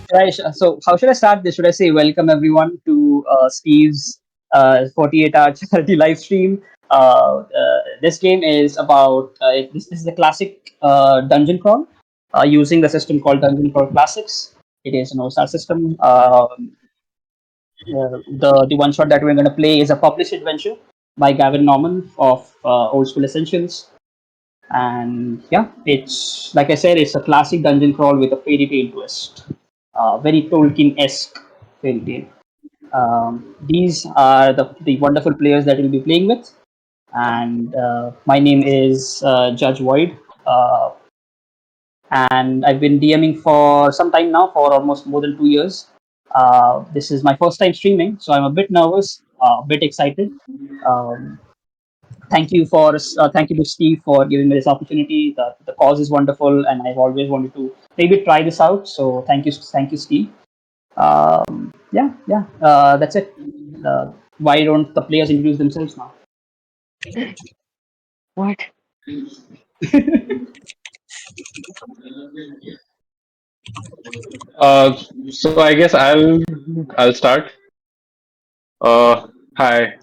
So how should I start this? Should I say welcome everyone to Steve's 48-hour charity live stream? This game is about this is a classic dungeon crawl using the system called Dungeon Crawl Classics. It is an OSR system. The one shot that we're going to play is a published adventure by Gavin Norman of Old School Essentials. And yeah, it's like I said, it's a classic dungeon crawl with a fairy tale twist. Very Tolkien-esque fairy tale. These are the wonderful players that we'll be playing with. And my name is Judge Void. And I've been DMing for some time now, for almost more than 2 years. This is my first time streaming, so I'm a bit nervous, a bit excited. Um, thank you to Steve for giving me this opportunity. The cause is wonderful, and I've always wanted to maybe try this out. So thank you, Steve. That's it. Why don't the players introduce themselves now? What? Uh, so I guess I'll start. Hi.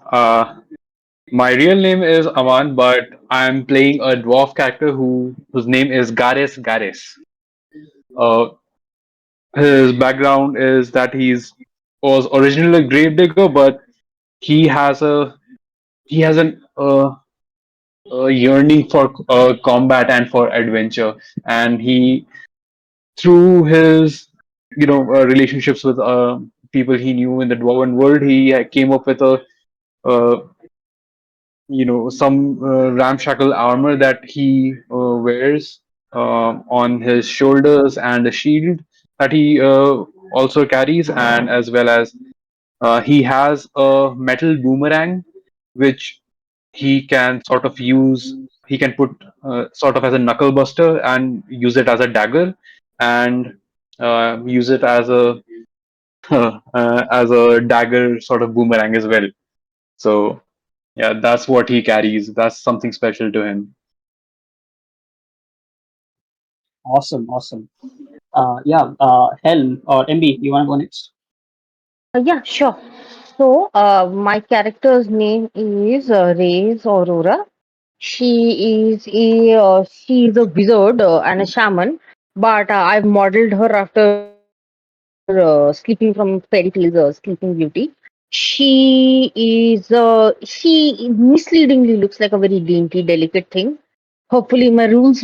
My real name is Aman, but I'm playing a dwarf character whose name is Gares Gares. Uh, his background is that he's was originally a gravedigger, but he has a yearning for combat and for adventure, and he through his relationships with people he knew in the dwarven world, he came up with a uh, some ramshackle armor that he wears on his shoulders, and a shield that he also carries, and as well as he has a metal boomerang which he can sort of use. He can put sort of as a knuckle buster and use it as a dagger, and use it as a dagger sort of boomerang as well. So yeah, that's what he carries. That's something special to him. Awesome, awesome. Helen or MB, you want to go next? Yeah, sure. So, my character's name is Reyes Aurora. She is a wizard and a shaman, but I've modeled her after Sleeping from Fairy Tales, Sleeping Beauty. She misleadingly looks like a very dainty, delicate thing. Hopefully, my roles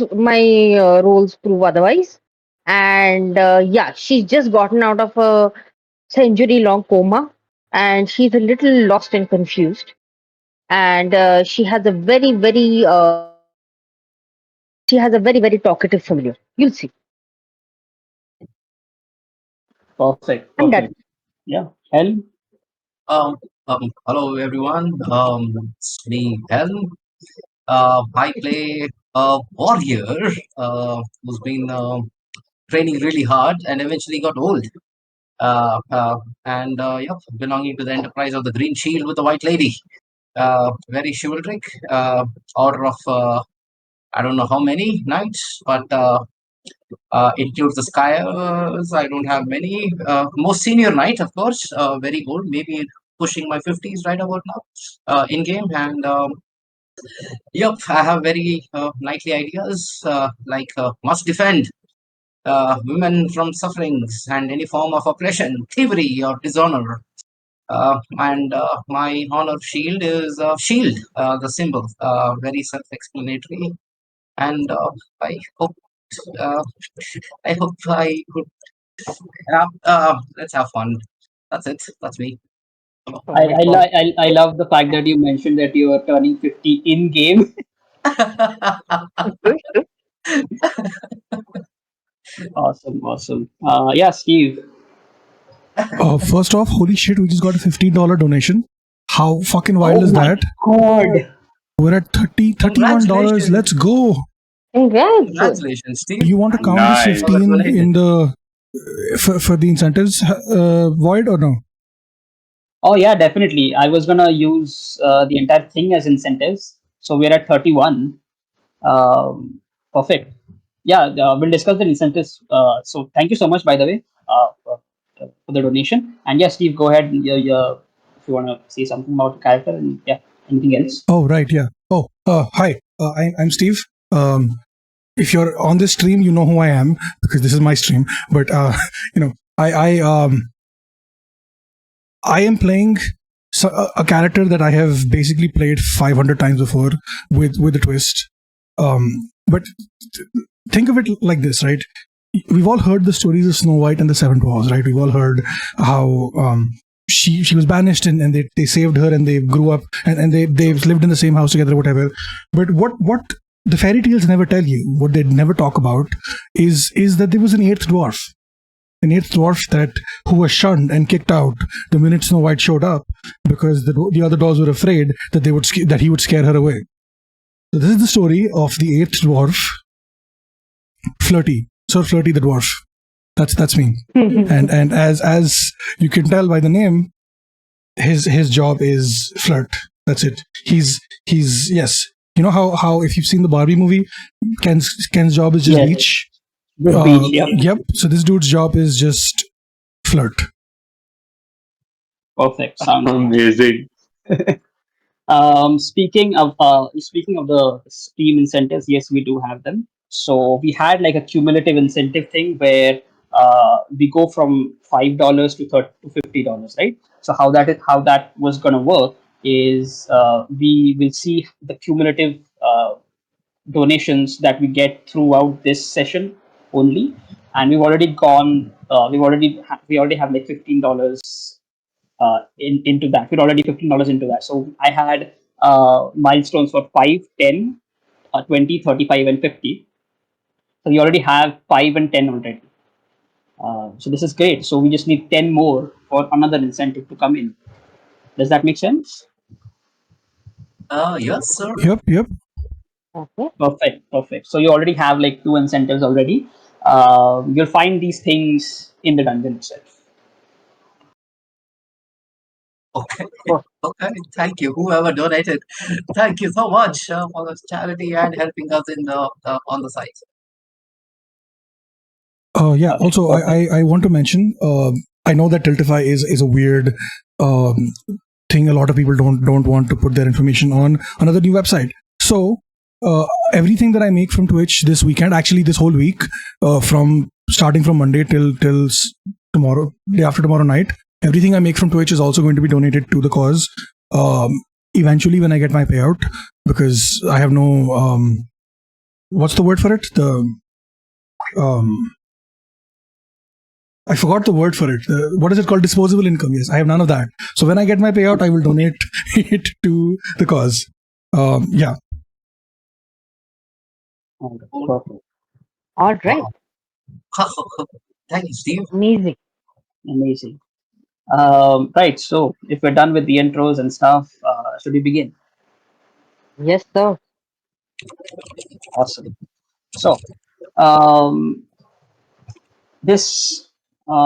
prove otherwise. And yeah, she's just gotten out of a century-long coma, and she's a little lost and confused. And she has a very talkative familiar. You'll see. Perfect, I'm done. perfect. Yeah, Helen. Hello everyone. It's me, Helen. I play a warrior who's been training really hard and eventually got old. And Yep, belonging to the enterprise of the Green Shield with the White Lady. Very chivalric. Order of I don't know how many knights, but includes the Skyers. I don't have many. Most senior knight, of course. Very old, maybe pushing my 50s right about now in game. And Yep, I have very knightly ideas like must defend women from sufferings and any form of oppression, thievery, or dishonor. And My honor shield is shield, the symbol, very self-explanatory. And uh, I hope I could. Let's have fun. That's it. That's me. Oh my God. I love the fact that you mentioned that you are turning 50 in game. Awesome, awesome. Yeah, Steve. First off, holy shit, we just got a $15 donation. How fucking wild Oh is my that? god. We're at $31. Congratulations. Let's go. Congrats. Congratulations, Steve. You want to count this Nice. 15 Congratulations. in the for the incentives, Void, or no? Oh yeah, definitely. I was gonna use the entire thing as incentives. So we're at 31. Perfect. Yeah, we'll discuss the incentives. So thank you so much, by the way, for the donation. And yeah, Steve, go ahead. If you want to say something about the character, and yeah, anything else. Oh, right, yeah. Oh, hi. I'm Steve. If you're on this stream, you know who I am because this is my stream. But you know, I am playing a character that I have basically played 500 times before with a twist. But think of it like this, right? We've all heard the stories of Snow White and the Seven Dwarfs, right? We've all heard how she was banished and they saved her and they grew up and they've lived in the same house together, whatever. But what the fairy tales never tell you, what they never talk about, is that there was an eighth dwarf. An eighth dwarf who was shunned and kicked out the minute Snow White showed up because the other dwarves were afraid that he would scare her away. So this is the story of the eighth dwarf, Flirty, Sir Flirty the dwarf. That's me. and as you can tell by the name, his job is flirt. That's it. He's yes. You know how if you've seen the Barbie movie, Ken's job is just Yeah. beach. Good beach, yeah. Yep. So this dude's job is just flirt. Perfect. Sounds Amazing. Speaking of the Steam incentives, yes, we do have them. So we had like a cumulative incentive thing where we go from $5 to $50, right? So how that was gonna work is we will see the cumulative donations that we get throughout this session only, and we already have like $15 into that. We're already $15 into that. So I had milestones for 5, 10, 20, 35, and 50. So we already have 5 and 10 already. So this is great. So we just need 10 more for another incentive to come in. Does that make sense? Yes, sir. Yep. Okay. Perfect. So you already have like 2 incentives already. You'll find these things in the dungeon itself. Okay. Okay. Thank you, whoever donated. Thank you so much for this charity and helping us in the on the site. Yeah. Okay, Also, perfect. I want to mention. I know that Tiltify is a weird thing. A lot of people don't want to put their information on another new website. So everything that I make from Twitch this weekend, actually this whole week, from starting from Monday till tomorrow, day after tomorrow night, everything I make from Twitch is also going to be donated to the cause. Eventually, when I get my payout, because I have no what's the word for it? I forgot the word for it. What is it called? Disposable income. Yes, I have none of that. So when I get my payout, I will donate it to the cause. Yeah. Perfect. All right. Thank you, Steve. Amazing. Amazing. Right. So if we're done with the intros and stuff, should we begin? Yes, sir. Awesome. So, um, this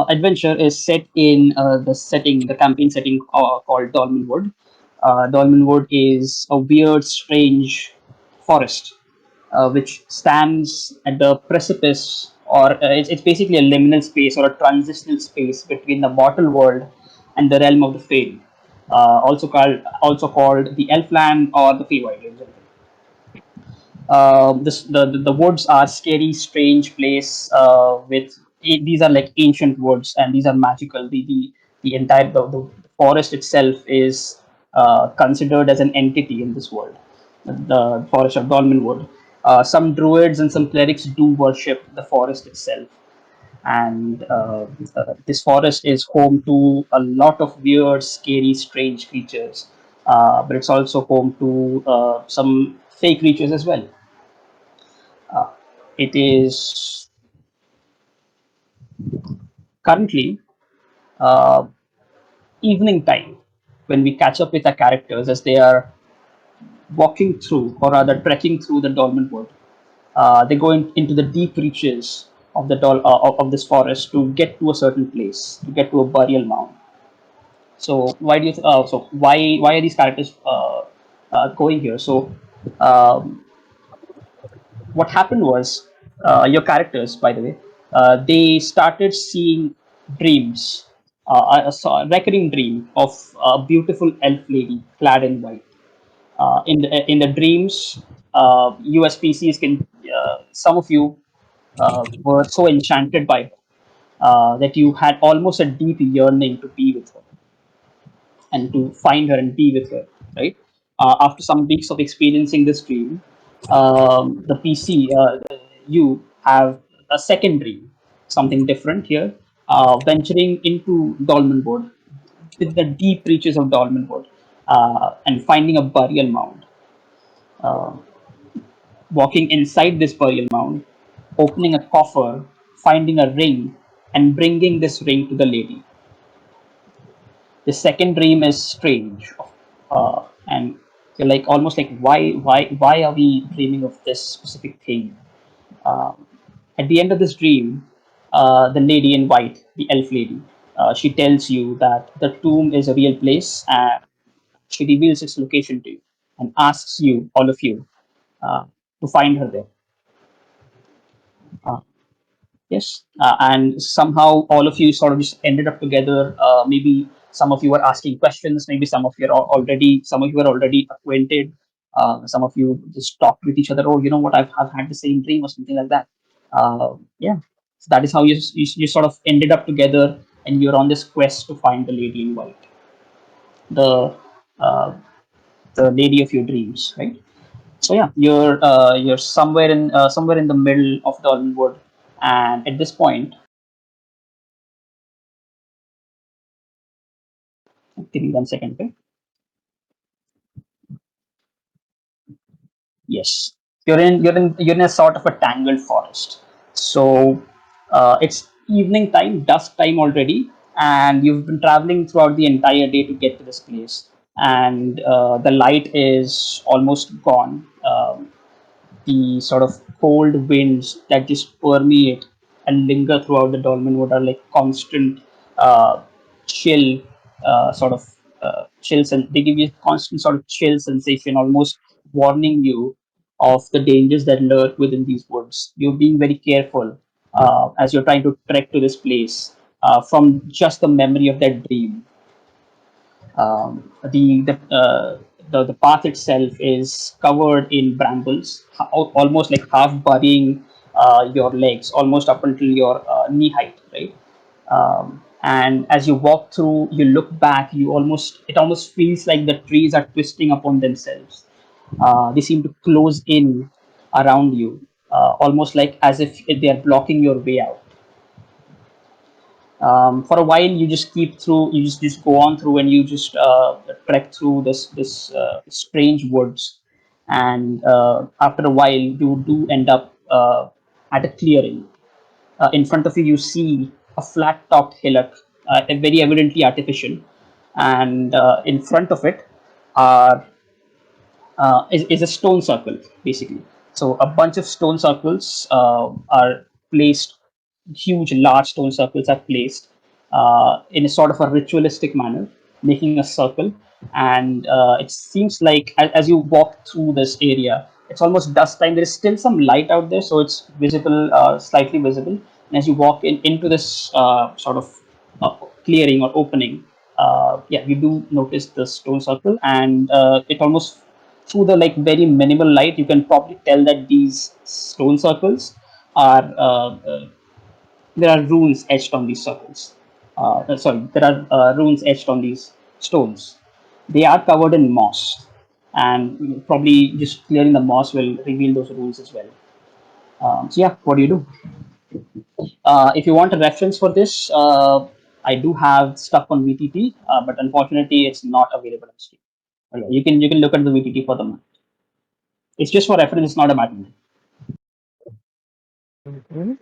adventure is set in the campaign setting called Dolmenwood. Dolmenwood is a weird, strange forest which stands at the precipice, or it's basically a liminal space or a transitional space between the mortal world and the realm of the Fade, also called the Elfland or the Feywild in general. The woods are scary, strange place these are like ancient woods and these are magical. The entire the forest itself is considered as an entity in this world. The forest of Dolmenwood. Some druids and some clerics do worship the forest itself, and this forest is home to a lot of weird, scary, strange creatures. But it's also home to some fake creatures as well. Uh, it is currently uh, evening time when we catch up with our characters as they are walking through, or rather trekking through the Dolmen Wood. They go into the deep reaches of of this forest to get to a certain place, to get to a burial mound. So why are these characters going here? So um, what happened was your characters, by the way, they started seeing dreams I saw a recurring dream of a beautiful elf lady clad in white. In the dreams, you as PCs can some of you were so enchanted by her that you had almost a deep yearning to be with her and to find her and be with her, right? After some weeks of experiencing this dream, the PC, you have a second dream, something different here, venturing into Dolmenwood, with the deep reaches of Dolmenwood, and finding a burial mound. Uh, Walking inside this burial mound, opening a coffer, finding a ring, and bringing this ring to the lady. The second dream is strange, and you're like almost like why are we dreaming of this specific thing? Um, at the end of this dream, the lady in white, the elf lady, she tells you that the tomb is a real place, and she reveals its location to you and asks you, all of you, uh, to find her there. Uh, Yes, and somehow all of you sort of just ended up together. Maybe some of you were asking questions. Maybe some of you are already acquainted. Some of you just talked with each other. Oh, you know what? I've had the same dream or something like that. Yeah, so that is how you sort of ended up together, and you're on this quest to find the lady in white, the uh, the lady of your dreams, right? So yeah, you're somewhere in the middle of Dolmenwood, and at this point, give me 1 second. Okay. Yes, you're in a sort of a tangled forest. So it's evening time, dusk time already, and you've been traveling throughout the entire day to get to this place, and the light is almost gone. The sort of cold winds that just permeate and linger throughout the Dolmenwood are like constant chill, chills, and they give you a constant sort of chill sensation, almost warning you of the dangers that lurk within these woods. You're being very careful as you're trying to trek to this place from just the memory of that dream. The path itself is covered in brambles, almost like half burying your legs, almost up until your knee height, right? And as you walk through, you look back, it almost feels like the trees are twisting upon themselves. They seem to close in around you, almost like as if they are blocking your way out. For a while you just keep through, you just go on through, and you just trek through this strange woods, and after a while you do end up at a clearing. In front of you you see a flat topped hillock, very evidently artificial, and in front of it are is a stone circle, basically. So a bunch of stone circles are placed, huge, large stone circles are placed in a sort of a ritualistic manner, making a circle. And it seems like as you walk through this area, it's almost dusk time. There is still some light out there, so it's visible, slightly visible. And as you walk into this sort of clearing or opening, yeah, you do notice the stone circle, and it almost, through the like very minimal light, you can probably tell that these stone circles are there are runes etched on these circles. Sorry, there are runes etched on these stones. They are covered in moss, and probably just clearing the moss will reveal those runes as well. So yeah, what do you do? If you want a reference for this, I do have stuff on VTT, but unfortunately, it's not available on Steam. Okay, you can look at the VTT for the month. It's just for reference. It's not a matter. Mhm.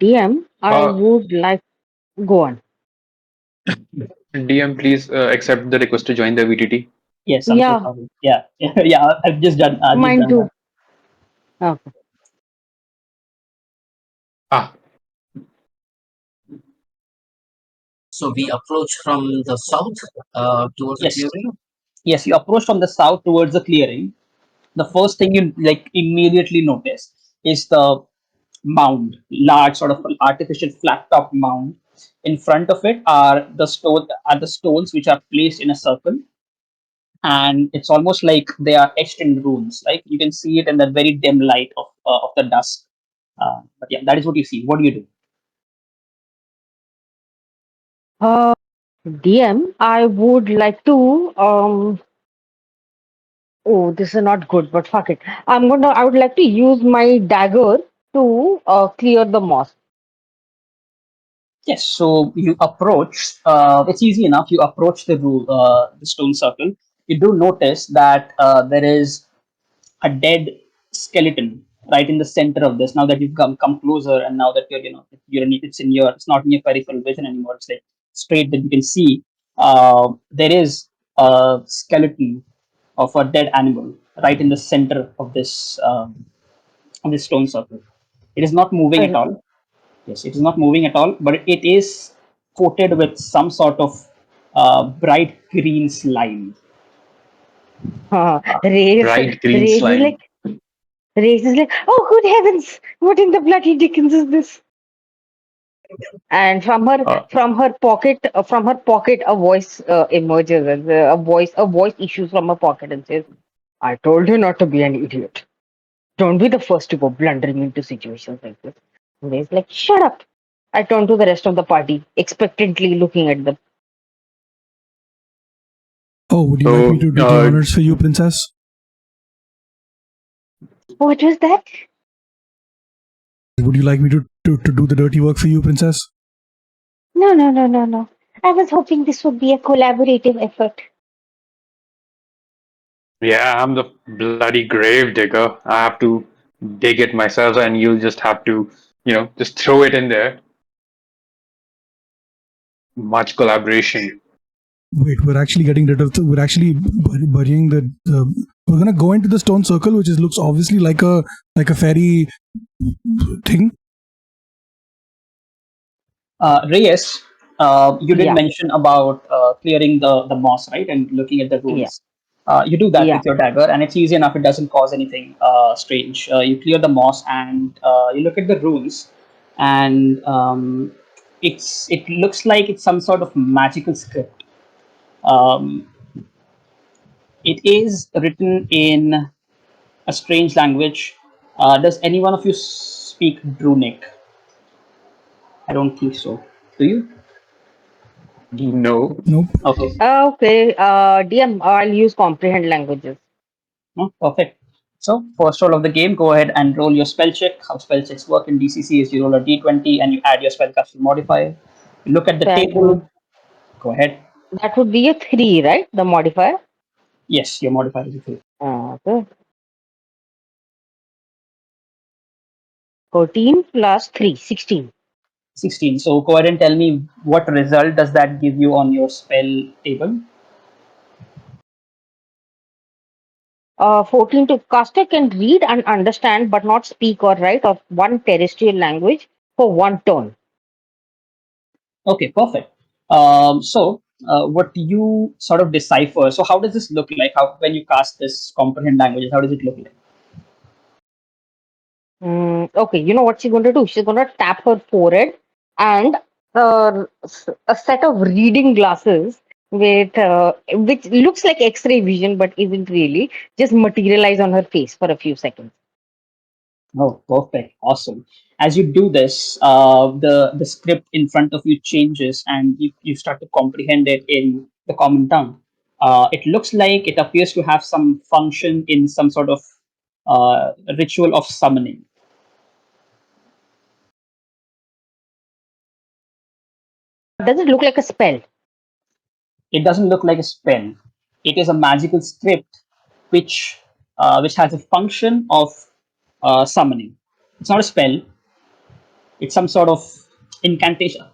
DM, I Uh, would like go on. DM, please accept the request to join the VTT. Yes, I'm so Yeah, sorry. Yeah, yeah. I've just mine done too. that. Okay. Ah, So we approach from the south towards the Yes, clearing. yes. You approach from the south towards the clearing. The first thing you like immediately notice is the mound, large sort of artificial flat top mound in front of it are the stones which are placed in a circle, and it's almost like they are etched in runes. Like you can see it in the very dim light of the dusk. But yeah, that is what you see. What do you do? Uh, DM, I would like to oh, this is not good, but fuck it. I would like to use my dagger to clear the moss. Yes, so you approach. It's easy enough. You approach the stone circle. You do notice that there is a dead skeleton right in the center of this. Now that you've come closer, and now that it's not in your peripheral vision anymore. It's like straight that you can see. There is a skeleton of a dead animal right in the center of this stone circle. It is not moving at Uh, all. Yes, it is not moving at all, but it is coated with some sort of bright green slime. Bright green Race is slime. like, Race is like, oh, good heavens, what in the bloody dickens is this? And Uh, from her pocket, a voice emerges, a voice issues from her pocket and says, "I told you not to be an idiot. Don't be the first to go blundering into situations like this." And he's like, "Shut up." I turn to the rest of the party, expectantly looking at them. Oh, would you like me so, to do the honors for you, princess? What was that? Would you like me to do the dirty work for you, princess? No, no, no, no, no. I was hoping this would be a collaborative effort. yeah, I'm the bloody grave digger. I have to dig it myself, and you'll just have to, just throw it in there. Much collaboration. Wait, we're actually getting rid of we're actually burying we're gonna go into the stone circle, which looks obviously like a fairy thing. Reyes, you did Yeah, mention about clearing the moss, right, and looking at the yeah, runes. You do that yeah. with your dagger, and it's easy enough. It doesn't cause anything strange. You clear the moss, and you look at the runes, and it looks like it's some sort of magical script. Um, it is written in a strange language. Does any one of you speak Drunic? I don't think so. Do you? No. Nope. Okay. Okay, DM, I'll use comprehend languages. Oh, perfect. So, first roll of the game, go ahead and roll your spell check. How spell checks work in DCC is you roll a d20 and you add your spellcaster modifier. You look at the That would table. Go ahead. that would be a 3, right? The modifier. Yes, your modifier is a 3. Okay. 14 plus 3, 16. 16. So, go ahead and tell me what result does that give you on your spell table. 14 to caster can read and understand but not speak or write of one terrestrial language for 1 turn. Okay, perfect. What do you sort of decipher? So, how does this look like? How when you cast this comprehend languages, how does it look like? Okay, you know what she's going to do? She's going to tap her forehead and a set of reading glasses with which looks like X-ray vision but isn't really, just materialize on her face for a few seconds. Oh, perfect. Awesome. As you do this, the script in front of you changes and you start to comprehend it in the common tongue. It looks like it appears to have some function in some sort of ritual of summoning. Does it look like a spell? It doesn't look like a spell. It is a magical script which has a function of summoning. It's not a spell. It's some sort of incantation.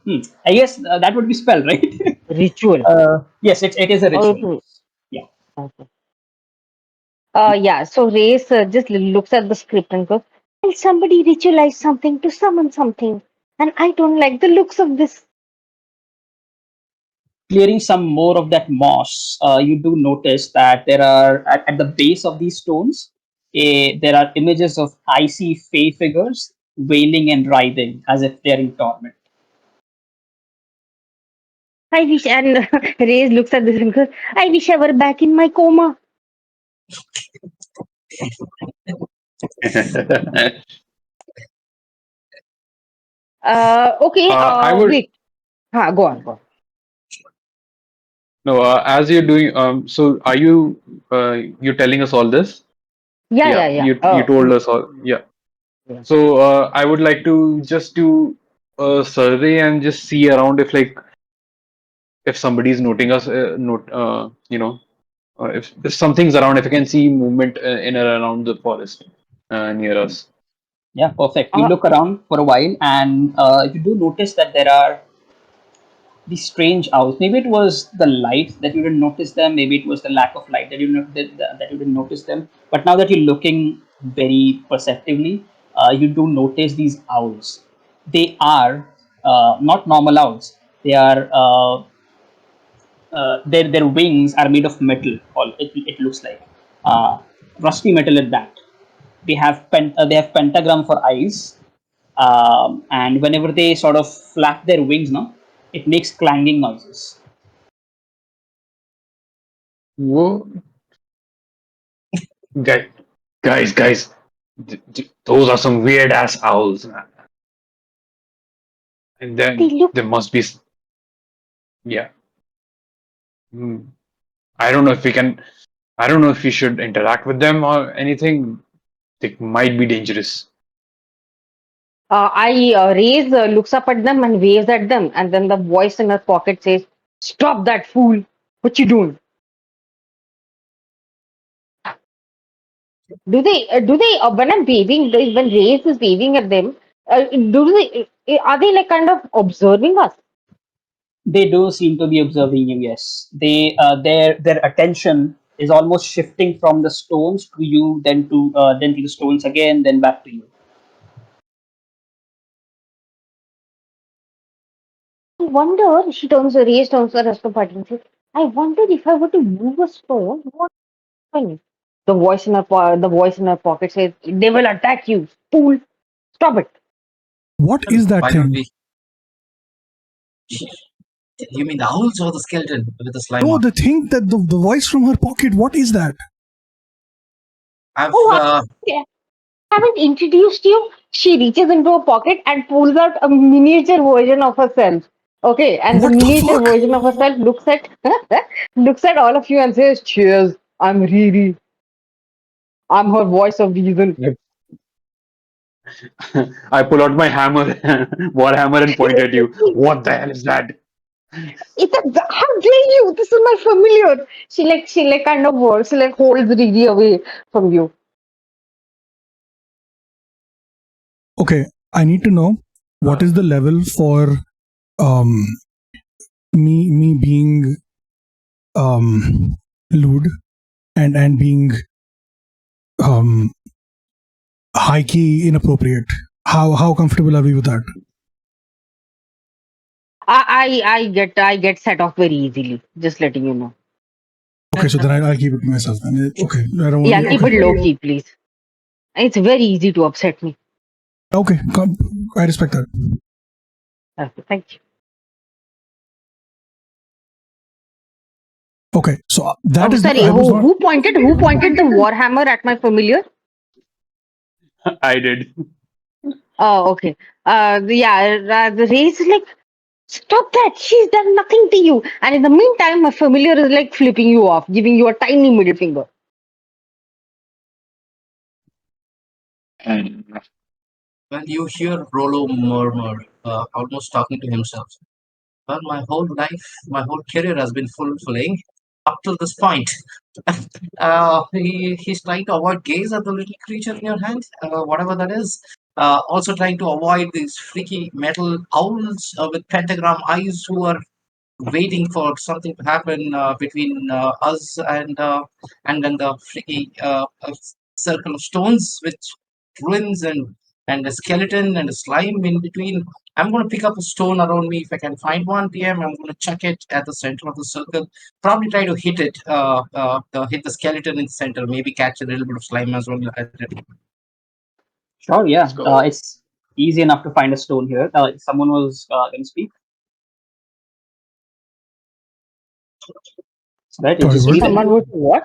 I guess that would be spell, right? Ritual. Yes, it is a ritual. Okay. Yeah. Okay. Yeah, so Race just looks at the script and goes, "Will somebody ritualize something to summon something? And I don't like the looks of this." Clearing some more of that moss, you do notice that there are at the base of these stones, there are images of icy fey figures wailing and writhing as if they're in torment. I wish, and Reyes looks at this and goes, I wish I were back in my coma. Okay, I would wait. Go on, go on. no. As you're doing, so are you? You're telling us all this? Yeah, Yeah, yeah, yeah. you told us all. Yeah. Yeah. So I would like to just do a survey and just see around if somebody's noting us, if something's around, if you can see movement in and around the forest near us. Yeah, perfect. You Uh, look around for a while, and you do notice that there are these strange owls. Maybe it was the light that you didn't notice them. Maybe it was the lack of light that that you didn't notice them. But now that you're looking very perceptively, you do notice these owls. They are not normal owls. They are their wings are made of metal. All it looks like rusty metal at that. They have pentagram for eyes, and whenever they sort of flap their wings, no, it makes clanging noises. Whoa, guys, guys, those are some weird ass owls, man. And they then look there must be, yeah. Hmm. I don't know if we can. I don't know if we should interact with them or anything. They might be dangerous. I Reyes looks up at them and waves at them, and then the voice in her pocket says, "Stop that fool! What you doing?" Do they? When I'm waving, when Reyes is waving at them, do they? Are they like kind of observing us? They do seem to be observing you. Yes, their attention is almost shifting from the stones to you, then to the stones again, then back to you. I wonder. She turns Reyes turns the rest of the party and says, "I wonder if I were to move a stone, what would happen?" The voice in her pocket says, "They will attack you, fool! Stop it!" What is that Why don't thing? we? You mean the owls or the skeleton with the slime No, on? the thing that the voice from her pocket. What is that? I've Oh, I haven't introduced you. She reaches into her pocket and pulls out a miniature version of herself. Okay, and the What the miniature fuck? version of herself looks at all of you and says, "Cheers, I'm Riri. I'm her voice of reason." Yep. I pull out my hammer, war hammer, and point at you. What the hell is that? It's a how dare you? This is my familiar. She like kind of she like holds Riri away from you. Okay, I need to know what is the level for um me being lewd and being um high key inappropriate. How comfortable are we with that? I get set off very easily. Just letting you know. Okay, so then I'll keep it to myself. Then okay, I don't want Yeah, to. keep Okay, it low key, please. It's very easy to upset me. okay, I respect that. Okay, thank you. Okay, so that Oh, is sorry. I was not. Who pointed the warhammer at my familiar? I did. Oh, okay. The race is like, stop that. She's done nothing to you. And in the meantime, my familiar is like flipping you off, giving you a tiny middle finger. And Well, you hear Rollo murmur, almost talking to himself. Well, my whole life, my whole career has been fulfilling up till this point. He's trying to avoid gaze at the little creature in your hand, whatever that is. Also trying to avoid these freaky metal owls with pentagram eyes who are waiting for something to happen between us and then the freaky circle of stones with ruins and a skeleton and a slime in between. I'm going to pick up a stone around me if I can find one. PM. I'm going to chuck it at the center of the circle. Probably try to hit it, hit the skeleton in the center. Maybe catch a little bit of slime as well at it. Sure, let's yeah. go. It's easy enough to find a stone here. If someone was going to speak. Right? It's Sorry, just what? me then. Someone would what?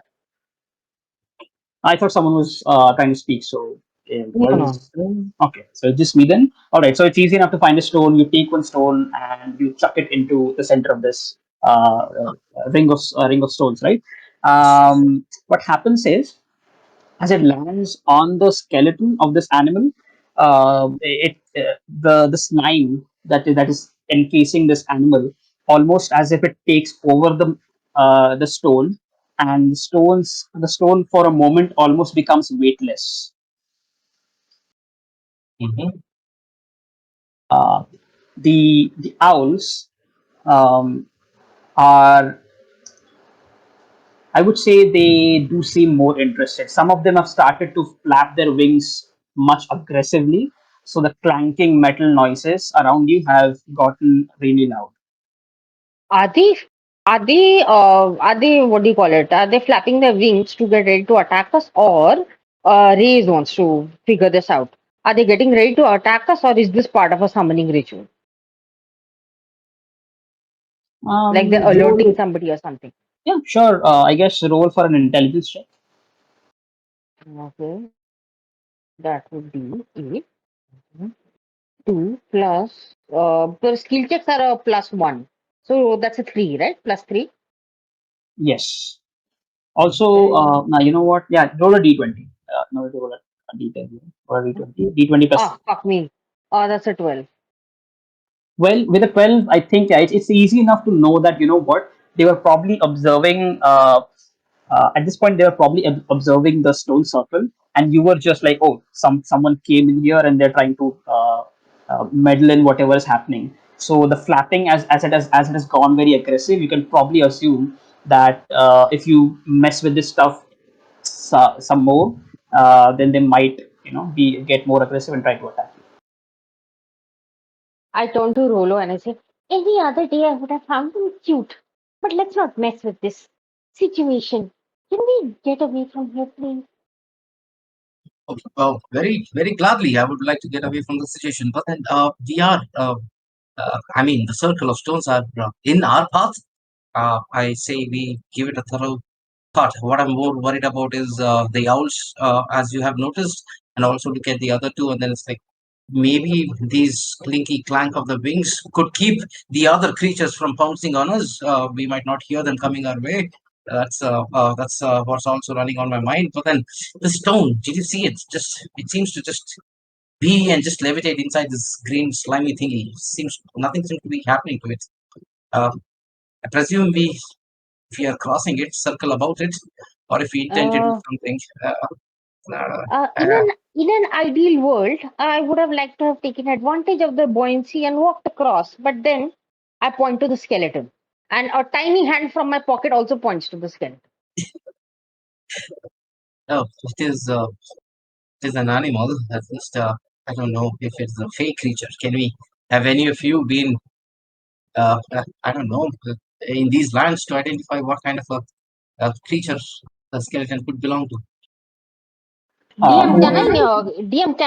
I thought someone was trying to speak, so it No, no. was okay. So it's just me then. All right. So it's easy enough to find a stone. You take one stone and you chuck it into the center of this ring of stones, right? What happens is, as it lands on the skeleton of this animal, the slime that is encasing this animal, almost as if it takes over the stone, and the stone for a moment almost becomes weightless. Hmm. Uh, the owls um, are, I would say, they do seem more interested. Some of them have started to flap their wings much aggressively, so the clanking metal noises around you have gotten really loud. Are they are they what do you call it? Are they flapping their wings to get ready to attack us, or Rays wants to figure this out? Are they getting ready to attack us, or is this part of a summoning ritual? Like they're alerting Roll, somebody or something. yeah, sure. I guess roll for an intelligence check. Okay, that would be eight. 2 plus the skill checks are a plus 1. So that's a 3, right? Plus 3. Yes. Also, Okay. now you know what? Yeah, roll a d20. No, roll a d10. Roll a d20. D20 plus. Ah, fuck me. Oh, that's a 12. Well, with a 12, I think, yeah, it's easy enough to know that, you know what, they were probably observing, at this point, they were probably observing the stone circle, and you were just like, oh, someone came in here and they're trying to meddle in whatever is happening. So the flapping, as it has gone very aggressive, you can probably assume that if you mess with this stuff some more, then they might, get more aggressive and try to attack you. I turn to Rolo and I say, any other day I would have found him cute. But let's not mess with this situation. Can we get away from here, please? Well, very, very gladly, I would like to get away from the situation. But then we are, I mean, the circle of stones are in our path. I say we give it a thorough thought. What I'm more worried about is the owls, as you have noticed, and also look at the other two, and then it's like maybe these clinky clank of the wings could keep the other creatures from pouncing on us. We might not hear them coming our way. That's what's also running on my mind. But then the stone, did you see it? Just it seems to just be and just levitate inside this green slimy thingy. Seems nothing seems to be happening to it. Uh, I presume if we are crossing it, circle about it, or if we intend to do Uh, something. Uh, in uh, an ideal world, I would have liked to have taken advantage of the buoyancy and walked across. But then I point to the skeleton. And a tiny hand from my pocket also points to the skeleton. oh, it is an animal. At least I don't know if it's a fake creature. Can we have any of you been? I don't know in these lands to identify what kind of a creature the skeleton could belong to. DM, can No,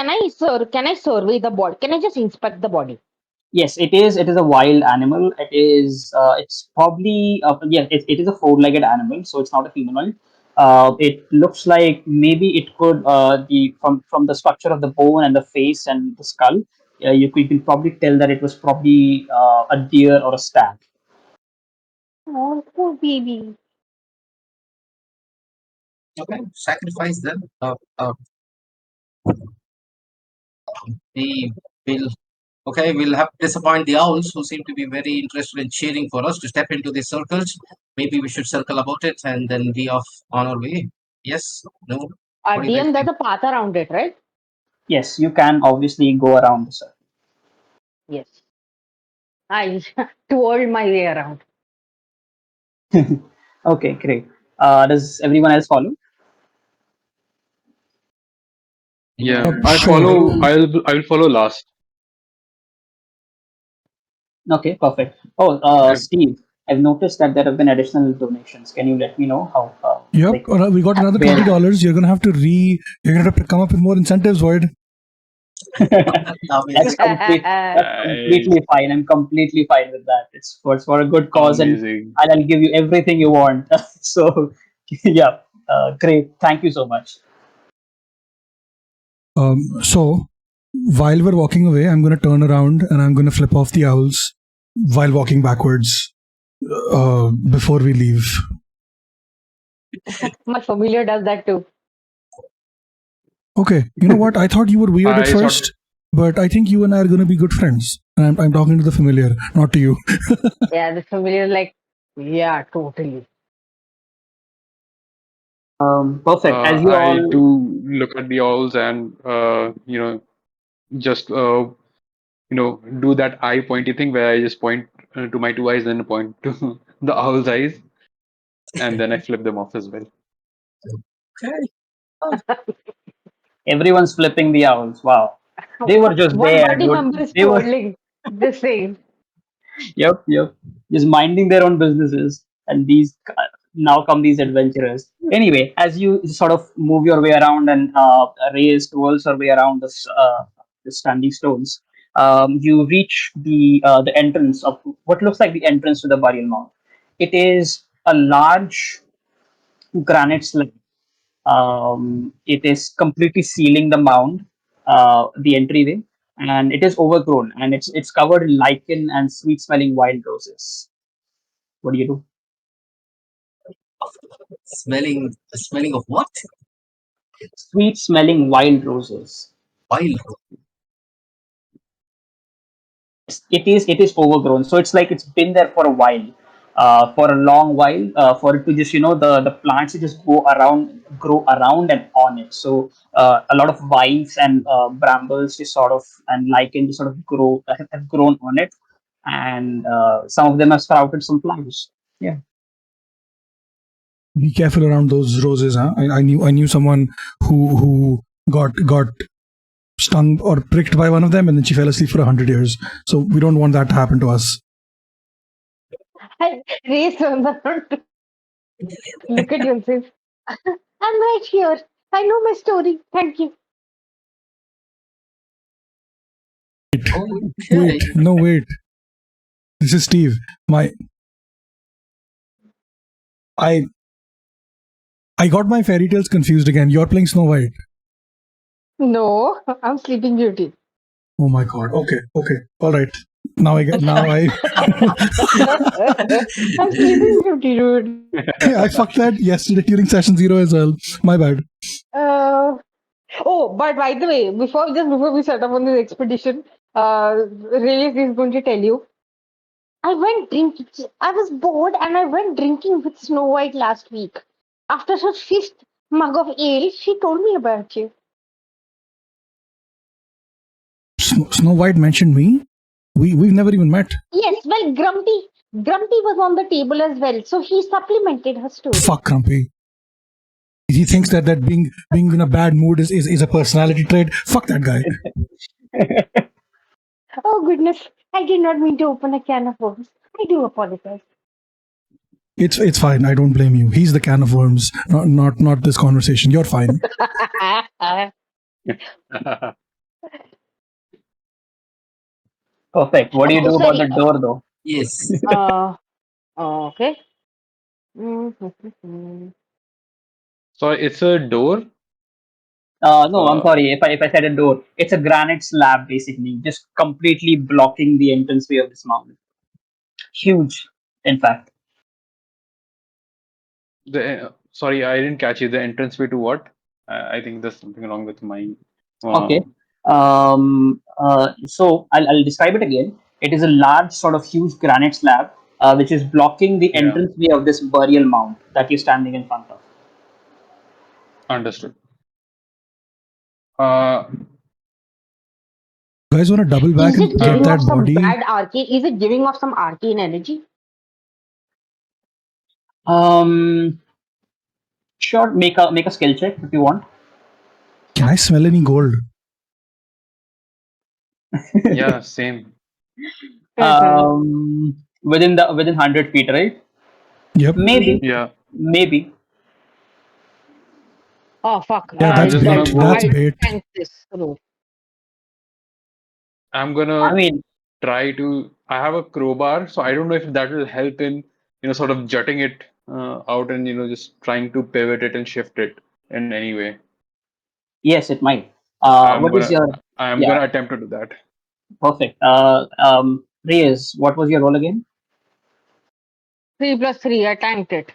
I can I survey the body? Can I just inspect the body? yes, it is. It is a wild animal. It is. It's probably. Yeah, it is a four-legged animal, so it's not a humanoid. It looks like maybe it could. The from the structure of the bone and the face and the skull, you can probably tell that it was probably a deer or a stag. Oh, poor baby. Okay, sacrifice them. We will. Okay, we'll have to disappoint the owls who seem to be very interested in cheering for us to step into these circles. Maybe we should circle about it and then be off on our way. Yes? No? What do you guys DM, there's think? a path around it, right? Yes, you can obviously go around the circle. Yes. I twirled my way around. Okay, great. Does everyone else follow? Yeah, Yeah. I Sure. follow. I will follow last. Okay, perfect. Oh, Yeah. Steve, I've noticed that there have been additional donations. Can you let me know how, Yep. like, We got another where? $20. You're gonna have to come up with more incentives, Void. That's Amazing. complete. That's Nice. completely fine. I'm completely fine with that. It's for a good cause, and Amazing. I'll give you everything you want. So, yeah, great. Thank you so much. So while we're walking away, I'm going to turn around and I'm going to flip off the owls while walking backwards before we leave. My familiar does that too. Okay, you know what? I thought you were weird at I sort first, but I think you and I are going to be good friends. And I'm talking to the familiar, not to you. Yeah, the familiar, like, yeah, totally. Perfect. As you I all, too look at the owls and just do that eye pointy thing where I just point to my two eyes, then point to the owl's eyes, and then I flip them off as well. Okay. everyone's flipping the owls. Wow, they were just One there, party dude. member is They were. trolling the same. Yep. Just minding their own businesses, and these now come these adventurers. Anyway, as you sort of move your way around and race towards your way around the standing stones, you reach the entrance of what looks like the entrance to the burial mound. It is a large granite slab. It is completely sealing the mound, the entryway, and it is overgrown and it's covered in lichen and sweet-smelling wild roses. What do you do? Smelling of what? Sweet-smelling wild roses. Wild. It is overgrown, so it's like it's been there for a while, for a long while, for it to just the plants to just grow around and on it. So a lot of vines and brambles just sort of and lichen just sort of have grown on it, and some of them have sprouted some plants. Yeah. Be careful around those roses, huh? I knew someone who got stung or pricked by one of them, and then she fell asleep for 100 years. So we don't want that to happen to us. Race turns around to look at you and says, I'm right here. I know my story. Thank you. Okay. Wait, no, wait. This is Steve. I I got my fairy tales confused again. You're playing Snow White. No, I'm Sleeping Beauty. Oh my god. Okay. All right. Now I get. Now I. I'm Sleeping Beauty, dude. I fucked that yesterday during session 0 as well. My bad. Uh, oh, but by the way, before we set up on this expedition, Reyes is going to tell you. I went drinking. I was bored and I went drinking with Snow White last week. After her fifth mug of ale, she told me about you. Snow White mentioned me. We've never even met. Yes, well, Grumpy was on the table as well, so he supplemented her story. Fuck Grumpy. He thinks that being in a bad mood is a personality trait. Fuck that guy. Oh goodness, I did not mean to open a can of worms. I do apologize. It's fine. I don't blame you. He's the can of worms, not this conversation. You're fine. Perfect. What do you Oh, do about sorry. the door, though? Yes. Okay. Mhm. So it's a door. No, I'm Uh, sorry. If I said a door, it's a granite slab basically, just completely blocking the entranceway of this mountain. Huge, in fact. sorry, I didn't catch you. The entrance way to what? I think there's something wrong with my. Okay. Uh, So I'll describe it again. It is a large, sort of huge granite slab, which is blocking the yeah, entranceway of this burial mound that you're standing in front of. understood. Uh, You guys want to double back Is and it get giving uh, off that some body? bad arcane? Is it giving off some arcane energy? Um, sure. Make a skill check if you want. Can I smell any gold? yeah, same. Within 100 feet, right? Yep. Maybe, Yeah, maybe. Oh fuck! Yeah, I'm that's just I'll gonna bait. That's go. I'll bait. tank this roll. I'm I gonna mean, try to. I have a crowbar, so I don't know if that will help in, sort of jutting it out and, just trying to pivot it and shift it in any way. yes, it might. I'm What is gonna your, I'm yeah, gonna attempt to do that. perfect. Reyes, what was your role again? 3 plus 3. I tanked it.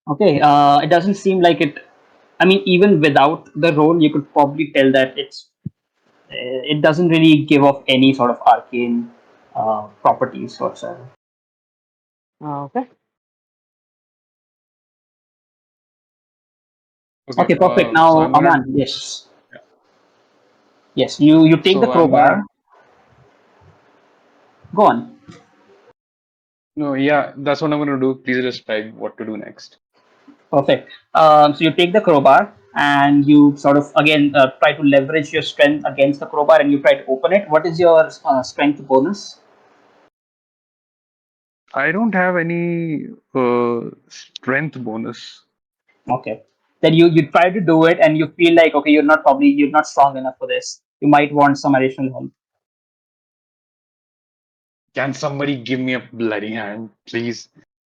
Okay, it doesn't seem like it. I mean, even without the role, you could probably tell that it doesn't really give off any sort of arcane properties whatsoever. Okay. Okay. Okay, perfect. So Now, I'm gonna. Aman, yes, yes, you take the So I'm crowbar. gonna. Go on. No, yeah, that's what I'm gonna do. Please describe what to do next. Perfect. So you take the crowbar and you sort of again try to leverage your strength against the crowbar and you try to open it. What is your strength bonus? I don't have any strength bonus. Okay. Then you try to do it and you feel like okay you're not strong enough for this. You might want some additional help. Can somebody give me a bloody hand, please?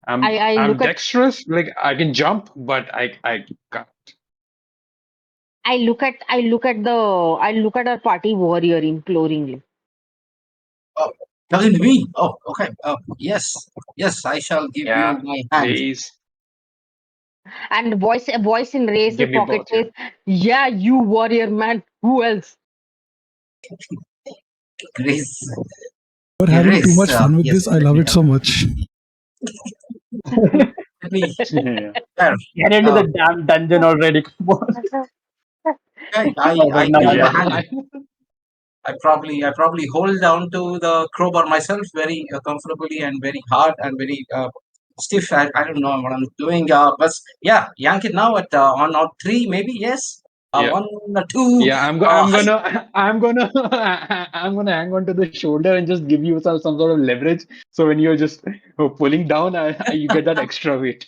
I'm I I'm look at dexterous, like I can jump, but I can't. I look at our party warrior imploringly. Oh, talking to me. Oh, okay. Yes, yes, I shall give you Yeah, my hand. please And a voice in Ray's give me pocket both. Yeah. says, "Yeah, you warrior man. Who else?" Grace, We're having too Grace. much fun with Yes, this. I love it so much. let me. Yeah. There. Get into Uh, the damn dungeon already. Come on. okay, Perfect. I No, give I you a love it. Yeah. hand. I probably hold down to the crowbar myself very comfortably and very hard and very stiff. I don't know what I'm doing. But yeah, yank it now at on 3 maybe. Yes. Yeah. 1, 2. Yeah, I'm Hi. gonna I'm gonna hang on to the shoulder and just give you some sort of leverage. So when you're just pulling down, you get that extra weight.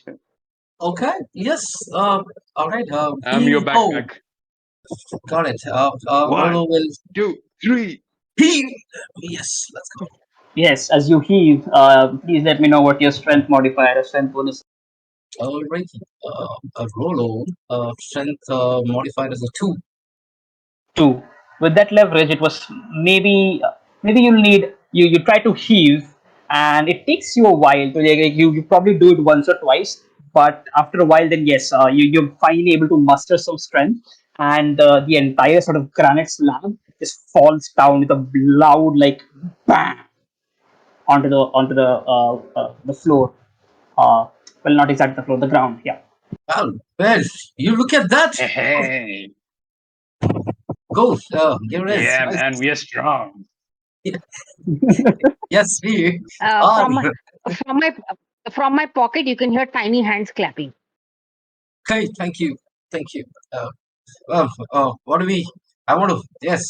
Okay. Yes. All right. I'm your He. Oh, backpack. got it. Rolo One, will two, three. he. Yes. Let's go. Yes, as you heave, please let me know what your strength modifier or strength bonus All right. Rolo. Strength modified as a 2. two. With that leverage, it was maybe you'll need you try to heave, and it takes you a while to you probably do it once or twice, but after a while, then yes, you're finally able to muster some strength, and the entire sort of granite slab just falls down with a loud like bang onto the floor. Well, not exactly the floor, the ground. Yeah. Well, you look at that. Hey, Go. Here it is. yeah, Nice. man, we are strong. Yes, we Uh, are. from my from my from my pocket, you can hear tiny hands clapping. Okay. Thank you. Thank you. What do we? I want to. Yes.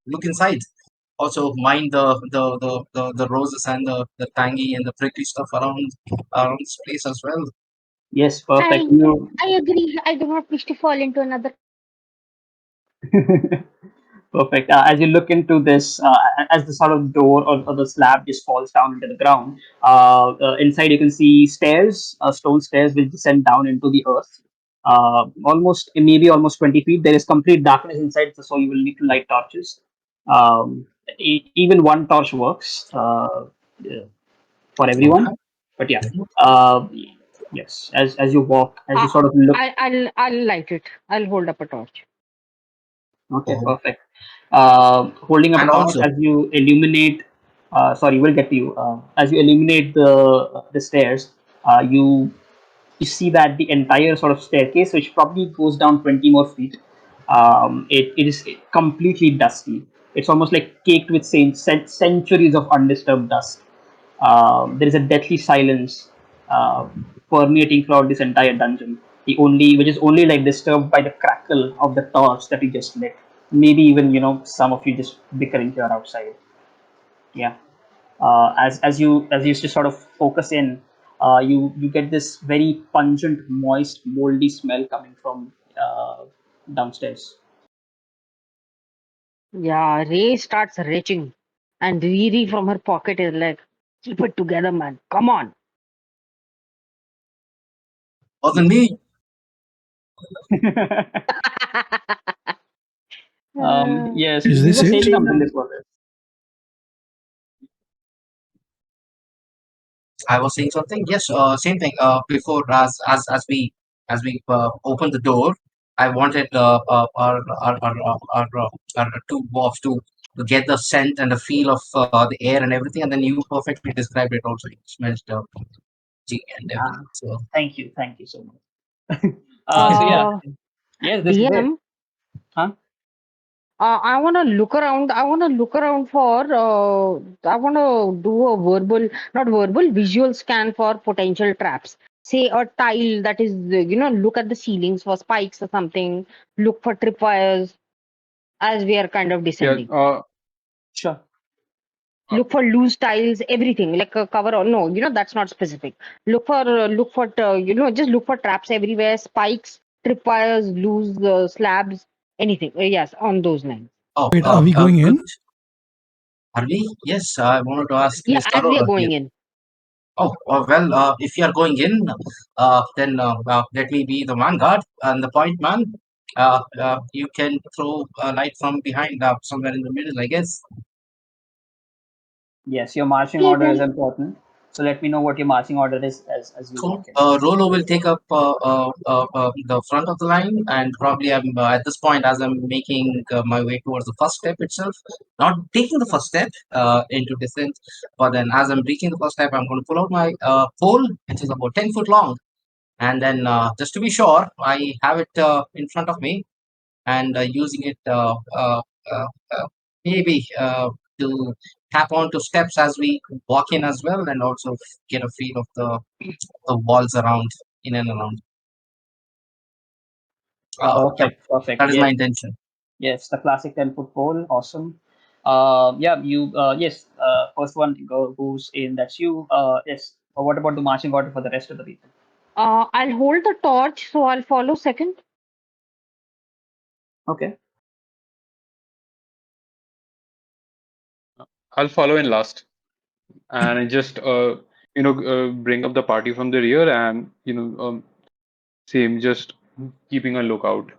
Look inside. Also, mind the roses and the tangy and the prickly stuff around this place as well. Yes, perfect. I You I agree. I do not wish to fall into another. perfect. As you look into this, as the sort of door or the slab just falls down into the ground, inside you can see stairs, stone stairs which descend down into the earth. Almost maybe almost 20 feet. There is complete darkness inside, so you will need to light torches. Even one torch works for everyone. Okay. But yeah, uh, yes. As you walk, as you sort of look. I'll light it. I'll hold up a torch. Okay, Oh, perfect. Holding up a and torch also, as you illuminate. Sorry, we'll get to you. As you illuminate the stairs, you see that the entire sort of staircase, which probably goes down 20 more feet, it is completely dusty. It's almost like caked with centuries of undisturbed dust. There is a deathly silence uh, permeating throughout this entire dungeon. Which is only like disturbed by the crackle of the torch that you just lit. Maybe even some of you just bickering here outside. Yeah. As you just sort of focus in, you get this very pungent, moist, moldy smell coming from downstairs. Yeah, Ray starts retching, and Riri from her pocket is like, "Keep it together, man. Come on." Wasn't me. Yes, Is we this were it? saving umbrellas for this. I was saying something. Yes, same thing. Before as we opened the door, I wanted our two dwarfs to get the scent and the feel of the air and everything, and then you perfectly described it. Also, it smells the tea and Ah, everything. So thank you so much. So yeah, uh, yes, this is it. DM, Huh? I want to look around. I want to look around for. I want to do a verbal, not verbal, visual scan for potential traps. Say a tile that is, look at the ceilings for spikes or something. Look for tripwires as we are kind of Yeah. descending. Sure. Uh, Look for loose tiles, everything like a cover or no, that's not specific. Just look for traps everywhere, spikes, tripwires, loose slabs, anything. Yes, on those lines. oh, Wait, are we going good. in? Are we? Yes, I wanted to ask Yeah, Miss as we are Aurora here. going in. Oh, well, if you are going in, then let me be the vanguard and the point man. You can throw a light from behind, somewhere in the middle, I guess. Yes, your marching Okay order is then. important. So let me know what your marching order is as you Cool. walk in. Rolo will take up the front of the line, and probably I'm at this point as I'm making my way towards the first step itself, not taking the first step into descent, but then as I'm reaching the first step, I'm going to pull out my pole, which is about 10 foot long. And then, just to be sure, I have it in front of me and using it uh, maybe to tap onto steps as we walk in as well, and also get a feel of the walls around, in and around. Yep, Perfect, perfect. that is my Yes, intention. yes, the classic 10-foot pole. Awesome. Yeah, yes, first one goes in. That's you. Yes. What about the marching order for the rest of the people? I'll hold the torch, so I'll follow second. Okay. I'll follow in last, and I just bring up the party from the rear, and same, just keeping a lookout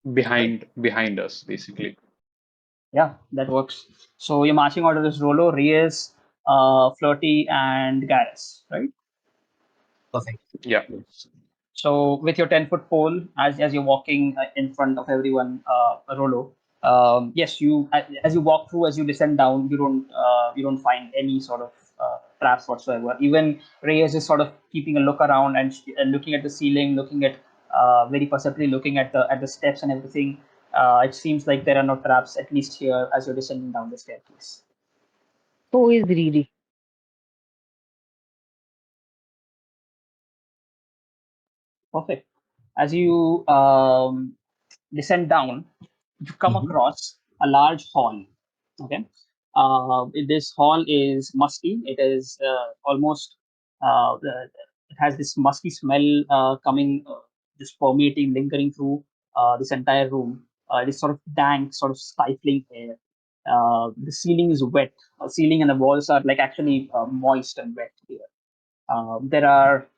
Right. behind us, basically. Yeah, that works. So your marching order is Rolo, Reyes, Flirty, and Garrus, right? Perfect. Yeah. So with your 10-foot pole, as you're walking in front of everyone, Rolo, yes, as you walk through, as you descend down, you don't find any sort of traps whatsoever. Even Reyes is sort of keeping a look around and looking at the ceiling, looking at very perceptively looking at the steps and everything. It seems like there are no traps, at least here, as you're descending down the staircase. So is Riri. Perfect. As you descend down, you come Hmm. across a large hall. Okay. This hall is musty. It is almost, it has this musky smell coming, just permeating, lingering through this entire room. It is sort of dank, sort of stifling air. The ceiling is wet. Ceiling and the walls are like actually moist and wet here. There are,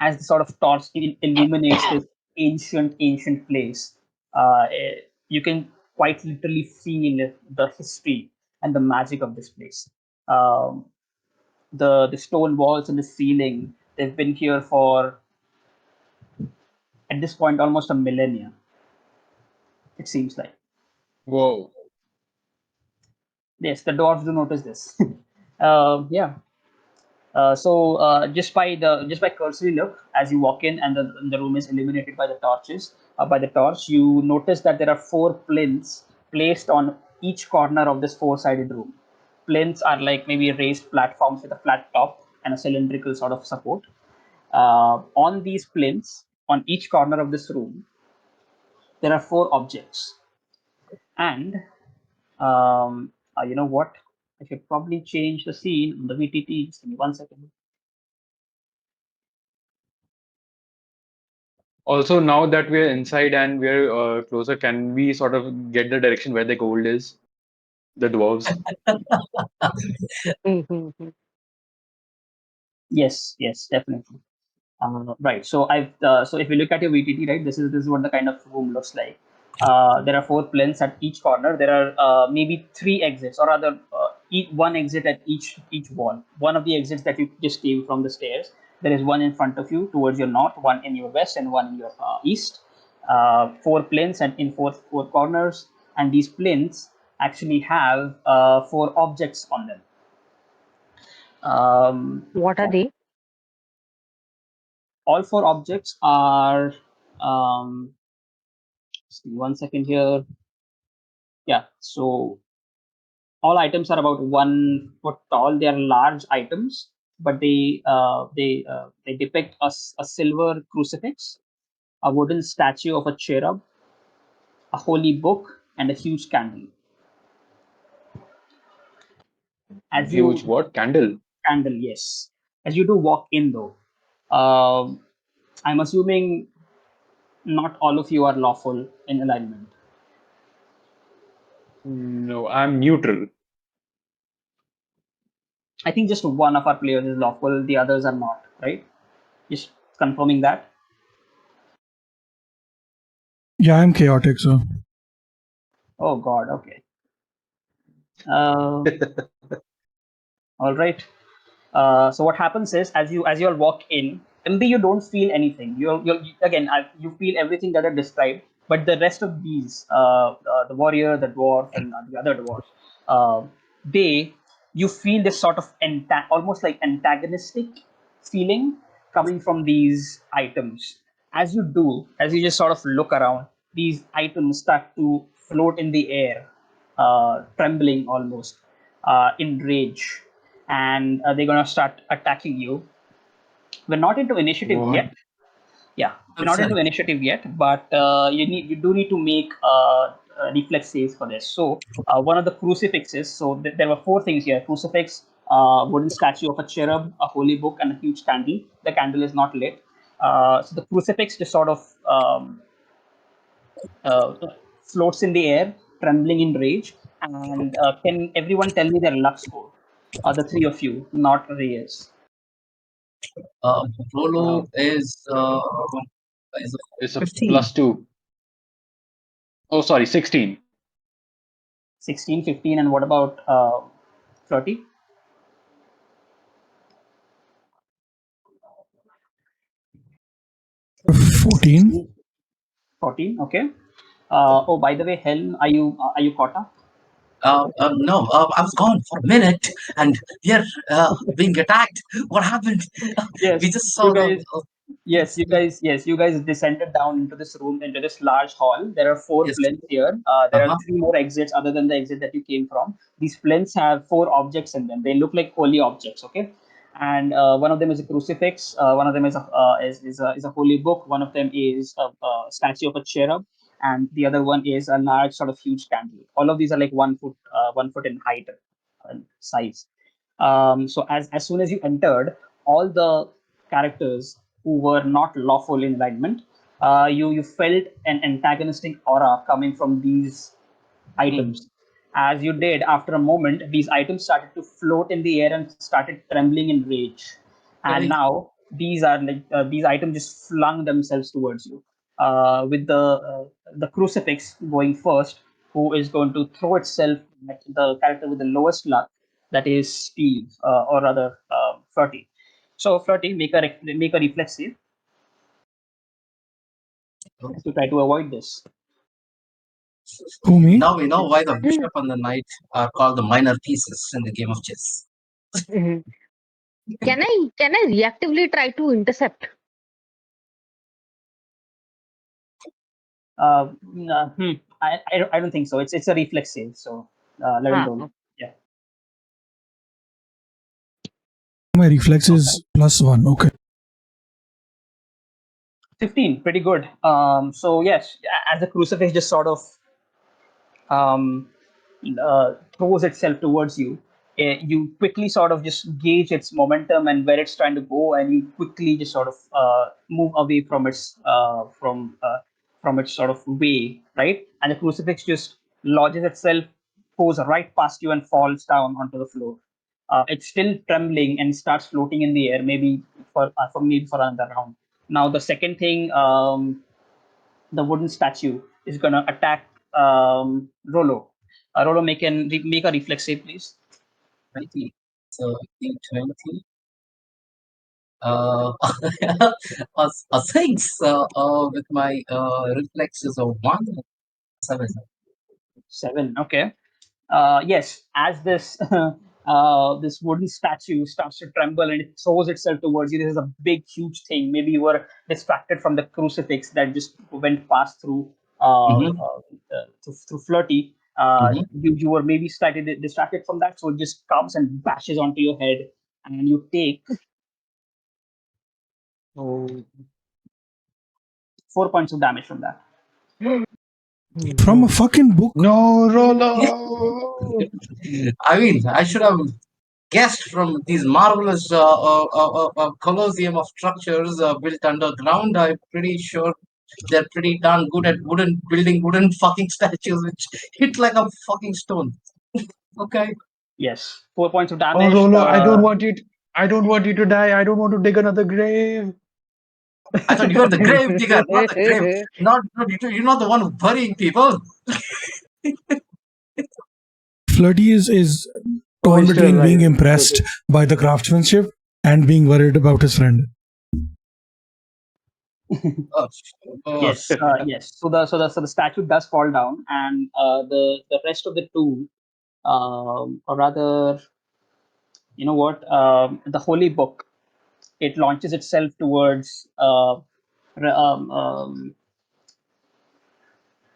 as the sort of torch illuminates this ancient place, you can quite literally feel the history and the magic of this place. Um, the stone walls and the ceiling, they've been here for, at this point, almost a millennia. It seems like. Whoa. Yes, the dwarves do notice this. Yeah. Just by cursory look, as you walk in and the room is illuminated by the torches, by the torch, you notice that there are four plinths placed on each corner of this four-sided room. Plinths are like maybe raised platforms with a flat top and a cylindrical sort of support. On these plinths, on each corner of this room, there are four objects. And you know what? I should probably change the scene on the VTT. Just give me 1 second. Also, now that we're inside and we're closer, can we sort of get the direction where the gold is? The dwarves. Mhm. Yes, definitely. Right. So if you look at your VTT, right, this is what the kind of room looks like. There are four plinths at each corner. There are maybe three exits, or rather, one exit at each wall. One of the exits that you just came from the stairs. There is one in front of you towards your north, one in your west, and one in your east. Four plinths and in four corners, and these plinths actually have four objects on them. What are they? All four objects are um, just give me 1 second here. Yeah, so all items are about 1 foot tall. They are large items, but they depict a silver crucifix, a wooden statue of a cherub, a holy book, and a huge candle. As Huge you what? Candle? candle, yes. As you do walk in, though, um, I'm assuming not all of you are lawful in alignment. No, I'm neutral. I think just one of our players is lawful, the others are not, right? Just confirming that. Yeah, I'm chaotic, so Oh God, okay. All right. So what happens is, as you all walk in, MB, you don't feel anything. You're again, you feel everything that I described, but the rest of these, the warrior, the dwarf, and the other dwarf, uh, they, you feel this sort of almost like antagonistic feeling coming from these items. As you do, as you just sort of look around, these items start to float in the air, trembling almost, in rage, and they're gonna start attacking you. We're not into initiative What? yet. Yeah, we're not Sorry. into initiative yet, but you do need to make reflex saves for this. So one of the crucifixes. So there were four things here: crucifix, wooden statue of a cherub, a holy book, and a huge candle. The candle is not lit. So the crucifix just sort of uh, floats in the air, trembling in rage. And can everyone tell me their luck score? The three of you, not Reyes. Rolo is It's a 15. +2. Oh, sorry, 16. 16, 15, and what about 30? 14. 16, 14. Okay. Oh, by the way, Helen, are you caught up? No, I was gone for a minute, and we are being attacked. What happened? We Yes, just you saw the. guys. Yes, you guys descended down into this room, into this large hall. There are four Yes. plinths here. There are Uh-huh. three more exits other than the exit that you came from. These plinths have four objects in them. They look like holy objects, okay? And one of them is a crucifix. One of them is a holy book. One of them is a statue of a cherub, and the other one is a large sort of huge candle. All of these are like 1 foot, 1 foot in height and size. So as soon as you entered, all the characters who were not lawful in alignment, you felt an antagonistic aura coming from these Hmm. items. As you did, after a moment, these items started to float in the air and started trembling in rage. And Correct. now these items just flung themselves towards you. With the crucifix going first, who is going to throw itself at the character with the lowest luck, that is Steve, or rather Flirty. So Flirty, make a reflex save to try to avoid this. Who, me? Now we know why the Mhm. bishop and the knight are called the minor pieces in the game of chess. Mhm. Can I reactively try to intercept? I don't think so. It's a reflex save, so let him Ah, roll. okay. Yeah, My reflex is +1. Okay. 15, pretty good. So yes, as the crucifix just sort of throws itself towards you, you quickly sort of just gauge its momentum and where it's trying to go, and you quickly just sort of move away from its sort of way, right? And the crucifix just lodges itself, goes right past you, and falls down onto the floor. It's still trembling and starts floating in the air, maybe for another round. Now the second thing, the wooden statue is gonna attack Rolo. Rolo, make a reflex save, please. 20. So 20. A 6 with my reflexes of 1. 7. 7. Okay. Yes, as this this wooden statue starts to tremble and it throws itself towards you, this is a big, huge thing. Maybe you were distracted from the crucifix that just went past through Mm-hmm. through Flirty. Mm-hmm. You were maybe slightly distracted from that, so it just comes and bashes onto your head, and you take Oh. 4 points of damage from that. From a fucking book. No, Rollo. I mean, I should have guessed from these marvelous colosseum of structures built underground. I'm pretty sure they're pretty darn good at building wooden fucking statues which hit like a fucking stone. Okay. Yes, 4 points of Oh, damage. Rollo, I don't want you. I don't want you to die. I don't want to dig another grave. I thought you were the grave digger, not the grave. You're not the one who's burying people. Flirty is Oh, torn he's still between being alive. impressed by the craftsmanship and being worried about his friend. Uh, uh, Yes, yes. So the statue does fall down, and the rest of the two, or rather, you know what? The holy book, it launches itself towards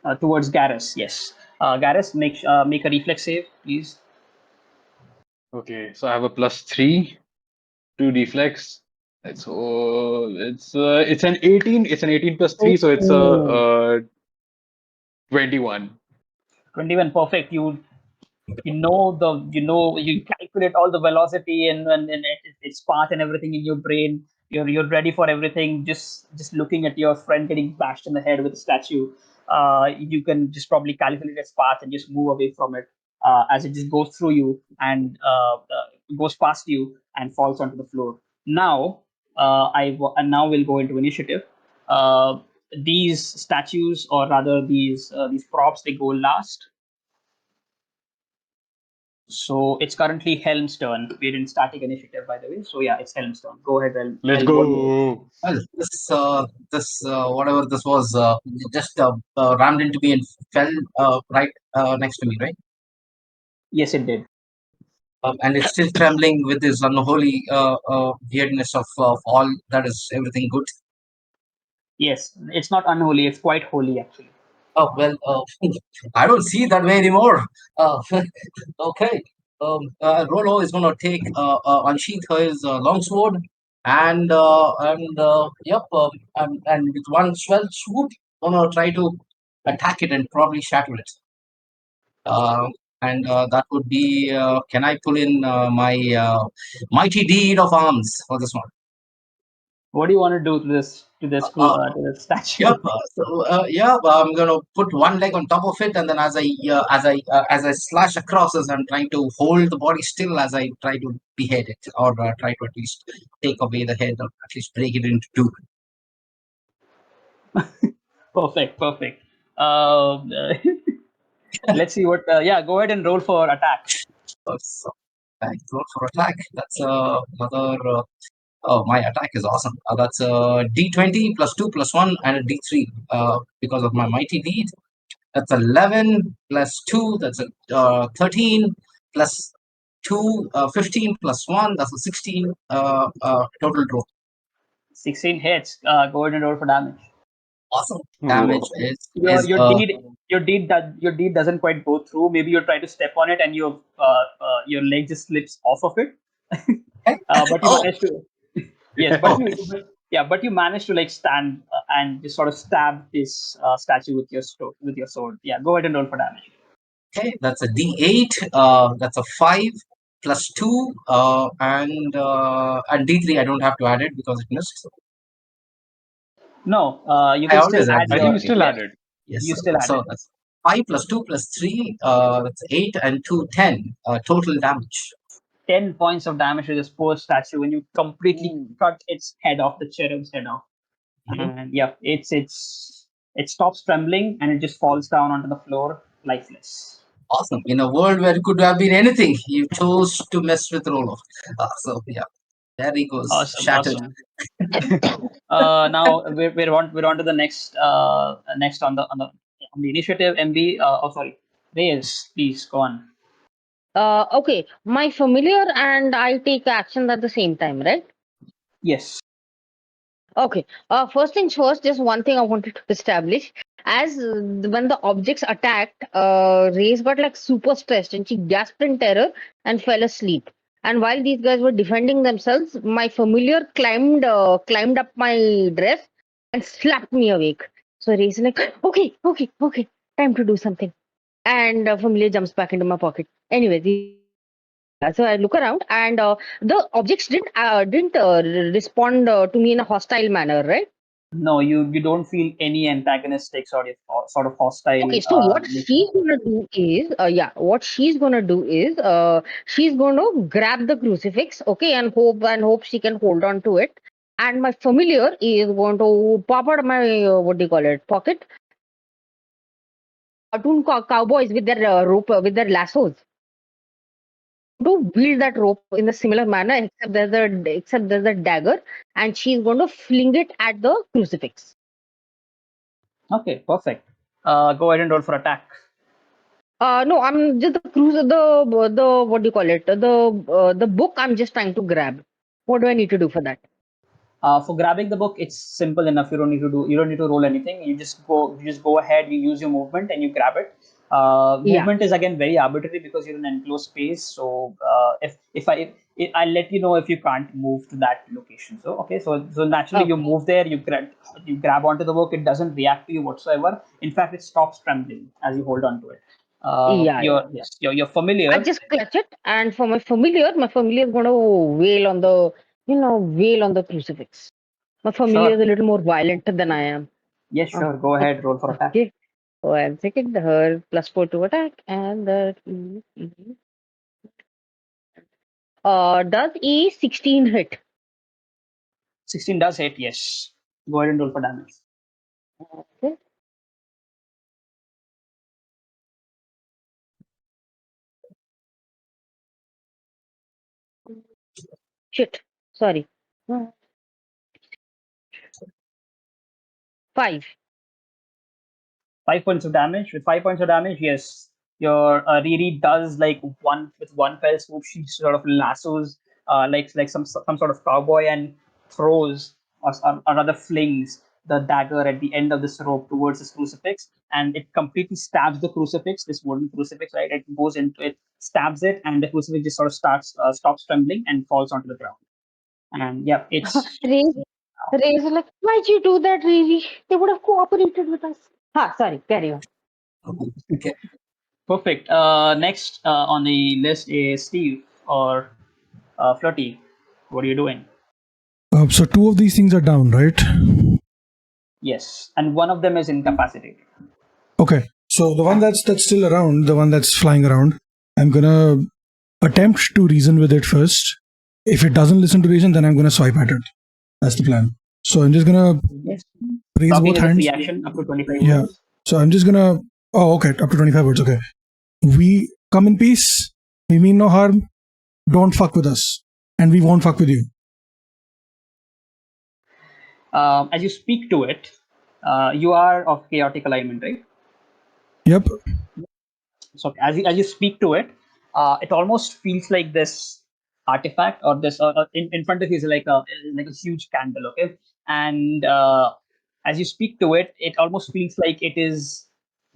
Garrus. Yes, Garrus, make a reflex save, please. Okay, so I have a +3 to reflex. It's an 18. It's an 18 plus 3, so it's a Oh. 21. 21, perfect. You calculate all the velocity and its path and everything in your brain. You're ready for everything. Just looking at your friend getting bashed in the head with a statue, you can just probably calculate its path and just move away from it as it just goes through you and goes past you and falls onto the floor. Now and now we'll go into initiative. uh, these statues, or rather these props, they go last. So it's currently Helm's turn. We're in static initiative, by the way. So yeah, it's Helm's turn. Go ahead, Let's Helm. What do you? go. well, this whatever this was just rammed into me and fell right next to me, right? Yes, it did. And it's still trembling with this unholy weirdness of all that is everything good. Yes, it's not unholy. It's quite holy, actually. Oh well, I don't see it that way anymore. Okay, Rolo is going to take unsheath his longsword and yep, and with one swell swoop, gonna try to attack it and probably shatter it. Uh, and that would be can I pull in my mighty deed of arms for this one? What do you want to do to Uh, to this statue? Yep. Yeah, I'm gonna put one leg on top of it, and then as I slash across as I'm trying to hold the body still as I try to behead it, or try to at least take away the head, or at least break it into two. Perfect, perfect. Let's see what. Yeah, go ahead and roll for attack. So, thanks a lot for attack. That's another. Oh, my attack is awesome. That's a D20 plus 2 plus 1 and a D3 because of my mighty deed. That's 11 plus 2, that's a 13 plus 2, 15 plus 1, that's a 16 total draw. 16 hits. Go ahead and roll for damage. Awesome. Damage Whoa. Your is your deed your deed doesn't quite go through. Maybe you try to step on it and your leg just slips off of it. But you oh, managed to. Yes, Yeah. but you managed to like stand and just sort of stab this statue with with your sword. Yeah, go ahead and roll for damage. okay, that's a D8, that's a 5 +2, and D3 I don't have to add it because it missed. No, you I can still always add add I think your you D3. still yes. added. Yes, You sir. still add So it. that's 5 +2 +3. That's 8 and 2, 10 total damage. 10 points of damage to this poor statue when you completely Ooh. cut its head off, the cherub's head off. Mhm. And yeah, it stops trembling and it just falls down onto the floor lifeless. Awesome. In a world where it could have been anything, you chose to mess with Roloff. So yeah, there he goes, Awesome, shattered. awesome. Now we're on to the next on the initiative. MB. Oh, sorry, Reyes. Please go on. Okay, my familiar and I take action at the same time, right? Yes. Okay. First things first, just one thing I wanted to establish. As when the objects attacked, Reyes got like super stressed and she gasped in terror and fell asleep. And while these guys were defending themselves, my familiar climbed up my dress and slapped me awake. So Reyes is like, okay, okay, okay, time to do something. And familiar jumps back into my pocket. Anyways, so I look around, and the objects didn't respond to me in a hostile manner, right? No, you don't feel any antagonistic sort of hostile Okay, so what nature. she's gonna do is, what she's gonna do is, she's gonna grab the crucifix, okay, and hope she can hold on to it. And my familiar is going to pop out of my what do you call it pocket, cartoon cowboys with their rope with their lassos. To wield that rope in a similar manner, except there's a dagger, and she's going to fling it at the crucifix. Okay, perfect. Go ahead and roll for attack. No, I'm just the what do you call it? The book I'm just trying to grab. What do I need to do for that? For grabbing the book, it's simple enough. You don't need to roll anything. You just go ahead. You use your movement and you grab it. Yeah. Movement is again very arbitrary because you're in an enclosed space. So I'll let you know if you can't move to that location. So okay, so naturally you Okay. move there. You grab onto the book. It doesn't react to you whatsoever. In fact, it stops trembling as you hold on to it. Yeah, Your yeah, yeah. yes, your I familiar. just clutch it, and for my familiar is going to wail on the crucifix. My familiar Sure. is a little more violent than I am. Yes, Uh, sure. Go ahead. Roll for attack. okay. So I'm taking her +4 to attack, and does a 16 hit? 16 does hit. Yes. Go ahead and roll for damage. Okay. Shit. Sorry. 5. 5 points of damage. With 5 points of damage, yes, your Riri does like one fell swoop. She sort of lassos like some sort of cowboy and throws or rather flings the dagger at the end of this rope towards this crucifix, and it completely stabs the crucifix. This wooden crucifix, right? It goes into it, stabs it, and the crucifix just sort of stops trembling and falls onto the ground. And yeah, it's Raise, Raise like, why'd you do that, Riri? They would have cooperated with us. Sorry, carry on. Okay. perfect. Next on the list is Steve or Flirty. What are you doing? So two of these things are down, right? Yes, and one of them is incapacitated. Okay. So the one that's still around, the one that's flying around, I'm gonna attempt to reason with it first. If it doesn't listen to reason, then I'm gonna swipe at it. That's the plan. So I'm just gonna Yes. raise Talking both is a free hands. action up to 25 Yeah. words. So I'm just gonna. Oh, okay. Up to 25 words. Okay. We come in peace. We mean no harm. Don't fuck with us, and we won't fuck with you. As you speak to it, you are of chaotic alignment, right? Yep. So as you speak to it, it almost feels like this artifact or this in front of you is like a huge candle, okay? And as you speak to it, it almost feels like it is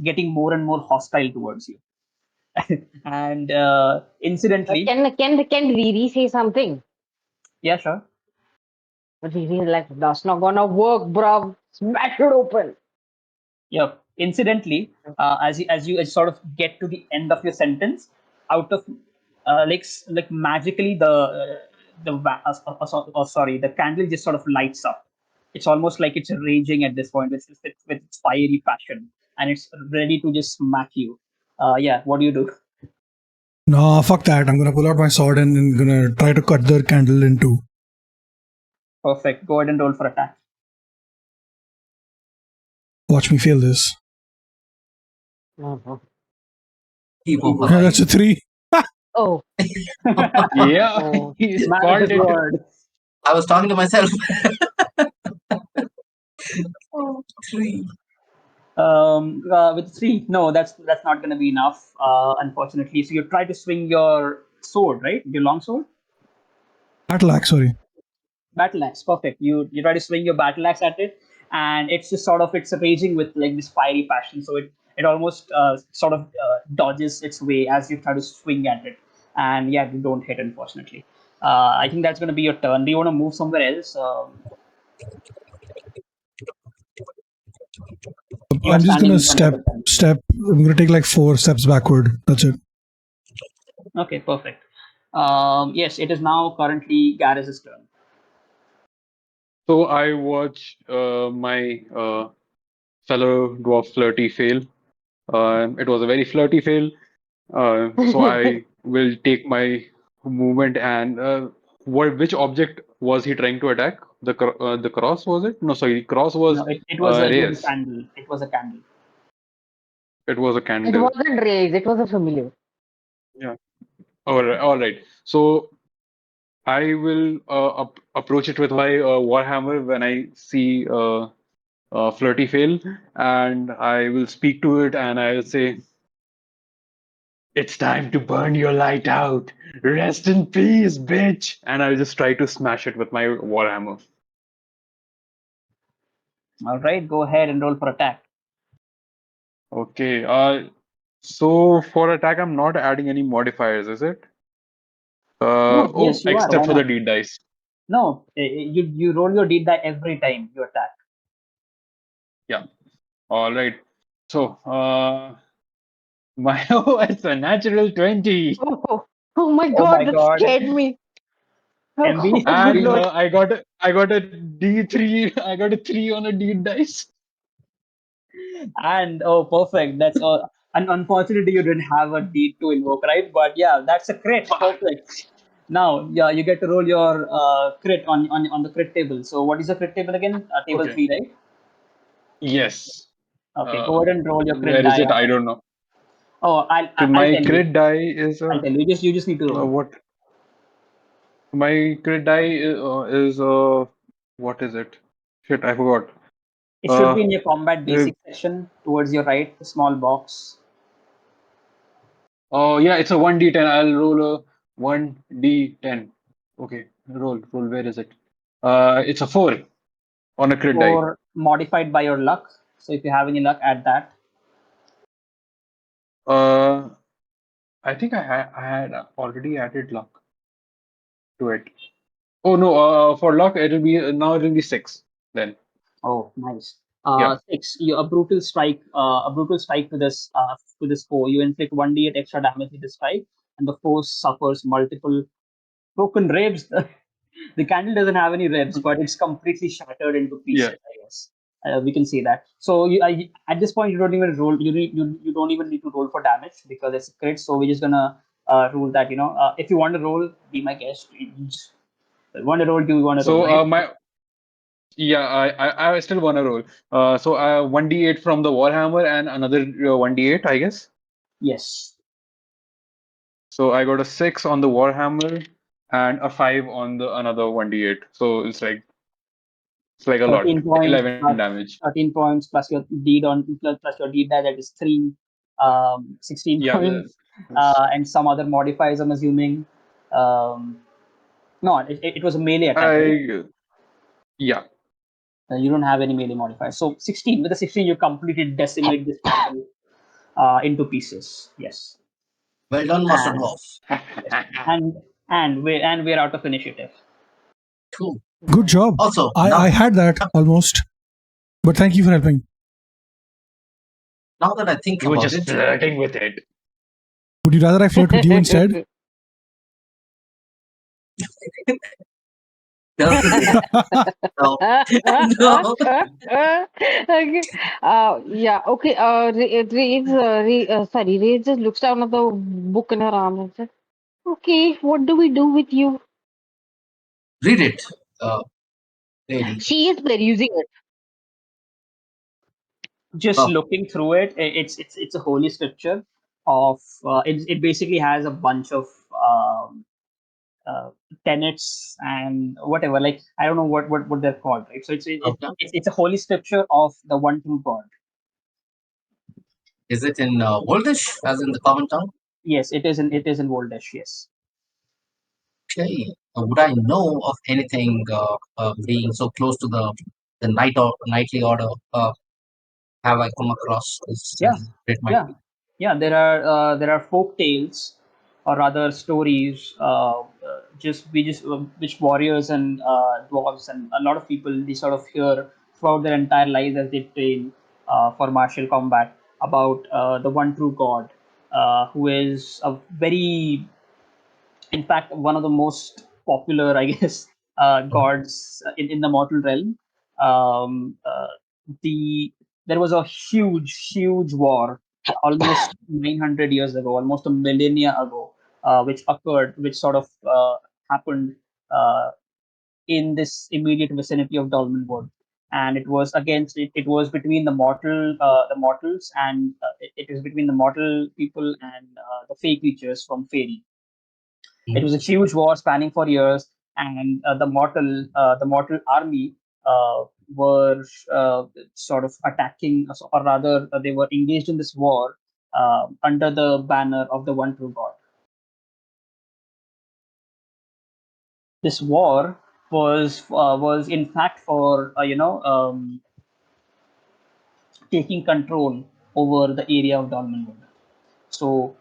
getting more and more hostile towards you. And incidentally, Can Riri say something? yeah, sure. But Riri is like, that's not gonna work, bruv. Smash it open. Yeah. Incidentally, as you sort of get to the end of your sentence, out of like magically the candle just sort of lights up. It's almost like it's raging at this point with its fiery passion, and it's ready to just smack you. Yeah, what do you do? No, fuck that. I'm gonna pull out my sword and gonna try to cut the candle in two. Perfect. Go ahead and roll for attack. Watch me fail this. Keep Yeah, open. that's a 3. Oh, Yeah, oh. he's Man of called his it. word. I was talking to myself. 3. With three, no, that's not going to be enough, unfortunately. So you try to swing your sword, right? Your long sword, Battle axe, sorry. battle axe. Perfect. You try to swing your battle axe at it, and it's just sort of it's raging with like this fiery passion. So it almost sort of dodges its way as you try to swing at it, and yeah, you don't hit, unfortunately. I think that's going to be your turn. Do you want to move somewhere else? You are I'm just standing gonna in front of the tent. I'm gonna take like 4 steps backward. That's it. Okay, perfect. Yes, it is now currently Gareth's turn. So I watch my fellow dwarf flirty fail. It was a very flirty fail. So I will take my movement and which object was he trying to attack? The cross was it? No, sorry, cross was No, it was a Reyes. candle. It was a candle. It was a It candle. wasn't raised, it was a familiar. Yeah. All right. So I will approach it with my warhammer when I see flirty fail, and I will speak to it, and I will say, "It's time to burn your light out. Rest in peace, bitch." And I'll just try to smash it with my warhammer. All right, go ahead and roll for attack. Okay. So for attack, I'm not adding any modifiers, is it? No, Oh, yes, you are. Why except for the not? deed dice. No, you roll your deed die every time you attack. Yeah. All right. So, my oh, it's a natural 20. Oh, oh my Oh god, my that God, scared me. MB, Oh, good And lord. I got a D3. I got a 3 on a deed dice. and oh, perfect. That's and unfortunately you didn't have a deed to invoke, right? But yeah, that's a crit. Fuck. Perfect. Now, yeah, you get to roll your crit on the crit table. So, what is the crit table again? Table Okay. three, right? Yes. Okay, go Uh, ahead and roll your crit where is die it? on I it. don't know. Oh, Okay, I'll my tell you. crit die is I'll tell you. You just need to roll. what? My crit die is what is it? Shit, I forgot. It should Uh, be in your combat uh, basic section towards your right, the small box. oh yeah, it's a 1d10. I'll roll a 1d10. Okay, roll. Where is it? It's a 4 on a crit die. Or modified by your luck. So if you have any luck, add that. Uh, I think I had already added luck to it. Oh no, for luck it'll be now it'll be 6 then. Oh, nice. Yeah. Six. You a brutal strike to this foe. You inflict 1d8 extra damage with this strike, and the foe suffers multiple broken ribs. The candle doesn't have any ribs, but it's completely shattered into Yeah. pieces. I guess we can see that. So at this point, you don't even roll. You don't even need to roll for damage because it's a crit. So we're just gonna rule that if you want to roll, be my guest. Want to roll? Do you want to roll? So Right? my yeah, I still wanna roll. So 1d8 from the Warhammer and another 1d8, I guess. Yes. So I got a 6 on the Warhammer and a 5 on the another 1d8. So it's like a lot. 13 points 11 plus damage. 13 points plus your plus your deed die, that is 3, 16 Yeah, points, that's- and some other modifiers, I'm assuming. Um, no, it was a melee attack, right? yeah. You don't have any melee modifiers. So 16, with the 16, you completely decimate this candle into pieces. Yes. Well done, Master And Dwarf. yes. And we're out of initiative. Cool. Good job. Also, I had that almost, but thank you for helping. now that I think You were about just it, flirting with it. Would you rather I flirt with you instead? No, no, no. Okay. Yeah. Okay. Sorry. Ray just looks down at the book in her arm and says, "Okay, what do we do with you?" Read it, uh, lady. She is perusing it. Just Oh, looking through it, it's a holy scripture of it basically has a bunch of uh, tenets and whatever. Like I don't know what they're called, right? So okay. it's a holy scripture of the one true God. Is it in Oldish, as in the common tongue? Yes, it is in Woldish. Yes. Okay. Would I know of anything being so close to the nightly order? Have I come across this Yeah, it might yeah, be? yeah. There are folk tales, or rather stories. Which warriors and dwarves and a lot of people they sort of hear throughout their entire lives as they train for martial combat about the one true God, who is a very, in fact, one of the most popular, I guess, Mhm. gods in the mortal realm. Um, the There was a huge war, almost 900 years ago, almost a millennia ago, which sort of happened uh, in this immediate vicinity of Dolmenwood. And it was against it was between the mortals, and it is between the mortal people and the fey creatures from fairy. It Mhm. was a huge war spanning for years, and the mortal army were sort of attacking, or rather, they were engaged in this war under the banner of the one true God. This war was in fact for taking control over the area of Dolmenwood. So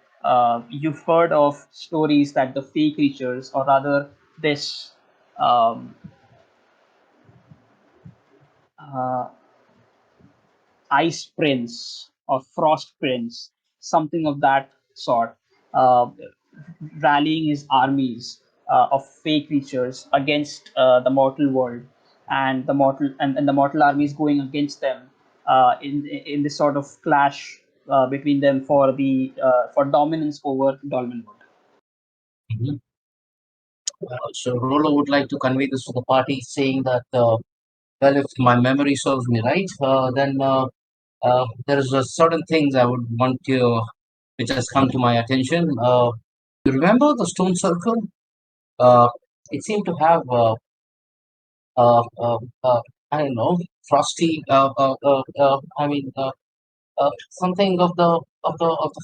you've heard of stories that the fey creatures, or rather this um, uh, ice prince or frost prince, something of that sort, uh, rallying his armies of fey creatures against the mortal world, and the mortal armies going against them in this sort of clash between them for dominance over Dolmenwood. Mhm. So Rolo would like to convey this to the party, saying that well, if my memory serves me right, then there's certain things I would want to, which has come to my attention. You remember the stone circle? Uh, it seemed to have uh, uh, uh, I don't know, frosty. I mean, something of the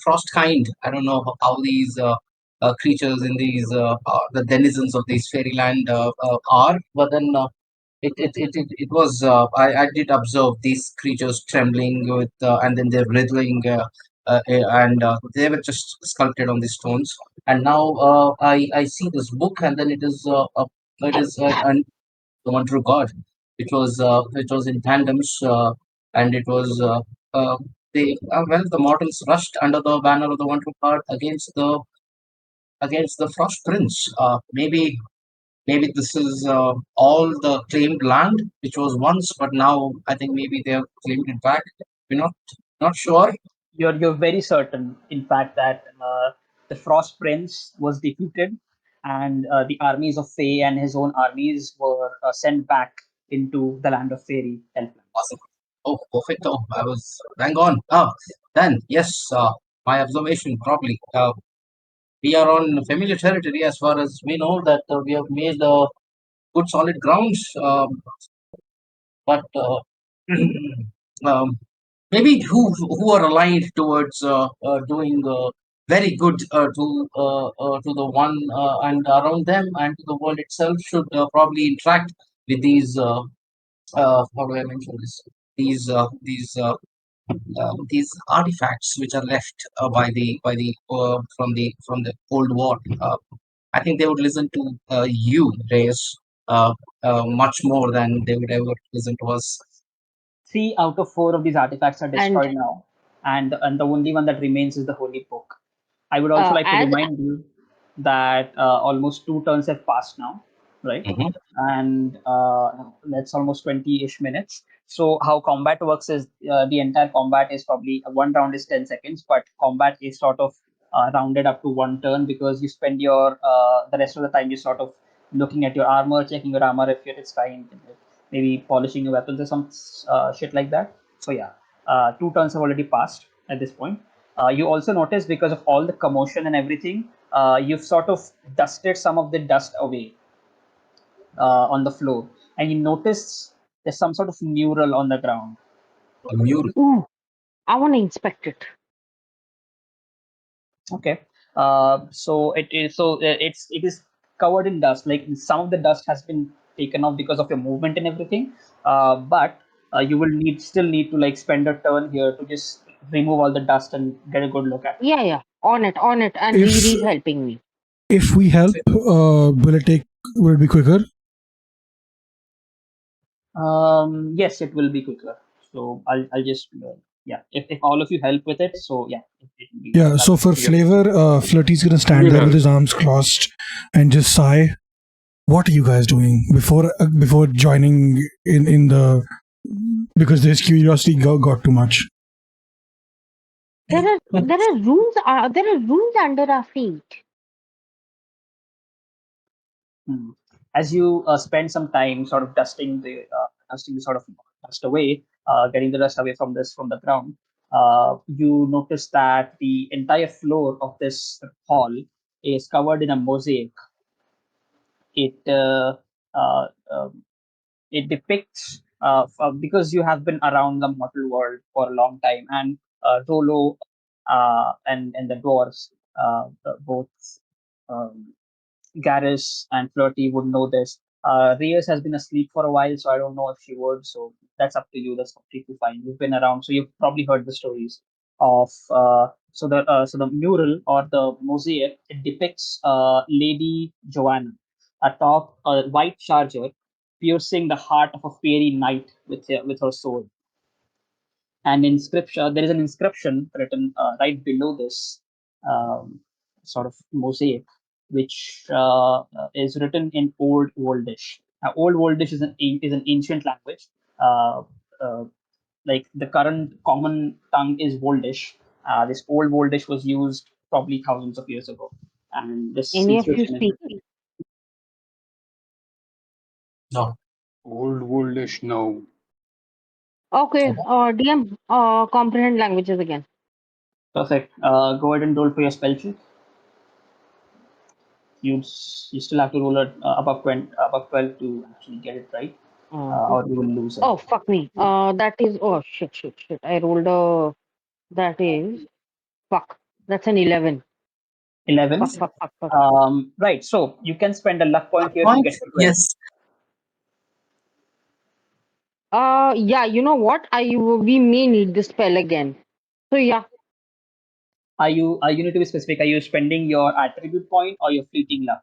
frost kind. I don't know how these creatures in these the denizens of these fairyland are, but then it was I did observe these creatures trembling with and then they're wriggling and they were just sculpted on the stones. And now I see this book, and then it is the one true God, which was in tandems, and it was they well, the mortals rushed under the banner of the one true God against the Frost Prince. Maybe this is all the claimed land which was once, but now I think maybe they have claimed it back. We're not sure. You're very certain, in fact, that the Frost Prince was defeated, and the armies of Fae and his own armies were sent back into the land of Fairy Elfland. Awesome. Oh, perfecto. I was bang on. Then yes, my observation probably. We are on familiar territory as far as we know that we have made good solid grounds. But um, maybe who are aligned towards doing very good to the one and around them and to the world itself should probably interact with how do I mention this? These artifacts which are left from the old war. I think they would listen to you, Reyes, much more than they would ever listen to us. 3 out of 4 of these artifacts are And destroyed now, and the only one that remains is the Holy Book. I would also like to as remind you. that almost 2 turns have passed now, right? Mhm. And that's almost 20-ish minutes. So how combat works is the entire combat is probably one round is 10 seconds, but combat is sort of rounded up to 1 turn because you spend your the rest of the time you sort of looking at your armor, checking your armor if it's fine, maybe polishing your weapons or some shit like that. So yeah, 2 turns have already passed at this point. You also notice because of all the commotion and everything, you've sort of dusted some of the dust away on the floor, and you notice there's some sort of mural on the ground. A mule. Ooh, I want to inspect it. Okay, so it is covered in dust. Like some of the dust has been taken off because of your movement and everything, but you will still need to like spend a turn here to just remove all the dust and get a good look at it. Yeah, yeah. On it. And If Riri's helping me. if we help, will it be quicker? Yes, it will be quicker. So I'll just yeah. If all of you help with it, so yeah, it will be. Yeah. So for Yep. flavor, Flirty's gonna stand We'll there with help. his arms crossed and just sigh. What are you guys doing before joining in the because this curiosity got too much. There are rooms under our feet. Hmm. As you spend some time sort of dusting the sort of dust away, getting the dust away from the ground, you notice that the entire floor of this hall is covered in a mosaic. It uh, um, it depicts because you have been around the mortal world for a long time, and Rolo and the dwarves both. Um, Garrus and Flirty would know this. Reyes has been asleep for a while, so I don't know if she would. So that's up to you. That's completely fine. You've been around, so you've probably heard the stories of. So the mural or the mosaic it depicts Lady Joanna atop a white charger, piercing the heart of a fairy knight with her sword. And inscription there is an inscription written right below this um, sort of mosaic, which is written in Old Woldish. Now, Old Woldish is an ancient language. Uh, uh, like the current common tongue is Woldish. This Old Woldish was used probably thousands of years ago, and this Any of you inscription is speak? written. No. Old worldish, no. Okay, DM, comprehend languages again. Perfect. Go ahead and roll for your spell check. You still have to roll it above 12 to actually get it right, Uh, or you will lose it. oh, fuck me. That is, oh, shit. I rolled that is, fuck. That's an 11. 11. Fuck. Right, so you can spend a luck point here to Point? get to 12. Yes. Yeah, you know what? We may need the spell again. So yeah, Are you need to be specific? Are you spending your attribute point or your fleeting luck?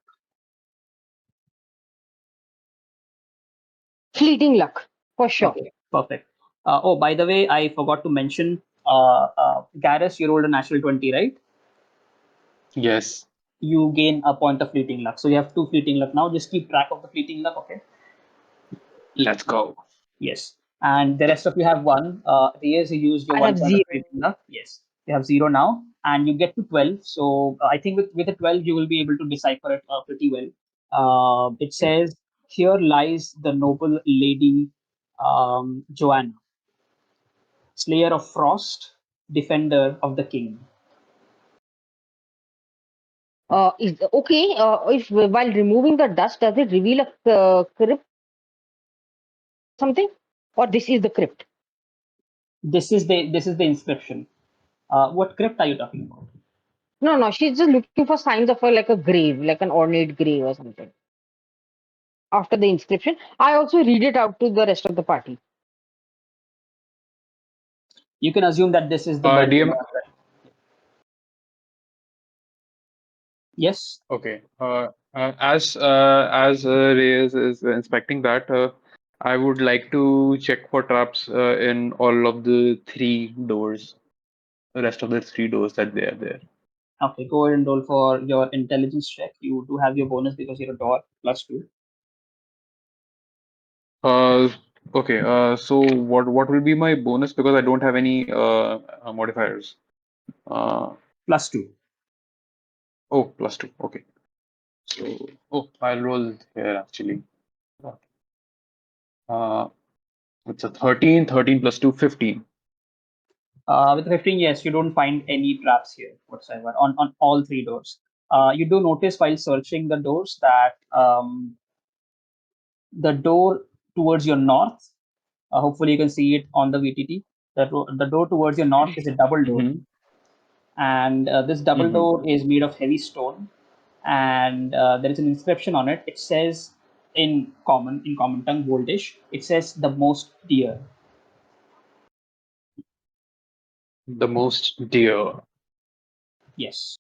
fleeting luck for sure. Okay, perfect. Oh, by the way, I forgot to mention, Garrus, you rolled a natural 20, right? Yes. You gain a point of fleeting luck. So you have two fleeting luck now. Just keep track of the fleeting luck, okay? Let's go. Yes. And the rest of you have one. Reyes, you used your I one have point of 0. fleeting luck. Yes. You have zero now, and you get to 12. So I think with a 12, you will be able to decipher it pretty well. It says, "Here lies the noble lady Joanna, slayer of frost, defender of the king." Is okay. If while removing the dust, does it reveal a crypt or something? Or this is the crypt? This is the inscription. What crypt are you talking about? No. She's just looking for signs of like a grave, like an ornate grave or something. After the inscription, I also read it out to the rest of the party. You can assume that this is the burial DM. ground, right? Yes. Okay. As Reyes is inspecting that, I would like to check for traps in all of the three doors, the rest of the three doors that they are there. Okay, go ahead and roll for your intelligence check. You do have your bonus because you're a dwarf, +2. Uh, okay. So what will be my bonus because I don't have any modifiers. Uh, +2. oh, +2. Okay. So I'll roll here actually. Uh, it's a 13. 13 plus 2, 15. With 15, yes, you don't find any traps here whatsoever on all three doors. You do notice while searching the doors that the door towards your north, hopefully you can see it on the VTT, the door towards your north is a double door. Mm-hmm. And this double Mm-hmm. door is made of heavy stone, and there is an inscription on it. It says in common tongue, boldish, it says the most dear. The most dear. Yes.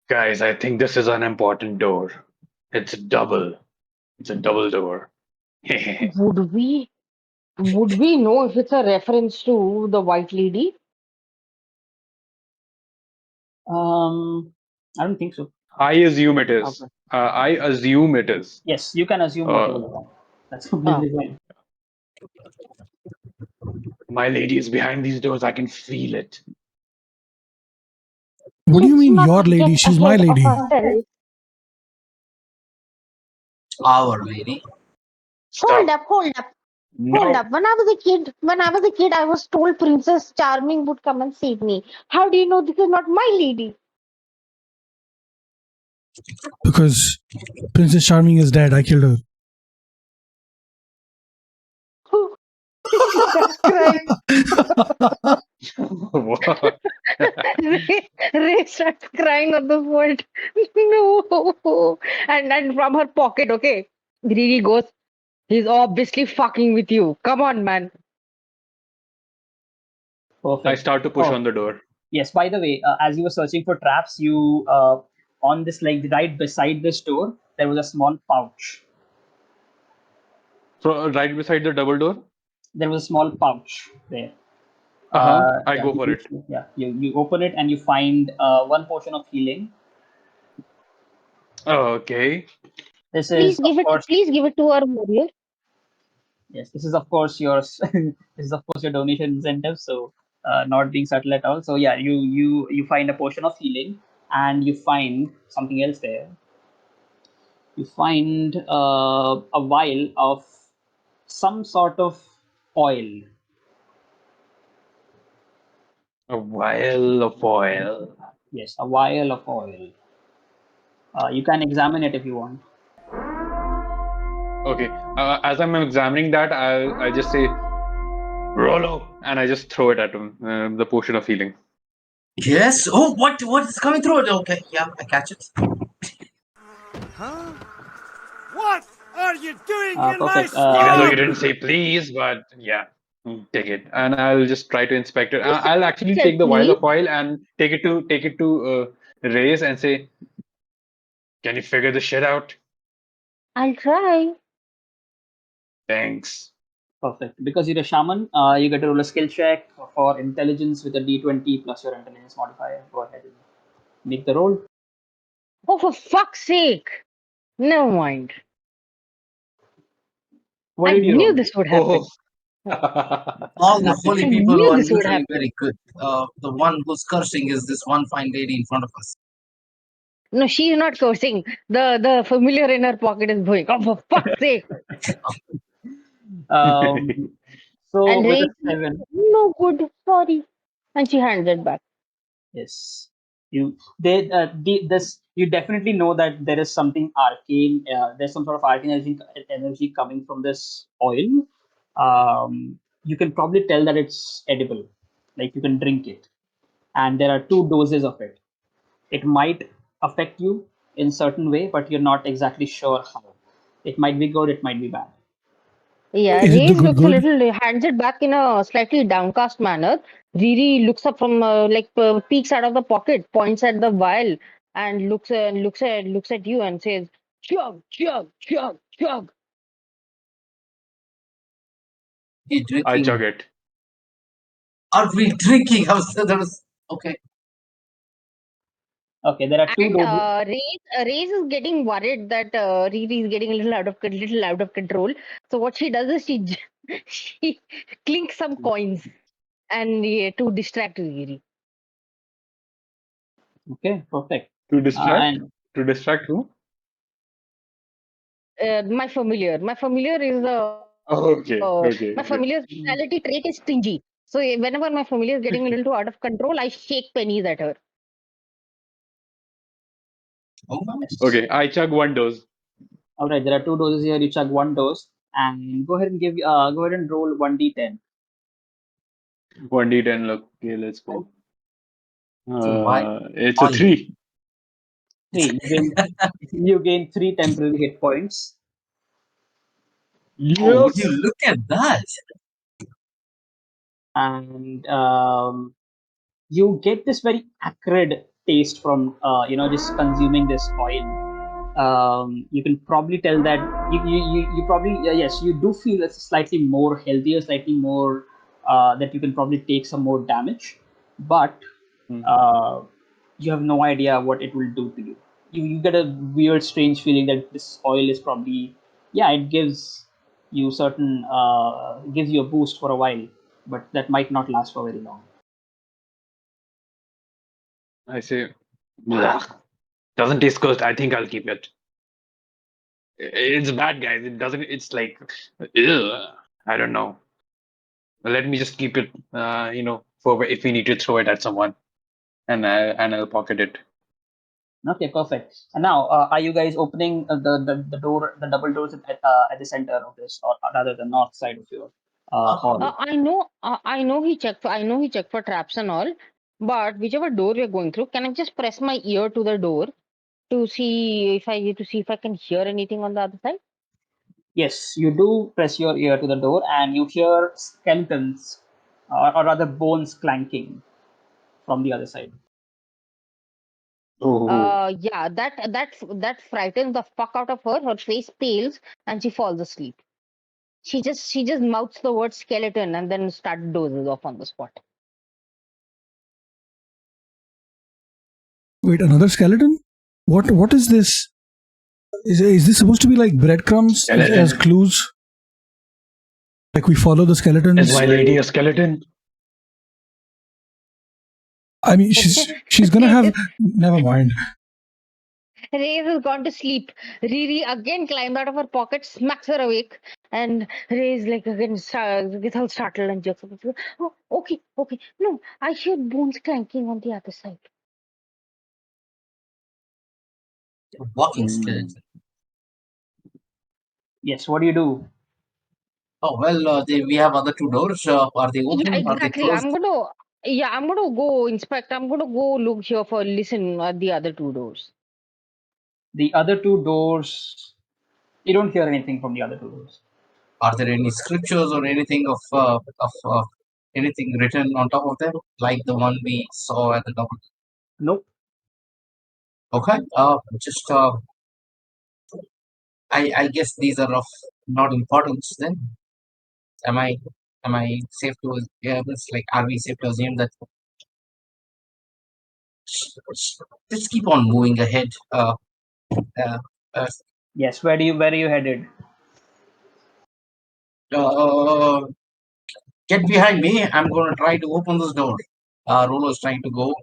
Guys, I think this is an important door. It's double. It's a double door. Would we would we know if it's a reference to the White Lady? I don't think so. I assume it is. Okay. I assume it is. Yes, you can assume whatever Uh, you want. That's Ah. completely fine. my lady is behind these doors. I can feel it. What do you Let's mean, not your get lady? She's my ahead of lady. ourselves. Our lady. Hold Stop. up, hold up, hold No. up. When I was a kid, I was told Princess Charming would come and save me. How do you know this is not my lady? Because Princess Charming is dead. I killed her. That's crying. What? Ray starts crying on the point. No. And from her pocket, okay. Riri goes, he's obviously fucking with you. Come on, man. I Perfect. start to push Oh, on the door. yes. By the way, as you were searching for traps, you on this, like right beside this door, there was a small pouch. So right beside the double door. There was a small pouch there. Uh-huh. I Yeah, go for it. you open it and you find one potion of healing. Okay. This Please is, of give it. course, Please give it to our warrior. yes, this is of course yours. This is of course your donation incentive. So not being subtle at all. So yeah, you find a potion of healing, and you find something else there. You find a vial of some sort of oil. A vial of oil. Yes, a vial of oil. You can examine it if you want. Okay. As I'm examining that, I just say Rollo, and I just throw it at him. The potion of healing. Yes. Oh, what is coming through it? Okay, yeah, I catch it. What are you doing in my Perfect. Even though you swamp? didn't say please, but yeah, take it, and I'll just try to inspect it. Please I'll actually said take the vial please. of oil and take it to Reyes and say, "Can you figure this shit out?" I'll try. Thanks. Perfect. Because you're a shaman, you get to roll a skill check for intelligence with a d20 plus your intelligence modifier. Go ahead and make the roll. Oh, for fuck's sake! Never mind. What I did you knew roll? this would Oh. happen. All the holy I people who knew are this would usually happen. very good. The one who's cursing is this one fine lady in front of us. No, she's not cursing. The familiar in her pocket is going. Oh, for fuck's sake! Um, so And with a Ray, 7, no good. Sorry. And she hands it back. yes, this you definitely know that there is something arcane. There's some sort of arcane energy coming from this oil. You can probably tell that it's edible, like you can drink it, and there are two doses of it. It might affect you in certain way, but you're not exactly sure how. It might be good, it might be bad. Yeah, Is it the Ray's good looks a good? little, hands it back in a slightly downcast manner. Riri looks up from, peeks out of the pocket, points at the vial, and looks at you and says, "Chug, chug, chug, chug." We're I chug drinking. it. Are we drinking? I was, that was okay. Okay, there are two And doors. Raze is getting worried that Riri is getting a little out of control. So what she does is she clinks some coins and to distract Riri. Okay, perfect. To distract? And To distract who? My familiar. Okay, My okay, familiar's okay. personality trait is stingy. So whenever my familiar is getting a little too out of control, I shake pennies at her. Oh, yes. Okay, I chug one dose. All right, there are two doses here. You chug one dose, and go ahead and roll 1d10. 1d10. Look, okay, let's go. so why It's a all? 3. Three. You gain three temporary hit points, Oh, would you Yes. look at that? and you get this very acrid taste from just consuming this oil. You can probably tell that you probably yes, you do feel it's slightly more healthier, slightly more that you can probably take some more damage, but Hmm. uh, you have no idea what it will do to you. You get a weird, strange feeling that this oil is probably, yeah, it gives you a boost for a while, but that might not last for very long. I say, "Ugh, doesn't taste good. I think I'll keep it. It's bad, guys. It doesn't. It's like, ugh, I don't know. Let me just keep it. For if we need to throw it at someone, and I'll pocket it. Okay, perfect. And now, are you guys opening the door, the double doors at the center of this, or rather the north side of your hall? I know he checked for traps and all, but whichever door we're going through, can I just press my ear to the door to see if I can hear anything on the other side? Yes, you do press your ear to the door, and you hear skeletons, or rather bones clanking from the other side. Oh, Yeah, that frightens the fuck out of her. Her face pales and she falls asleep. She just mouths the word skeleton and then start dozes off on the spot. Wait, another skeleton? What is this? Is this supposed to be like breadcrumbs as skeleton. clues? Like we follow the Is skeletons? my lady a skeleton? I mean, she's gonna have. Never mind. Reyes has gone to sleep. Riri again climbed out of her pocket, smacks her awake, and Reyes like again gets all startled and jerks up. Oh, okay, okay. No, I hear bones clanking on the other side. Walking Hmm. skeleton. Yes, what do you do? Oh well, we have other two doors. Are they Yeah, open? Are they exactly. closed? I'm gonna go inspect. I'm gonna go look here for listen at the other two doors. The other two doors, you don't hear anything from the other two doors. Are there any scriptures or anything of anything written on top of them, like the one we saw at the top? Nope. Okay. Just I guess these are of not importance then. Am I am I safe to yeah, it's like are we safe to assume that just keep on moving ahead. Uh, uh, Yes, where are you headed? uh, get behind me. I'm gonna try to open this door. Rolo is trying to go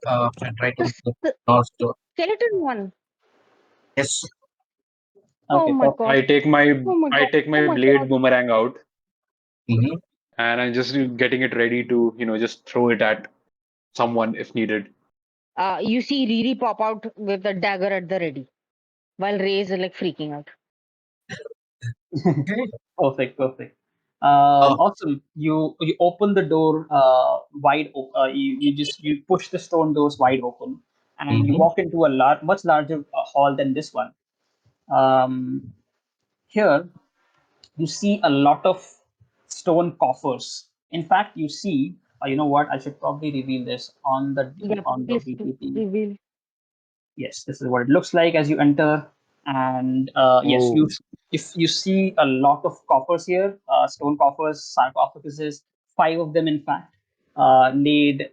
and try to The, open the the north door. skeleton one. Yes. Oh Okay, my perfect. god. Oh my I god. take Oh my my blade god. boomerang out, Mm-hmm. and I'm just getting it ready to just throw it at someone if needed. You see Riri pop out with a dagger at the ready, while Ray is like freaking out. Okay. Perfect, perfect. Uh, Awesome. You open the door wide. You push the stone doors wide open, and you mm-hmm. walk into a much larger hall than this one. Um, Here you see a lot of stone coffers. In fact, you see. You know what? I should probably reveal this on Yeah, the please BTT. reveal. Yes, this is what it looks like as you enter. And yes, Oh, if you see a lot of coffers here, stone coffers, sarcophaguses, five of them in fact, laid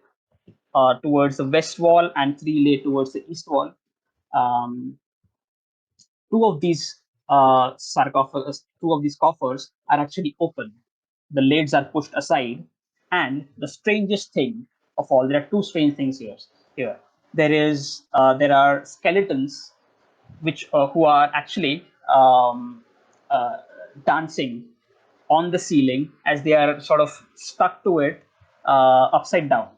towards the west wall and three laid towards the east wall. Um, two of these sarcophagus, two of these coffers are actually open. The lids are pushed aside, and the strangest thing of all, there are two strange things here. Here, there are skeletons which who are actually uh, dancing on the ceiling as they are sort of stuck to it upside down.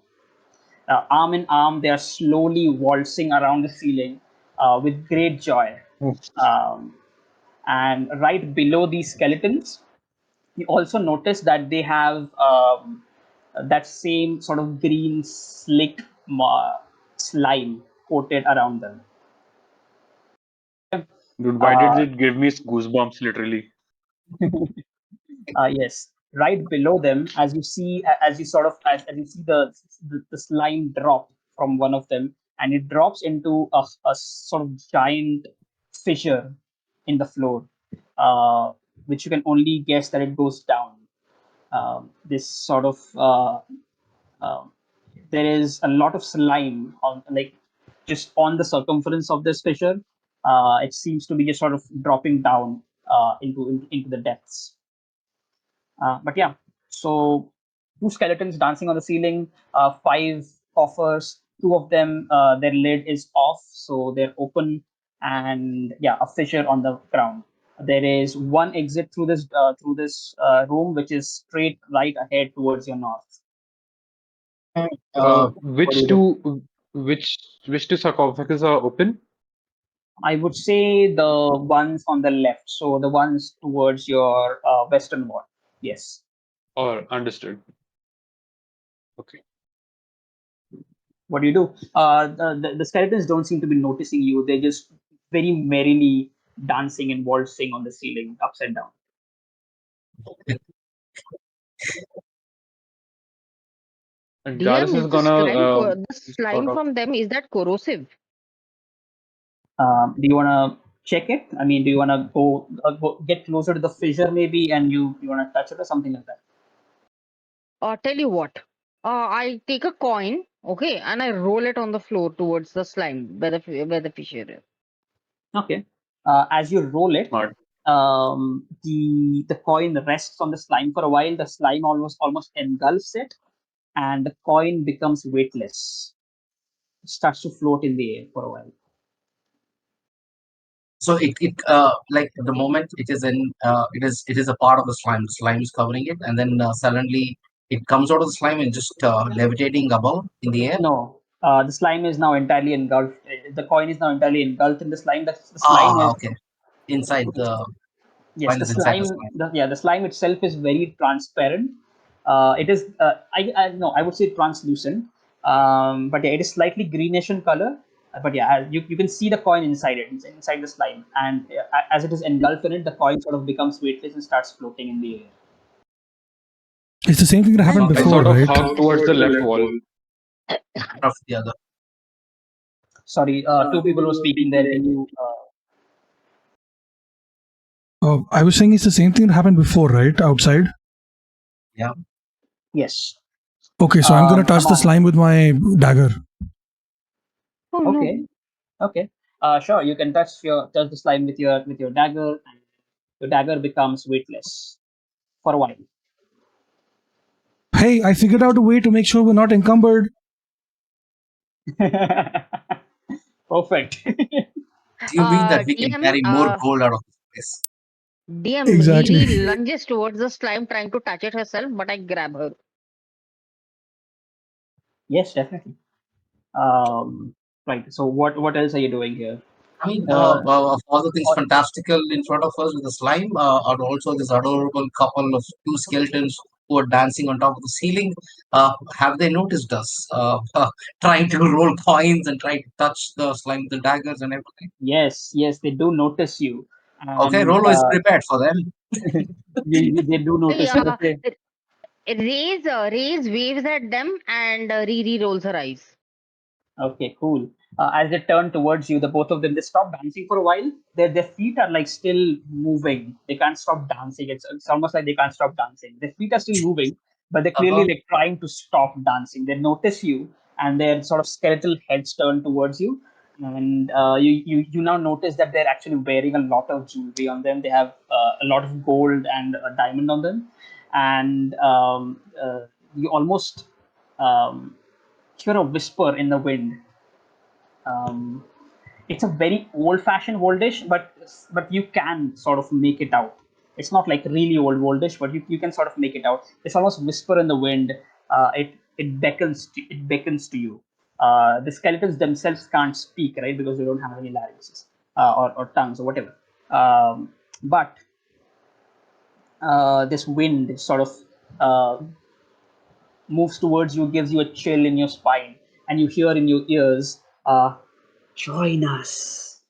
Arm in arm, they are slowly waltzing around the ceiling with great joy. Um, and right below these skeletons, you also notice that they have that same sort of green slick slime coated around them. Dude, why did Uh, it give me goosebumps literally? yes, right below them, as you see, as you sort of, as you see the slime drop from one of them, and it drops into a sort of giant fissure in the floor, uh, which you can only guess that it goes down. This sort of um, there is a lot of slime on, like, just on the circumference of this fissure. It seems to be just sort of dropping down into the depths. But yeah, so two skeletons dancing on the ceiling, five coffers. Two of them, their lid is off, so they're open, and yeah, a fissure on the ground. There is one exit through this room, which is straight right ahead towards your north. Uh, What do Which you do? which two sarcophagus are open? I would say the ones on the left, so the ones towards your western wall. Yes. Or understood. Okay. What do you do? The skeletons don't seem to be noticing you. They're just very merrily dancing and waltzing on the ceiling, upside down. And Garrus DM, is is the gonna the sort slime of from them, is that corrosive? Do you want to check it? I mean, do you want to go get closer to the fissure maybe, and you want to touch it or something like that? Tell you what, I take a coin, okay, and I roll it on the floor towards the slime where the fissure is. Okay. As you roll it, smart. the coin rests on the slime for a while. The slime almost engulfs it, and the coin becomes weightless. It starts to float in the air for a while. so it like the moment it is a part of the slime. The slime is covering it, and then suddenly it comes out of the slime and just levitating above in the air. No, the slime is now entirely engulfed. The coin is now entirely engulfed in the slime. The slime Ah, is, okay. Inside the yes, coin the is inside the slime. slime. The slime itself is very transparent. It is. I no, I would say translucent. But yeah, it is slightly greenish in color. But yeah, you can see the coin inside it, inside the slime, and as it is engulfed in it, the coin sort of becomes weightless and starts floating in the air. It's the same thing that happened And I before, sort of right? hug towards the left wall. Of the other. Sorry, two people were speaking there. Can you? I was saying it's the same thing that happened before, right? Outside. Yeah. Yes. Okay, so I'm gonna touch the Aman. slime with my dagger. oh no, Okay. Okay. Sure. You can touch the slime with your dagger, and your dagger becomes weightless for a while. Hey, I figured out a way to make sure we're not encumbered. Perfect. Do you mean that we can DM, carry more gold out of this DM Exactly. Riri lunges towards the slime trying to touch it herself, but I grab her. Yes, definitely. Um, right. So what else are you doing here? I mean, Uh, of all the things or- fantastical in front of us with the slime, are also this adorable couple of two skeletons who are dancing on top of the ceiling. Have they noticed us trying to roll coins and trying to touch the slime with the daggers and everything? yes, yes, they do notice you, Okay, and Rolo is prepared for them. they do Hey, notice you. Okay. Raise waves at them, and Riri rolls her eyes. Okay, cool. As they turn towards you, the both of them, they stop dancing for a while. Their feet are like still moving. They can't stop dancing. It's almost like they can't stop dancing. Their feet are still moving, but they're clearly Uh-huh. like trying to stop dancing. They notice you, and their sort of skeletal heads turn towards you, and you now notice that they're actually wearing a lot of jewelry on them. They have a lot of gold and a diamond on them, and you almost um, hear a whisper in the wind. Um, it's a very old-fashioned oldish, but you can sort of make it out. It's not like really oldish, but you can sort of make it out. It's almost whisper in the wind. It beckons to you. The skeletons themselves can't speak, right, because they don't have any larynxes or tongues or whatever. But this wind sort of moves towards you, gives you a chill in your spine, and you hear in your ears, "Join us."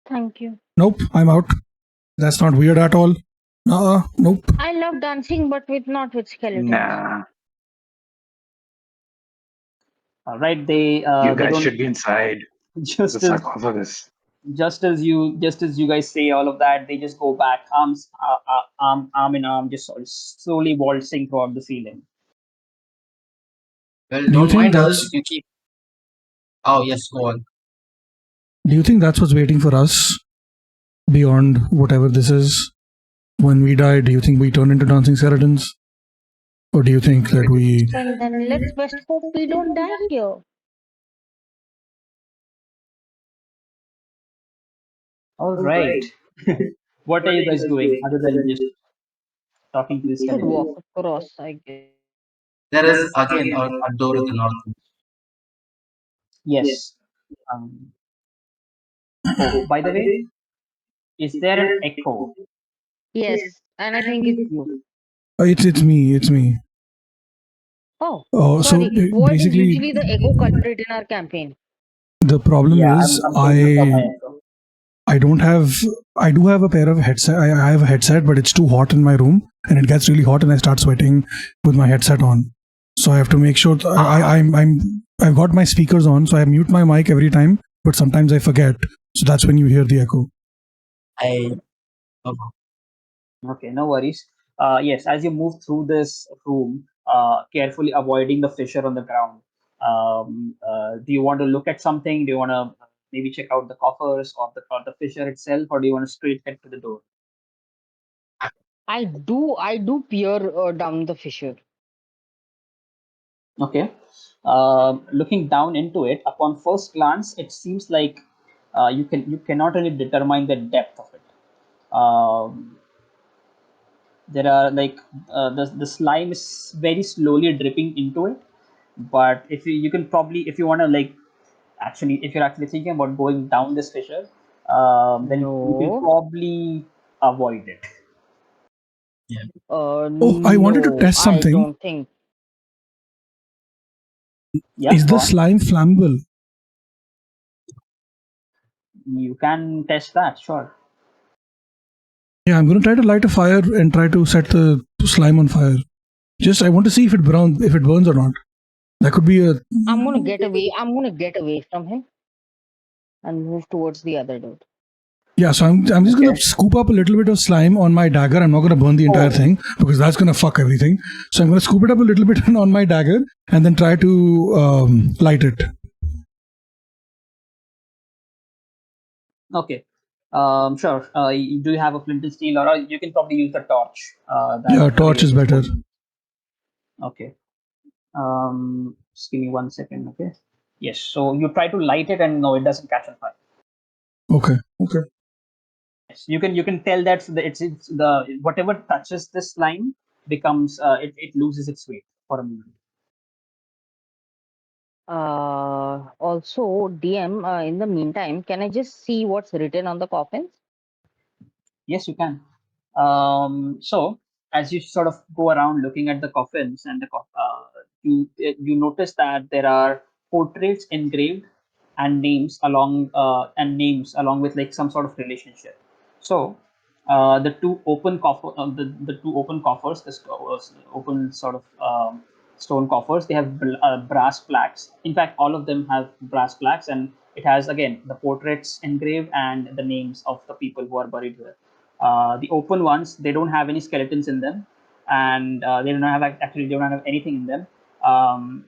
Thank you. Nope, I'm out. That's not weird at all. Nope. I love dancing, but not with skeletons. Nah, Right? you They guys don't should be inside the just as sarcophagus. just as you guys say all of that, they just go back, arm in arm, just sort of slowly waltzing throughout the ceiling. Well, Do you don't think mind us. that's You keep. Oh yes, go on. do you think that's what's waiting for us beyond whatever this is? When we die, do you think we turn into dancing skeletons? Or do you think that we Well, then let's best hope we don't die here. All right. What are you guys doing other than just talking to the Should skeleton? walk across, I guess. There is again a door at the north. Yes. Um, oh, by the way, is there an echo? Yes, and I think it's you. it's me. Oh, Oh, so sorry. Void is basically usually the echo culprit in our campaign. the problem Yeah, is I'm paying for my echo. I don't have I do have a pair of headset. I have a headset, but it's too hot in my room, and it gets really hot, and I start sweating with my headset on. So I have to make sure I've got my speakers on, so I mute my mic every time, but sometimes I forget. So that's when you hear the echo. I oh, Okay, no worries. Yes, as you move through this room, carefully avoiding the fissure on the ground. Do you want to look at something? Do you want to maybe check out the coffers or the fissure itself, or do you want to straight head to the door? I do peer down the fissure. Okay. Looking down into it, upon first glance, it seems like you cannot really determine the depth of it. Um, there are like the slime is very slowly dripping into it, but if you can probably, if you want to like actually, if you're actually thinking about going down this fissure, then you can No. probably avoid it. yeah. Oh, I wanted to No, test I something. don't think. Yeah, Is go the on. slime flammable? You can test that, sure. Yeah, I'm going to try to light a fire and try to set the slime on fire. Just I want to see if it burns or not. That could be a I'm gonna get away. I'm gonna get away from him and move towards the other door. yeah. So I'm just Okay. gonna scoop up a little bit of slime on my dagger. I'm not gonna burn the entire Oh. thing because that's gonna fuck everything. So I'm gonna scoop it up a little bit on my dagger and then try to light it. Okay. Sure. Do you have a flint and steel, or you can probably use the torch Yeah, that's torch is available for better. you. Okay. Just give me 1 second. Okay. Yes. So you try to light it, and no, it doesn't catch on fire. Okay. Yes. You can tell that it's the whatever touches this slime becomes it loses its weight for a moment. Also, DM, in the meantime, can I just see what's written on the coffins? Yes, you can. So as you sort of go around looking at the coffins and you notice that there are portraits engraved and names along with like some sort of relationship. So the two open coffers, open sort of stone coffers, they have brass plaques. In fact, all of them have brass plaques, and it has again the portraits engraved and the names of the people who are buried here. The open ones, they don't have any skeletons in them, and they don't have anything in them. Um,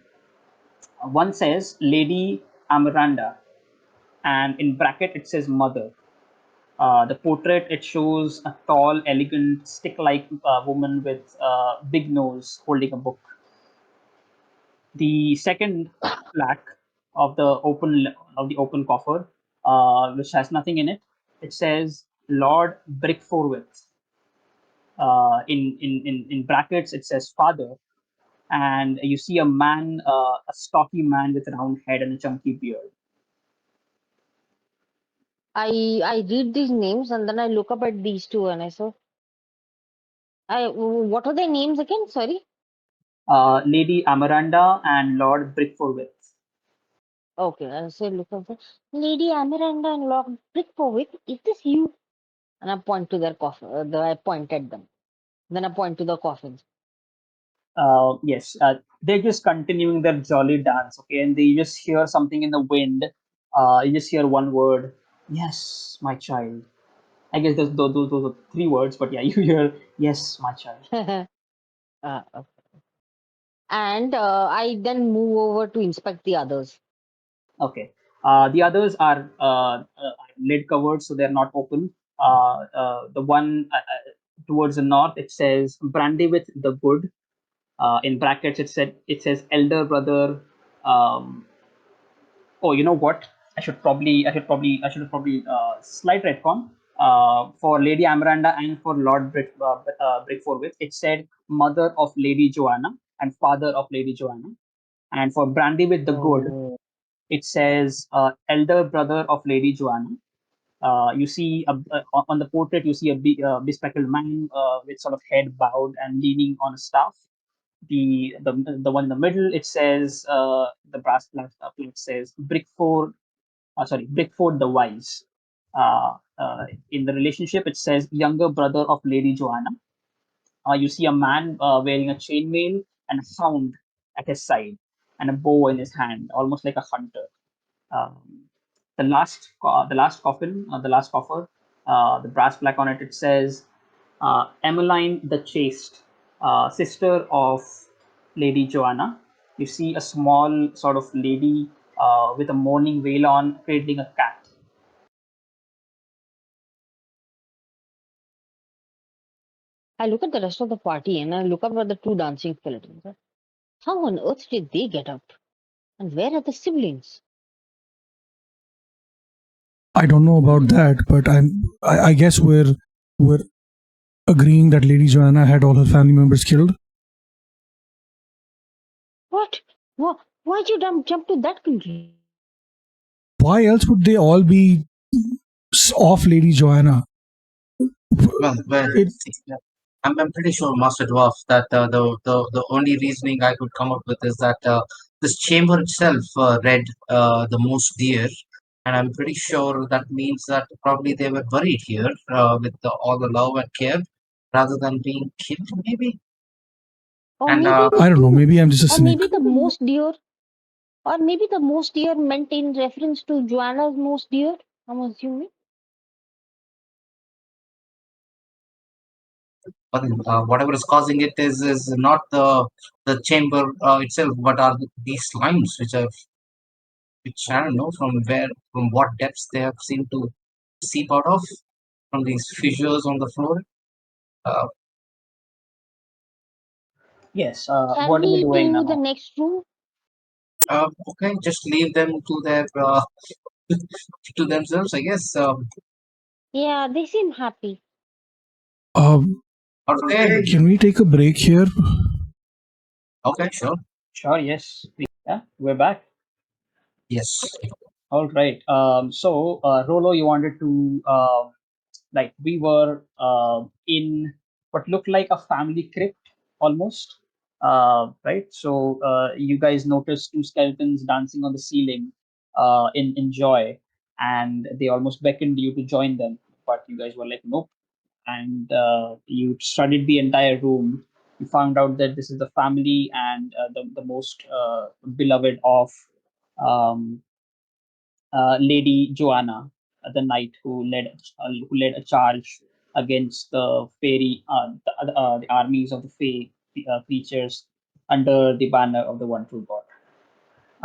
One says Lady Amaranda, and in bracket it says mother. The portrait, it shows a tall, elegant, stick-like woman with big nose holding a book. The second plaque of the open coffer, which has nothing in it, it says Lord Brickforwith. In brackets, it says father, and you see a man, a stocky man with a round head and a chunky beard. I read these names and then I look up at these two and I say, what are their names again? Sorry. Lady Amaranda and Lord Brickforwith. Okay, I say look up the Lady Amiranda and Lord Brickpovic. Is this you? And I point to their coffin. I point at them. Then I point to the coffins. Yes, they're just continuing their jolly dance, okay, and they just hear something in the wind. You just hear one word, yes, my child. I guess those are three words, but yeah, you hear, yes, my child. Okay. And I then move over to inspect the others. Okay. The others are lid covered, so they're not open. The one towards the north, it says Brandy with the Good. In brackets, it says elder brother. Um, oh, you know what? I should have probably slight retcon. For Lady Amaranda and for Lord Brickforwith, it said mother of Lady Joanna and father of Lady Joanna. And for Brandy with the Good, Oh, it says elder brother of Lady Joanna. You see on the portrait, you see a bespectacled man with sort of head bowed and leaning on a staff. The one in the middle, it says the brass plate says Brickford the Wise. In the relationship, it says younger brother of Lady Joanna. You see a man wearing a chainmail and a hound at his side and a bow in his hand, almost like a hunter. Um, the last coffin, the last coffer, the brass plaque on it, it says Emmeline the Chaste, sister of Lady Joanna. You see a small sort of lady with a mourning veil on, cradling a cat. I look at the rest of the party and I look up at the two dancing skeletons. How on earth did they get up? And where are the siblings? I don't know about that, but I guess we're agreeing that Lady Joanna had all her family members killed. What? Why'd you jump to that conclusion? Why else would they all be off Lady Joanna? Well, It, see, yeah. I'm pretty sure, Master Dwarf, that the only reasoning I could come up with is that this chamber itself read the most dear, and I'm pretty sure that means that probably they were buried here with all the love and care, rather than being killed, maybe. Or And maybe the I don't know. two, Maybe I'm just a or cynic. maybe the most dear, or maybe the most dear meant in reference to Joanna's most dear. I'm assuming. but whatever is causing it is not the chamber itself, but are these slimes which I don't know from what depths they have seemed to seep out of from these fissures on the floor. Uh, Yes. Shall What are you we doing to the now? next room? okay, just leave them to their to themselves, I guess. Yeah, they seem happy. Okay, Can we take a break here? okay, sure, Sure. Yes. Yeah. We're back. yes. All right. Rolo, you wanted to like we were in what looked like a family crypt almost, right? So you guys noticed two skeletons dancing on the ceiling in joy, and they almost beckoned you to join them, but you guys were like, nope. And you studied the entire room. You found out that this is the family and the most beloved of um, Lady Joanna, the knight who led a charge against the the armies of the fey creatures under the banner of the one true God.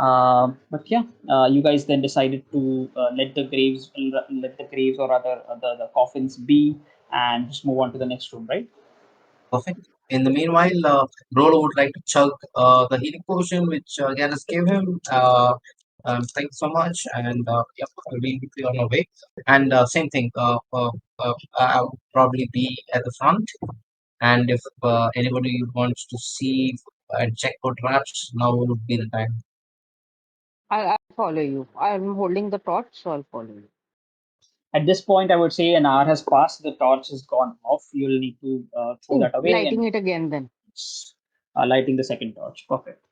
But yeah, you guys then decided to let the graves, or rather the coffins be, and just move on to the next room, right? Perfect. In the meanwhile, Rolo would like to chug the healing potion which Gannis gave him. Thanks so much, and yeah, we'll be on our way. And same thing, I would probably be at the front. And if anybody wants to see and check for traps, now would be the time. I'll follow you. I'm holding the torch, so I'll follow you. At this point, I would say an hour has passed. The torch has gone off. You'll need to throw Oh, that away lighting and it again then. lighting the second torch. Perfect.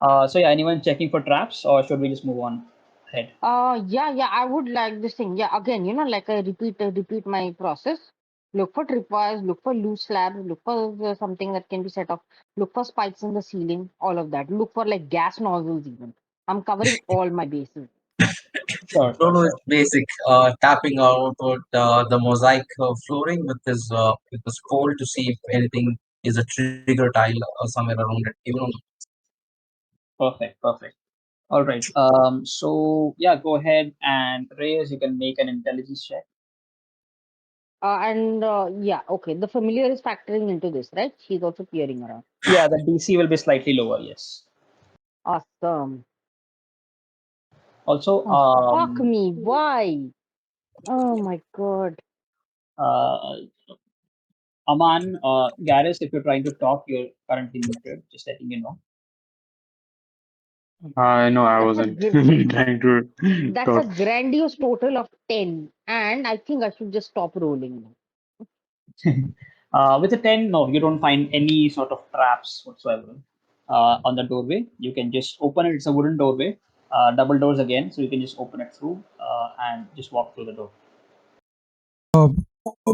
So yeah, anyone checking for traps, or should we just move on ahead? Yeah, I would like this thing. Yeah, again, like I repeat my process. Look for tripwires, look for loose slabs, look for something that can be set off, look for spikes in the ceiling, all of that. Look for like gas nozzles even. I'm covering all my bases. Sure, sure, Rolo is sure. basic, tapping out the mosaic flooring with this pole to see if anything is a trigger tile somewhere around it. Even on Perfect, perfect. All right. So yeah, go ahead and Reyes, you can make an intelligence check. And yeah, okay. The familiar is factoring into this, right? She's also peering around. Yeah, the DC will be slightly lower. Yes. Awesome. Also, Oh, fuck me. Why? Oh my god. uh, Aman, Garrus, if you're trying to talk, you're currently muted. Just letting you know. I know I That's a wasn't gr- trying to that's a talk. grandiose total of 10. And I think I should just stop rolling now. With a 10, no, you don't find any sort of traps whatsoever on the doorway. You can just open it. It's a wooden doorway, double doors again, so you can just open it through and just walk through the door. Uh,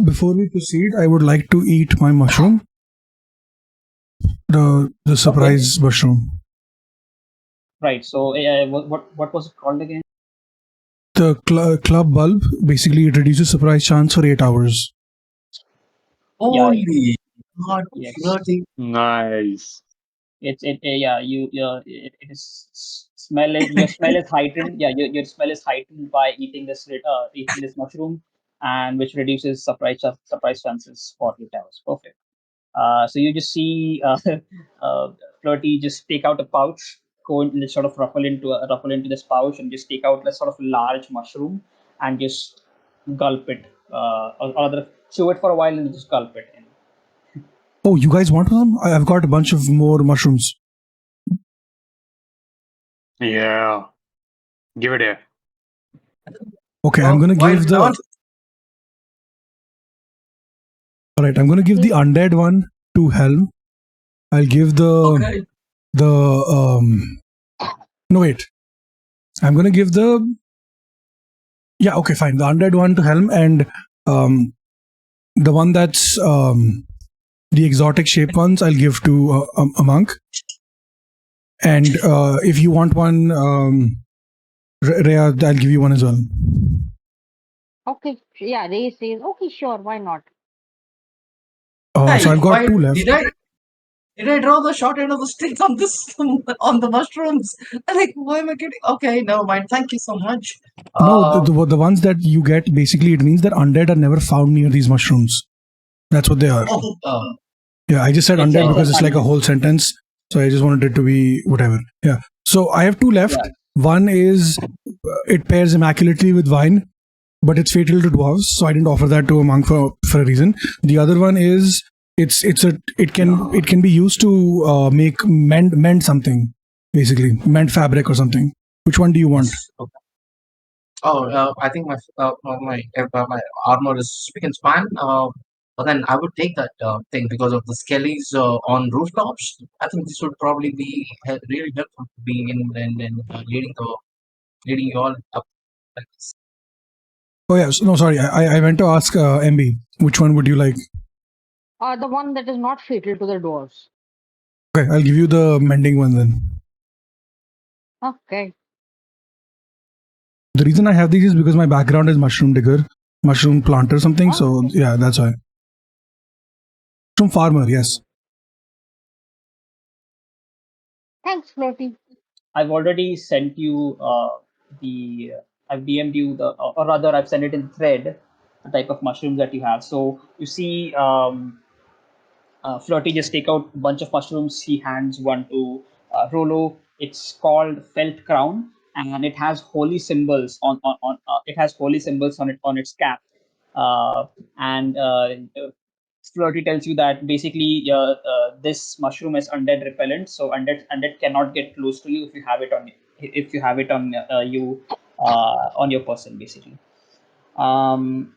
Before we proceed, I would like to eat my mushroom, the surprise mushroom. Right. So, what was it called again? The club bulb, basically, it reduces surprise chance for 8 hours. Yeah. holy God, Yes. flirting. Nice. Yeah, it is smell it, your smell is heightened. Yeah, your smell is heightened by eating this mushroom, and which reduces surprise chances for 8 hours. Perfect. So you just see Flirty just take out a pouch, go and sort of ruffle into this pouch, and just take out a sort of large mushroom and just gulp it, or rather chew it for a while and just gulp it in. Oh, you guys want some? I've got a bunch of more mushrooms. Yeah. Give it here. Okay, I'm Oh, gonna why give the. not? All right, I'm gonna give the undead one to Helm. I'll give Okay. no wait. I'm gonna give the. Yeah, okay, fine. The undead one to Helm, and the one that's the exotic shape ones, I'll give to a monk. And if you want one, Rhea, I'll give you one as well. Okay. Yeah, Ray says, okay, sure, why not? So I've got Why two left. did I draw the short end of the stick on this on the mushrooms? Like, why am I getting? Okay, never mind. Thank you so much. No, the ones that you get, basically, it means that undead are never found near these mushrooms. That's what they are. Yeah, I just said It's undead a because it's like a undead. whole sentence. So I just wanted it to be whatever. Yeah. So I have two left. Yeah. One is it pairs immaculately with wine, but it's fatal to dwarves, so I didn't offer that to a monk for a reason. The other one is it can be used to mend something, basically mend fabric or something. Which one do you want? Okay. Oh, I think my armor is spick and span. But then I would take that thing because of the skellies on rooftops. I think this would probably be really helpful to be in leading you all up like this. Oh yes, no, sorry, I went to ask MB. Which one would you like? The one that is not fatal to the dwarves. Okay, I'll give you the mending one then. Okay. The reason I have these is because my background is mushroom digger, mushroom planter, something. So yeah, that's why. Mushroom farmer, yes. Thanks, Floaty. I've already sent you the. I've DM'd you the, or rather, I've sent it in thread, the type of mushrooms that you have. So you see, Flirty just take out a bunch of mushrooms. He hands one to Rolo. It's called Felt Crown, and it has holy symbols on it has holy symbols on it on its cap. And Flirty tells you that basically this mushroom is undead repellent, so undead cannot get close to you if you have it on you on your person basically. Um,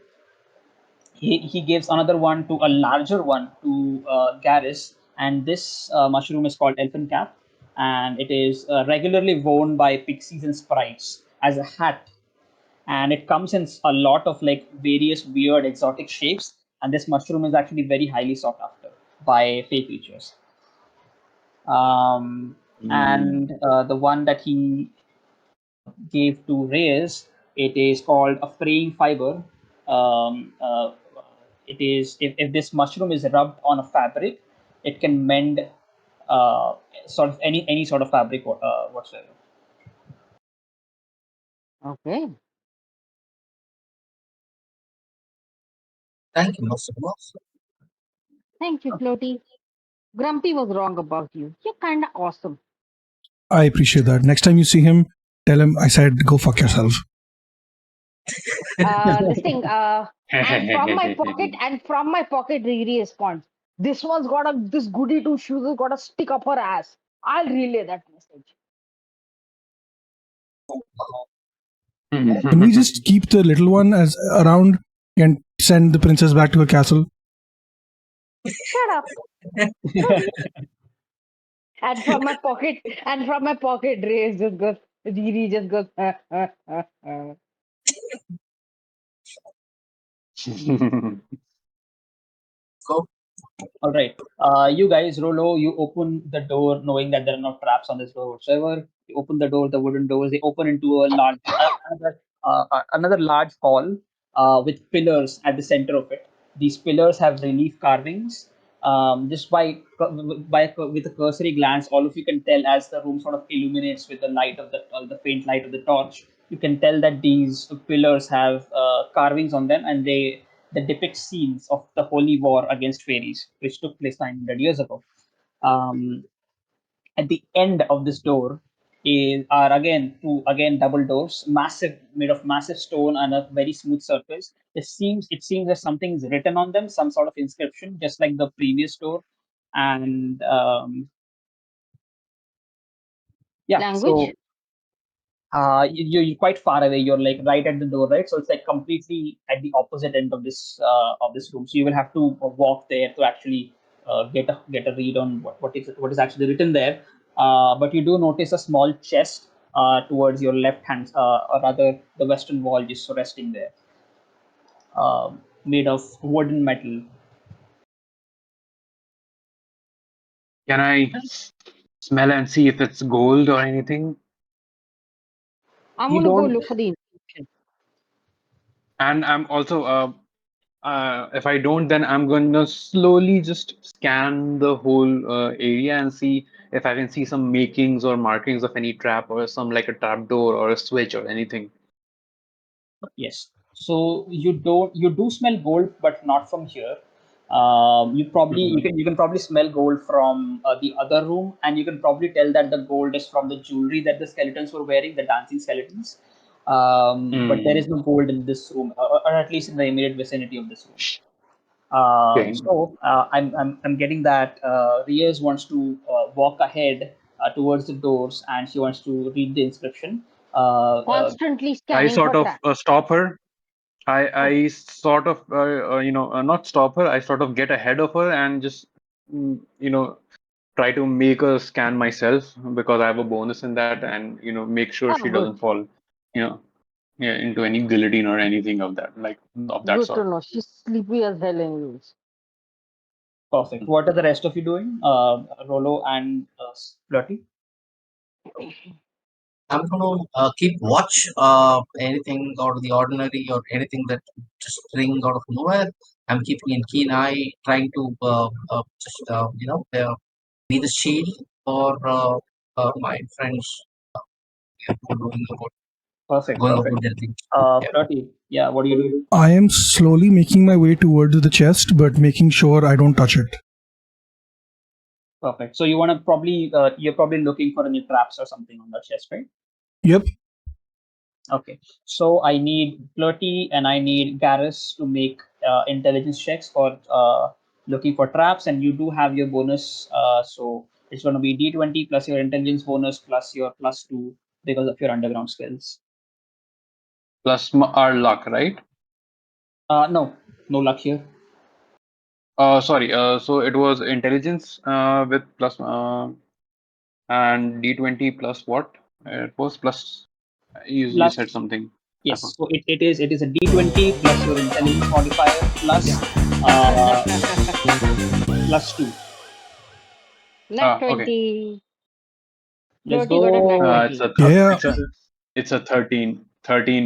he gives another one to a larger one to Garrus, and this mushroom is called Elfin Cap, and it is regularly worn by pixies and sprites as a hat, and it comes in a lot of like various weird exotic shapes, and this mushroom is actually very highly sought after by fey creatures. And the one that he gave to Reyes. It is called a fraying fiber. Um, uh, it is if this mushroom is rubbed on a fabric, it can mend sort of any sort of fabric whatsoever. Okay. Thank you, Mr. Boss. Thank you, Floaty. Grumpy was wrong about you. You're kind of awesome. I appreciate that. Next time you see him, tell him I said go fuck yourself. This thing, and from my pocket, Riri responds. This one's got this goody two shoes has got a stick up her ass. I'll relay that message. Can we just keep the little one as around and send the princess back to her castle? Shut up. And from my pocket, Riri just goes. Go. All right. You guys, Rolo, you open the door knowing that there are no traps on this door whatsoever. You open the door, the wooden doors, they open into a large, another large hall with pillars at the center of it. These pillars have relief carvings. Just with a cursory glance, all of you can tell as the room sort of illuminates with the light of the faint light of the torch. You can tell that these pillars have carvings on them, and they that depict scenes of the holy war against fairies, which took place 900 years ago. Um, at the end of this door are again double doors, massive made of massive stone and a very smooth surface. It seems that something is written on them, some sort of inscription, just like the previous door. And yeah, Language? so you're quite far away. You're like right at the door, right? So it's like completely at the opposite end of this room. So you will have to walk there to actually get a read on what is actually written there. But you do notice a small chest towards your left hand, or rather the western wall, just resting there, made of wood and metal. Can I smell and see if it's gold or anything? I'm You gonna go don't. look for the inscription. And I'm also if I don't, then I'm going to slowly just scan the whole area and see if I can see some makings or markings of any trap or some like a trap door or a switch or anything. Yes. So you do smell gold, but not from here. Mhm. You can probably smell gold from the other room, and you can probably tell that the gold is from the jewelry that the skeletons were wearing, the dancing skeletons. But there is Mm. no gold in this room, or at least in the immediate vicinity of this room. Okay. I'm getting that Riaz wants to walk ahead towards the doors, and she wants to read the inscription. Constantly I scanning sort for of traps. stop her. Oh, I sort of not stop her. I sort of get ahead of her and just try to make a scan myself because I have a bonus in that, and make sure she oh, good. doesn't fall you know into any guillotine or anything of that of that Good to sort. know. She's sleepy as hell anyways. Perfect. What are the rest of you doing? Rolo and Flirty? I'm going to keep watch. Anything out of the ordinary or anything that just spring out of nowhere. I'm keeping a keen eye, trying to just be the shield for my friends are Perfect, going perfect. about their things. Yeah. Flirty, yeah, what do you do? I am slowly making my way towards the chest, but making sure I don't touch it. Perfect. So you want to probably, you're probably looking for any traps or something on the chest, right? Yep. Okay. So I need Flirty and I need Garrus to make intelligence checks for looking for traps, and you do have your bonus. So it's going to be D20 plus your intelligence bonus plus your +2 because of your underground skills. Plus our luck, right? No, no luck here. Sorry. So it was intelligence with plus and D20 plus what? It was plus. You Plus, said something. I yes. forgot. So it is a D20 plus your intelligence modifier uh, +2. Nat Okay. 20. Let's Flirty got a nat go. It's a 20. Yeah. it's a 13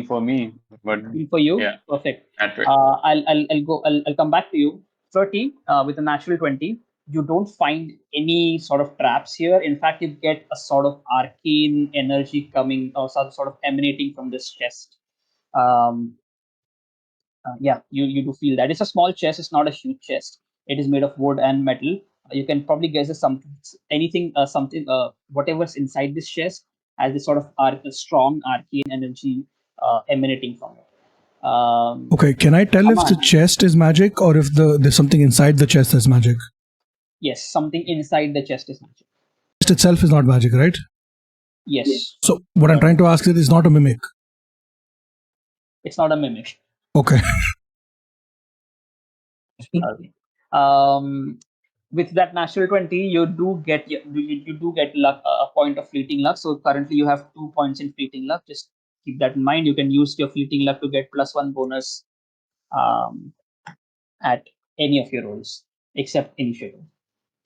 for me, but For you. yeah, Perfect. that's right. I'll come back to you. 30 with a natural 20. You don't find any sort of traps here. In fact, you get a sort of arcane energy coming or some sort of emanating from this chest. Um, yeah, you do feel that it's a small chest. It's not a huge chest. It is made of wood and metal. You can probably guess it's something, anything, something, whatever's inside this chest has this sort of strong arcane energy emanating from it. Okay. Can I tell if the Aman, chest is magic or if there's something inside the chest that's magic? yes, something inside the chest is magic. Chest itself is not magic, right? Yes, So what I'm trying to ask is not a mimic. it's not a mimic. Okay. Okay. Um, with that natural 20, you do get luck, a point of fleeting luck. So currently you have 2 points in fleeting luck. Just keep that in mind. You can use your fleeting luck to get +1 bonus um, at any of your rolls except initiative.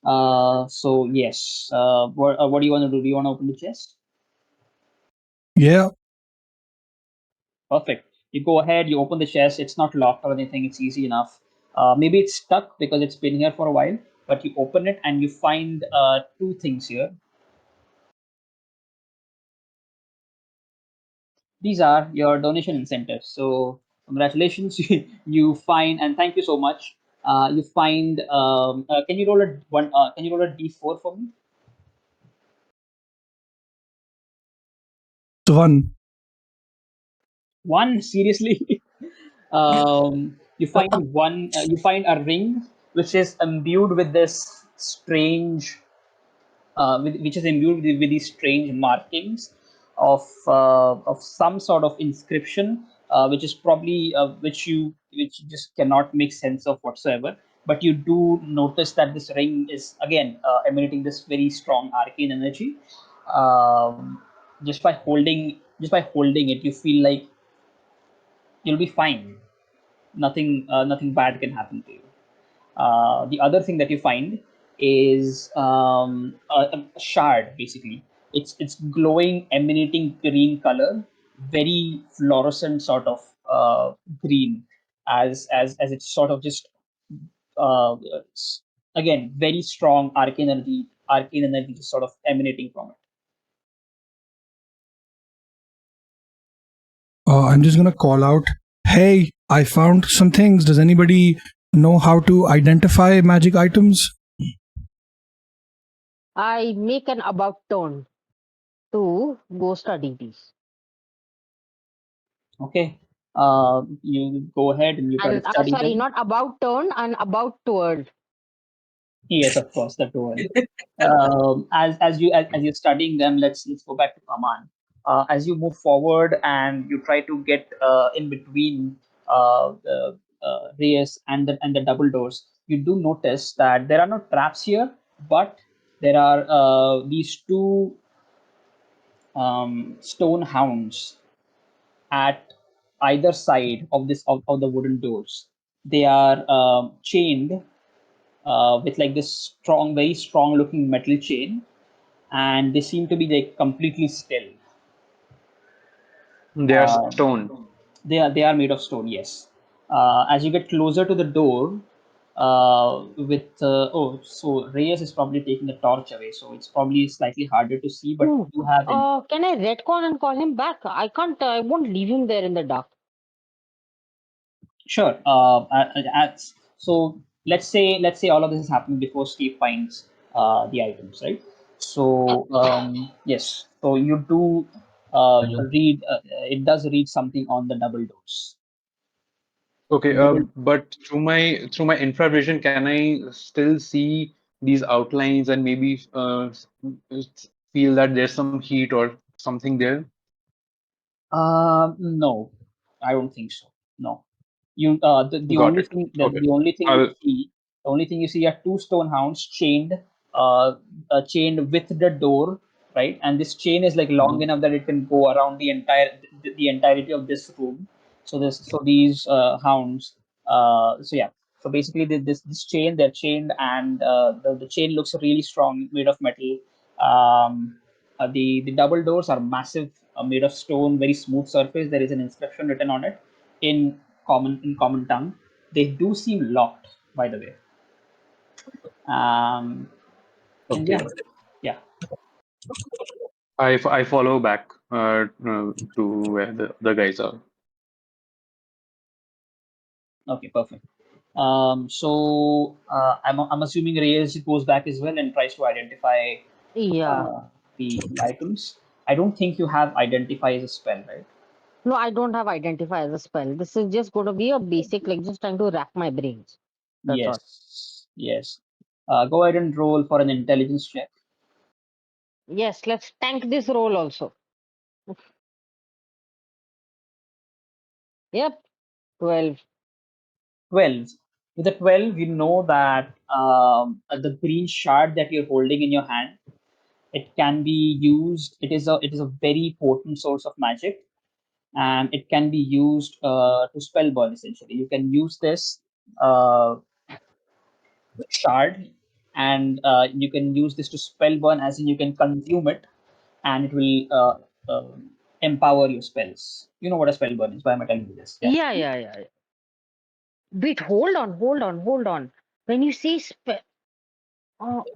So yes, what do you want to do? Do you want to open the chest? Yeah. Perfect. You go ahead, you open the chest. It's not locked or anything. It's easy enough. Maybe it's stuck because it's been here for a while, but you open it and you find two things here. These are your donation incentives. So congratulations, you find, and thank you so much. You find. Can you roll a one? Can you roll a d4 for me? It's one. One, seriously. You find one. You find a ring which is imbued with this strange, which is imbued with these strange markings of some sort of inscription, which is probably which you just cannot make sense of whatsoever. But you do notice that this ring is again emanating this very strong arcane energy. Just by holding it, you feel like you'll be fine. Nothing bad can happen to you. The other thing that you find is a shard. Basically, it's glowing, emanating green color, very fluorescent sort of green, as it's sort of just uh, again very strong arcane energy just sort of emanating from it. I'm just gonna call out, hey, I found some things. Does anybody know how to identify magic items? I make an about turn to go study these. Okay, you go ahead and you try to And study sorry, them. not about turn and about toward. Yes, of course, the one. As you're studying them, let's go back to Aman. As you move forward and you try to get in between the Reyes and the double doors, you do notice that there are no traps here, but there are these two stone hounds at either side of the wooden doors. They are chained with like this very strong looking metal chain, and they seem to be like completely still. They are Uh, stone. they are made of stone. Yes. As you get closer to the door, So Reyes is probably taking the torch away, so it's probably slightly harder to see, but Hmm. you have Can I retcon and call him back? I can't. I won't leave him there in the dark. sure. So let's say all of this is happening before Steve finds the items, right? So yes, so you do read. It does read something on the double doors. Okay, Double but through my infravision, can I still see these outlines and maybe feel that there's some heat or something there? No, I don't think so. No, the Got only it. thing Okay. you I'll see, the only thing you see are two stone hounds chained with the door, right? And this chain is like long Mhm. enough that it can go around the entirety of this room. So these hounds, so yeah. So basically, this chain, they're chained, and the chain looks really strong, made of metal. The double doors are massive, made of stone, very smooth surface. There is an inscription written on it in common tongue. They do seem locked, by the way. And Okay. yeah. I follow back to where the guys are. Okay, perfect. I'm assuming Reyes goes back as well and tries to identify Yeah. the items. I don't think you have identify as a spell, right? No, I don't have identify as a spell. This is just going to be a basic, like just trying to rack my brains. That's all. Yes. Go ahead and roll for an intelligence check. Yes, let's tank this roll also. Yep, 12. 12. With a 12, you know that the green shard that you're holding in your hand, it can be used. It is a very potent source of magic, and it can be used to spell burn. Essentially, you can use this uh, shard, and you can use this to spell burn, as in you can consume it, and it will empower your spells. You know what a spell burn is. Why am I telling you this? Yeah. Yeah. Wait, hold on. When you say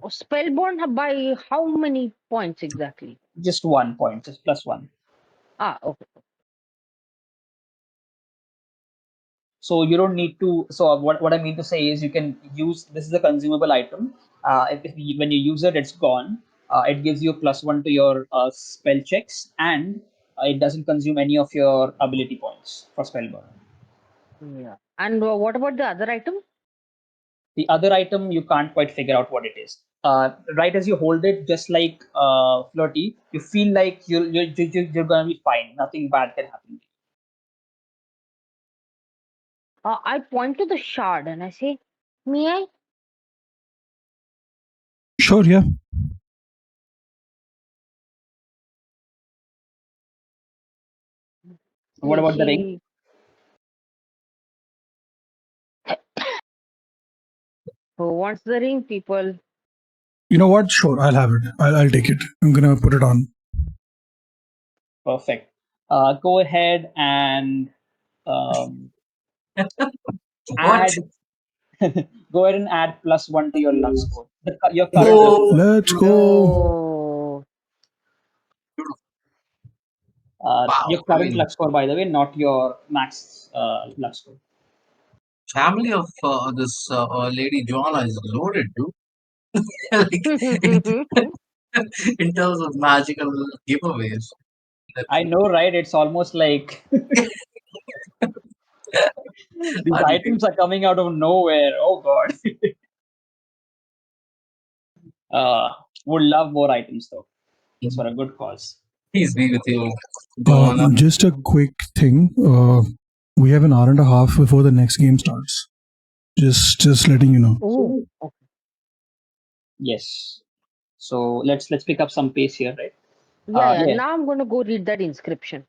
spellborn, by how many points exactly? Just 1 point, just plus one. Okay. So you don't need to. So what I mean to say is you can use this is a consumable item. When you use it, it's gone. It gives you a plus one to your spell checks, and it doesn't consume any of your ability points for spell burn. Yeah. And what about the other item? The other item you can't quite figure out what it is. Right as you hold it, just like Flirty, you feel like you're gonna be fine. Nothing bad can happen. I point to the shard and I say, may I? Sure, yeah. What about the ring? She, who wants the ring, people? You know what? Sure, I'll have it. I'll take it. I'm gonna put it on. Perfect. Go ahead and um, What? add. Go ahead and add plus one to your luck score. Your current luck Oh, score. Let's go. No. Your wow. I current mean, luck score, by the way, not your max luck score. family of this lady Joanna is loaded, dude. Like in, in terms of magical giveaways. I know, right? It's almost like these items are coming out of nowhere. Oh God. uh, would love more items though. Just for a good cause. Peace be with you, Joanna. Just a quick thing. We have an hour and a half before the next game starts. Just letting you know. Oh, Yes. So let's pick up some pace here, right? yeah. Yeah. Now I'm going to go read that inscription.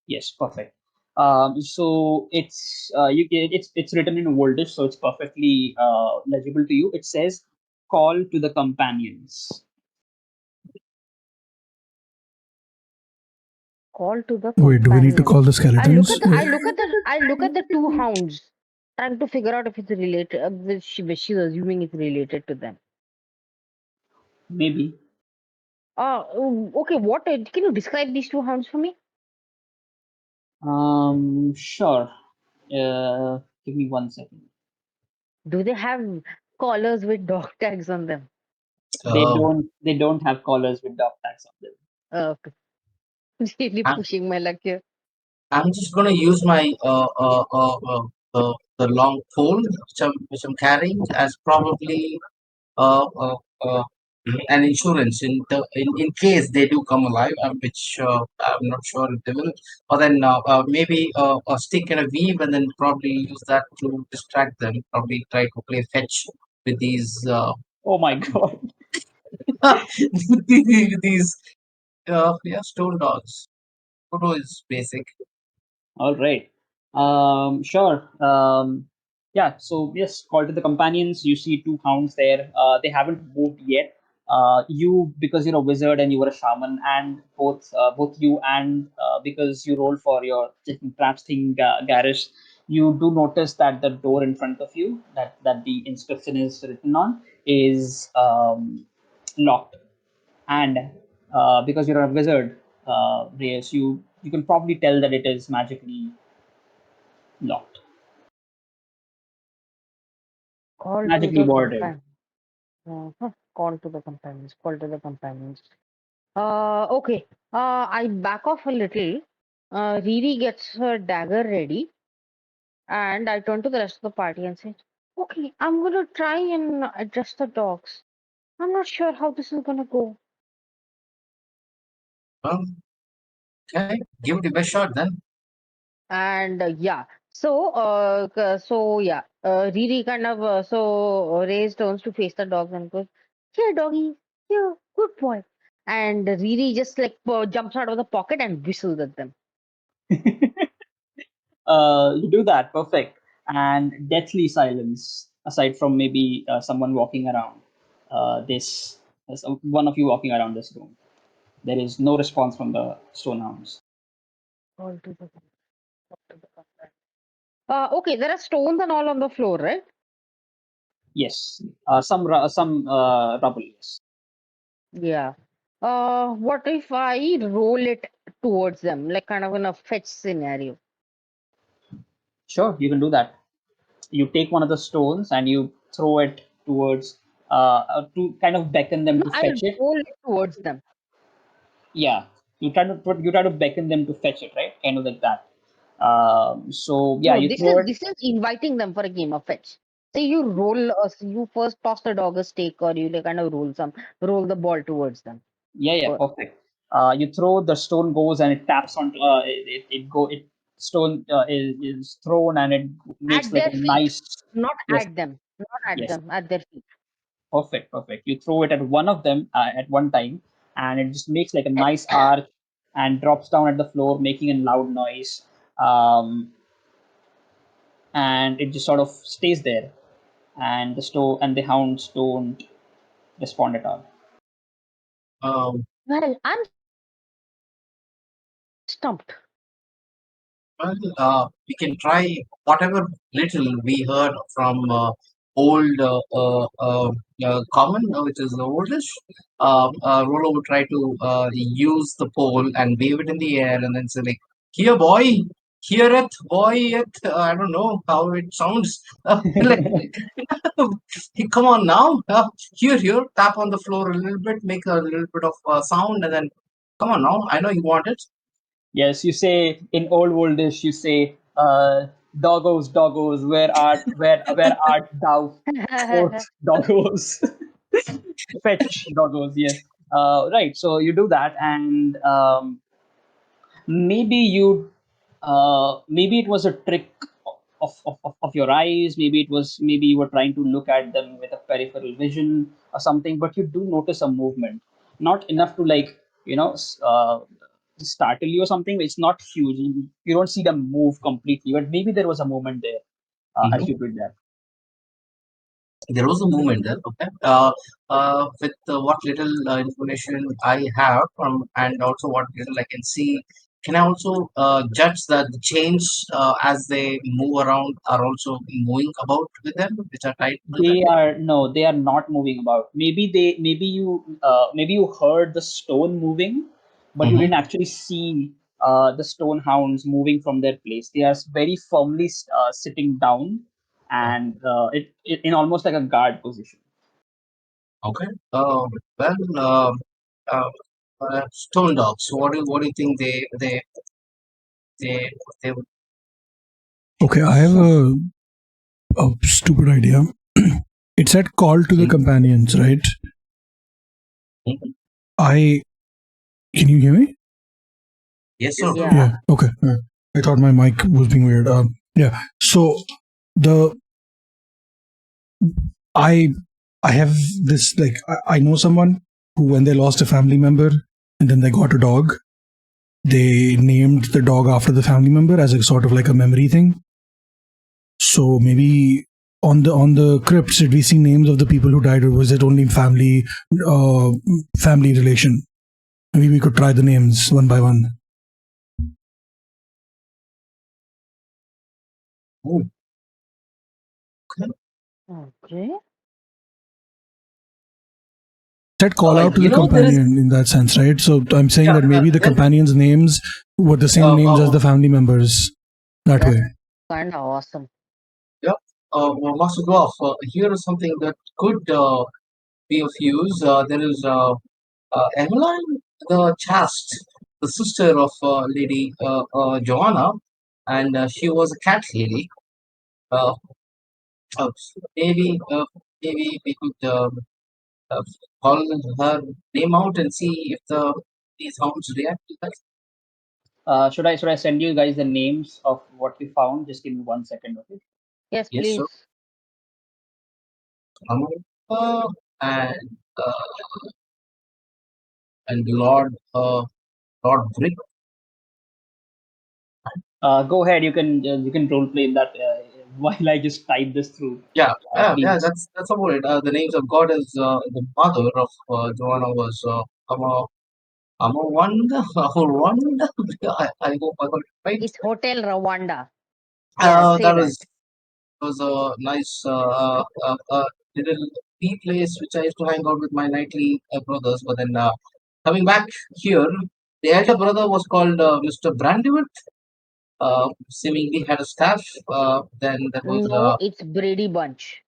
Yes. Perfect. So it's written in Voldish, so it's perfectly legible to you. It says, "Call to the companions." Call to the Wait, do we need to companions. call the I look skeletons? at the I look at the I look at the two hounds. Trying to figure out if it's related, which she's assuming it's related to them. Maybe. Okay, what can you describe these two hounds for me? Sure. Give me 1 second. Do they have collars with dog tags on them? They Uh, don't. They don't have collars with dog tags on them. Okay. Really I'm, pushing my luck here. I'm just gonna use my the long pole which I'm carrying as probably uh, uh, uh, an insurance in case they do come alive, which I'm not sure if they will. Or then maybe a stick and a weave, and then probably use that to distract them. Probably try to play fetch with these Oh my god. these yeah, stone dogs. Photo is basic. All right. Sure. Yeah. So yes, call to the companions. You see two hounds there. They haven't moved yet. You, because you're a wizard and you were a shaman, and both you and because you rolled for your traps thing, Garish, you do notice that the door in front of you, that the inscription is written on, is locked. And because you're a wizard, Reyes, you can probably tell that it is magically locked, Call to magically the warded. companion. Call to the companions. Call to the companions. Okay. I back off a little. Riri gets her dagger ready, and I turn to the rest of the party and say, "Okay, I'm gonna try and address the dogs. I'm not sure how this is gonna go." Well, okay, give it your best shot then. And yeah, Riri kind of Ray's turns to face the dogs and goes, "Here, doggy, here, good boy." And Riri just like jumps out of the pocket and whistles at them. You do that, perfect. And deathly silence, aside from maybe someone walking around this, one of you walking around this room. There is no response from the stonehounds. Call to the companion. Okay, there are stones and all on the floor, right? Yes, some rubble. Yes, Yeah. What if I roll it towards them, like kind of in a fetch scenario? sure, you can do that. You take one of the stones and you throw it towards to kind of beckon them No, to I fetch it. roll it towards them. Yeah, you try to beckon them to fetch it, right? Kind of like that. So yeah, No, you this throw is it. this is inviting them for a game of fetch. Say you you first toss the dog a stake, or you like kind of roll the ball towards them. Yeah, yeah, First. perfect. You throw, the stone goes and it taps on it stone is thrown and it makes At like their a feet, nice. not Yes, at them, not at yes, them, at their feet. perfect. You throw it at one of them at one time, and it just makes like a nice arch and drops down at the floor, making a loud noise. And it just sort of stays there, and the hounds don't respond at all. Um, Well, I'm stumped. well, we can try whatever little we heard from old common, which is the oldest. Rolo would try to use the pole and wave it in the air, and then say like, "Here, boy, hear it, boy, it." I don't know how it sounds. Like, "Hey, come on now, here, tap on the floor a little bit, make a little bit of sound, and then come on now. I know you want it." Yes, you say in old worldish, you say, doggos, where art thou, fourth doggos, fetch doggos. Yes, right. So you do that, and maybe maybe it was a trick of your eyes. Maybe you were trying to look at them with a peripheral vision or something, but you do notice a movement, not enough to like startle you or something. It's not huge. You don't see them move completely, but maybe there was a moment there as you did that. There was a movement there. Okay. With what little information I have from, and also what little I can see can I also judge that the chains as they move around are also moving about with them, which are tied to them? They are no, they are not moving about. Maybe you heard the stone moving, but you Mm-hmm. didn't actually see the stone hounds moving from their place. They are very firmly sitting down, and it in almost like a guard position. Okay. Well, uh, stone dogs. What do you think they they would? Okay, I have a stupid idea. It said call to the companions, right? Mhm. I Can you hear me? Yes, sir. Yeah. Yeah. Okay. I thought my mic was being weird. Yeah. So the I I have this, like, I know someone who, when they lost a family member and then they got a dog, they named the dog after the family member as a sort of like a memory thing. So maybe on the crypts, did we see names of the people who died, or was it only family relation? Maybe we could try the names one by one. Oh, okay. Okay. Said call out to the There is companion in that sense, right? So I'm saying yeah. that maybe the There, companions' names were the same names as the family members. That That's way. kind of awesome. yeah. Well, Master Dwarf, here is something that could be of use. There is Emmeline the Chaste, the sister of Lady Joanna, and she was a cat lady. Uh, uh, maybe maybe we could uh, call her name out and see if these hounds react to that. Should I send you guys the names of what we found? Just give me 1 second, okay? Yes, Yes, sir. please. Uh, and uh, and Lord Brick. Go ahead. You can role play that while I just type this through. Yeah. Please. That's about it. The names of God is the mother of Joanna was Amawanda. Amawanda. I hope I got it right. It's Hotel Rwanda. Yeah, say That that. was a nice little tea place which I used to hang out with my nightly brothers. But then coming back here, the elder brother was called Mr. Brandywood. Seemingly had a staff. Then there was No, it's Brady Bunch.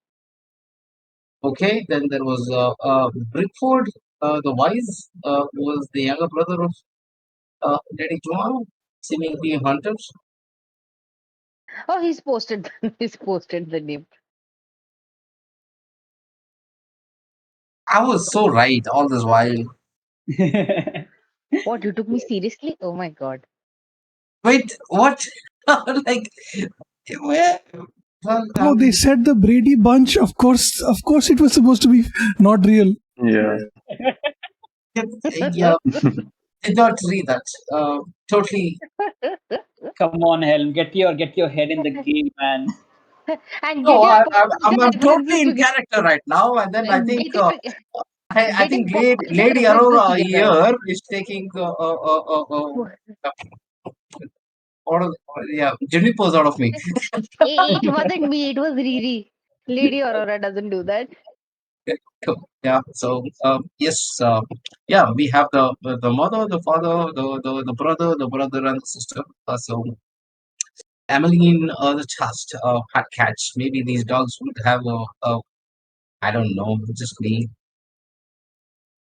okay. Then there was Brickford, the wise, who was the younger brother of Lady Joanna, seemingly hunters. Oh, he's posted. He's posted the name. I was so right all this while. What, you took me seriously? Oh my god. Wait, what? Like where? Well, Oh, they said the Brady Bunch. Of course, it was supposed to be not real. Yeah. yeah, did not read that. Totally. Come on, Helm. Get your head in the game, man. And No, get your pop culture I'm totally references in together. character right now, and then I And think get your I get your think pop culture Lady references Aurora together. here is taking out of yeah junipers out of me. It wasn't me, it was Riri. Lady Aurora doesn't do that. Cool. Yeah. So yes, yeah, we have the mother, the father, the brother, and the sister. So Emmeline, the Chast, had cats. Maybe these dogs would have I don't know, just me,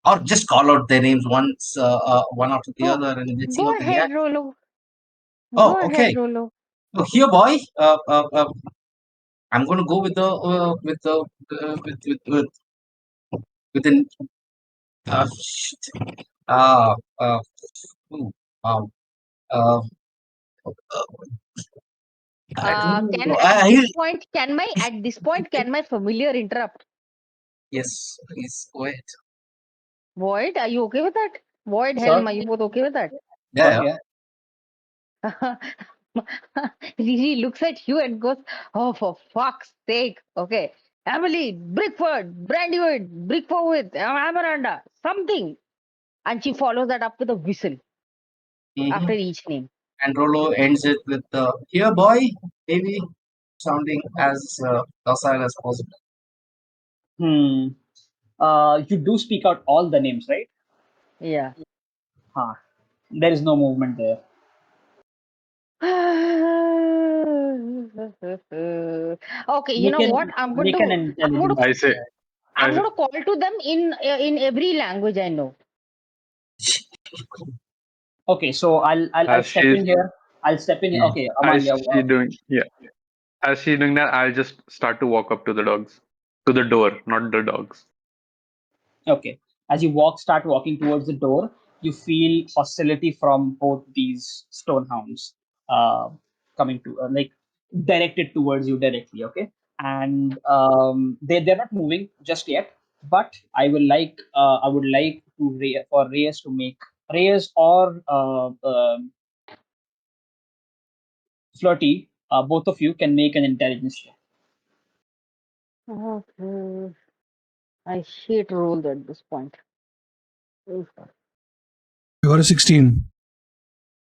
or just call out their names once, one after the Oh, other, and let's see how go they ahead, react. Rolo. Oh, Go ahead, okay. Rolo. So here, boy, I'm going to go with the with an shit. Uh, uh, ooh, um, uh, I don't Can know. at this point, can my familiar interrupt? Yes, please go ahead. Void, are you okay with that? Void, Sure, Helm, are you both okay with that? Yeah, sure, yeah. yeah. Riri looks at you and goes, "Oh, for fuck's sake!" Okay, Emily, Brickford, Brandywood, Brickford with Amaranda, something, and she follows that up with a whistle. after Mhm. each name. And Rolo ends it with "Here, boy," maybe sounding as docile as possible. Hmm. You do speak out all the names, right? Yeah. Huh. There is no movement there. Okay, you know what? Make an intelligence. I say, I'm I going to call to them in every language I know. Okay, so I'll as step she's in here. I'll step in. mm, Okay, as Amalia. she doing yeah, as she's doing that, I'll just start to walk up to the dogs, to the door, not the dogs. Okay. As you start walking towards the door, you feel hostility from both these stone hounds, uh, coming to like directed towards you directly. Okay, and they're not moving just yet. But I would like to for Reyes to make Reyes or Flirty. Both of you can make an intelligence check. Okay. I hate roll at this point. Oof. You got a 16.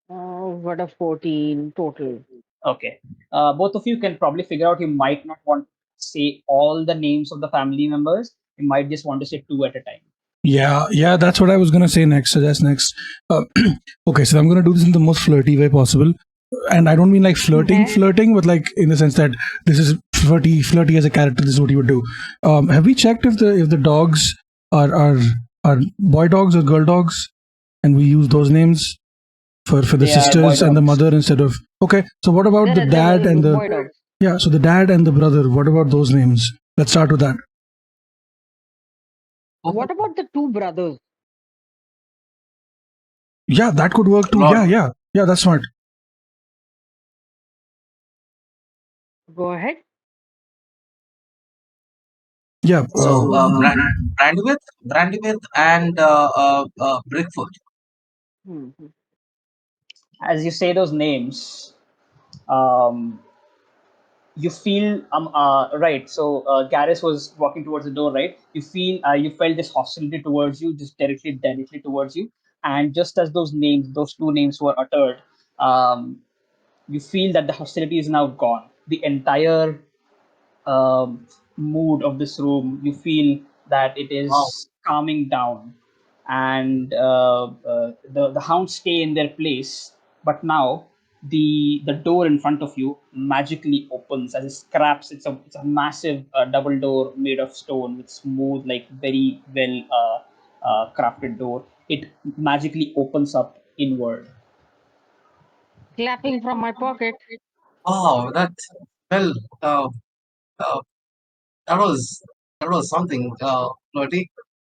Oh, what a 14 total. Okay. Both of you can probably figure out you might not want to say all the names of the family members. You might just want to say two at a time. Yeah, that's what I was gonna say next. Suggest next. Uh, okay, so I'm gonna do this in the most flirty way possible, and I don't mean like flirting, but like in the sense that this is flirty as a character. This is what you would do. Have we checked if the dogs are boy dogs or girl dogs, and we use those names for the They are boy sisters and the dogs. mother instead of okay. So what about the dad and the boy dogs. yeah? So the dad and the brother. What about those names? Let's start with that. What about the two brothers? Yeah, that could work too. Lord. Yeah. That's smart. Go ahead. Yeah. So Brandywith, and Brickfoot. Hmm. As you say those names, um, you feel right. So Garrus was walking towards the door, right? You felt this hostility towards you, just directly towards you, and just as those two names were uttered, you feel that the hostility is now gone. The entire mood of this room, you feel that it Wow. is calming down, and the hounds stay in their place. But now the door in front of you magically opens as it scraps. It's a massive double door made of stone with smooth, like very well crafted door. It magically opens up inward. Clapping from my pocket. Wow, well, uh, uh, that was that was something, flirty.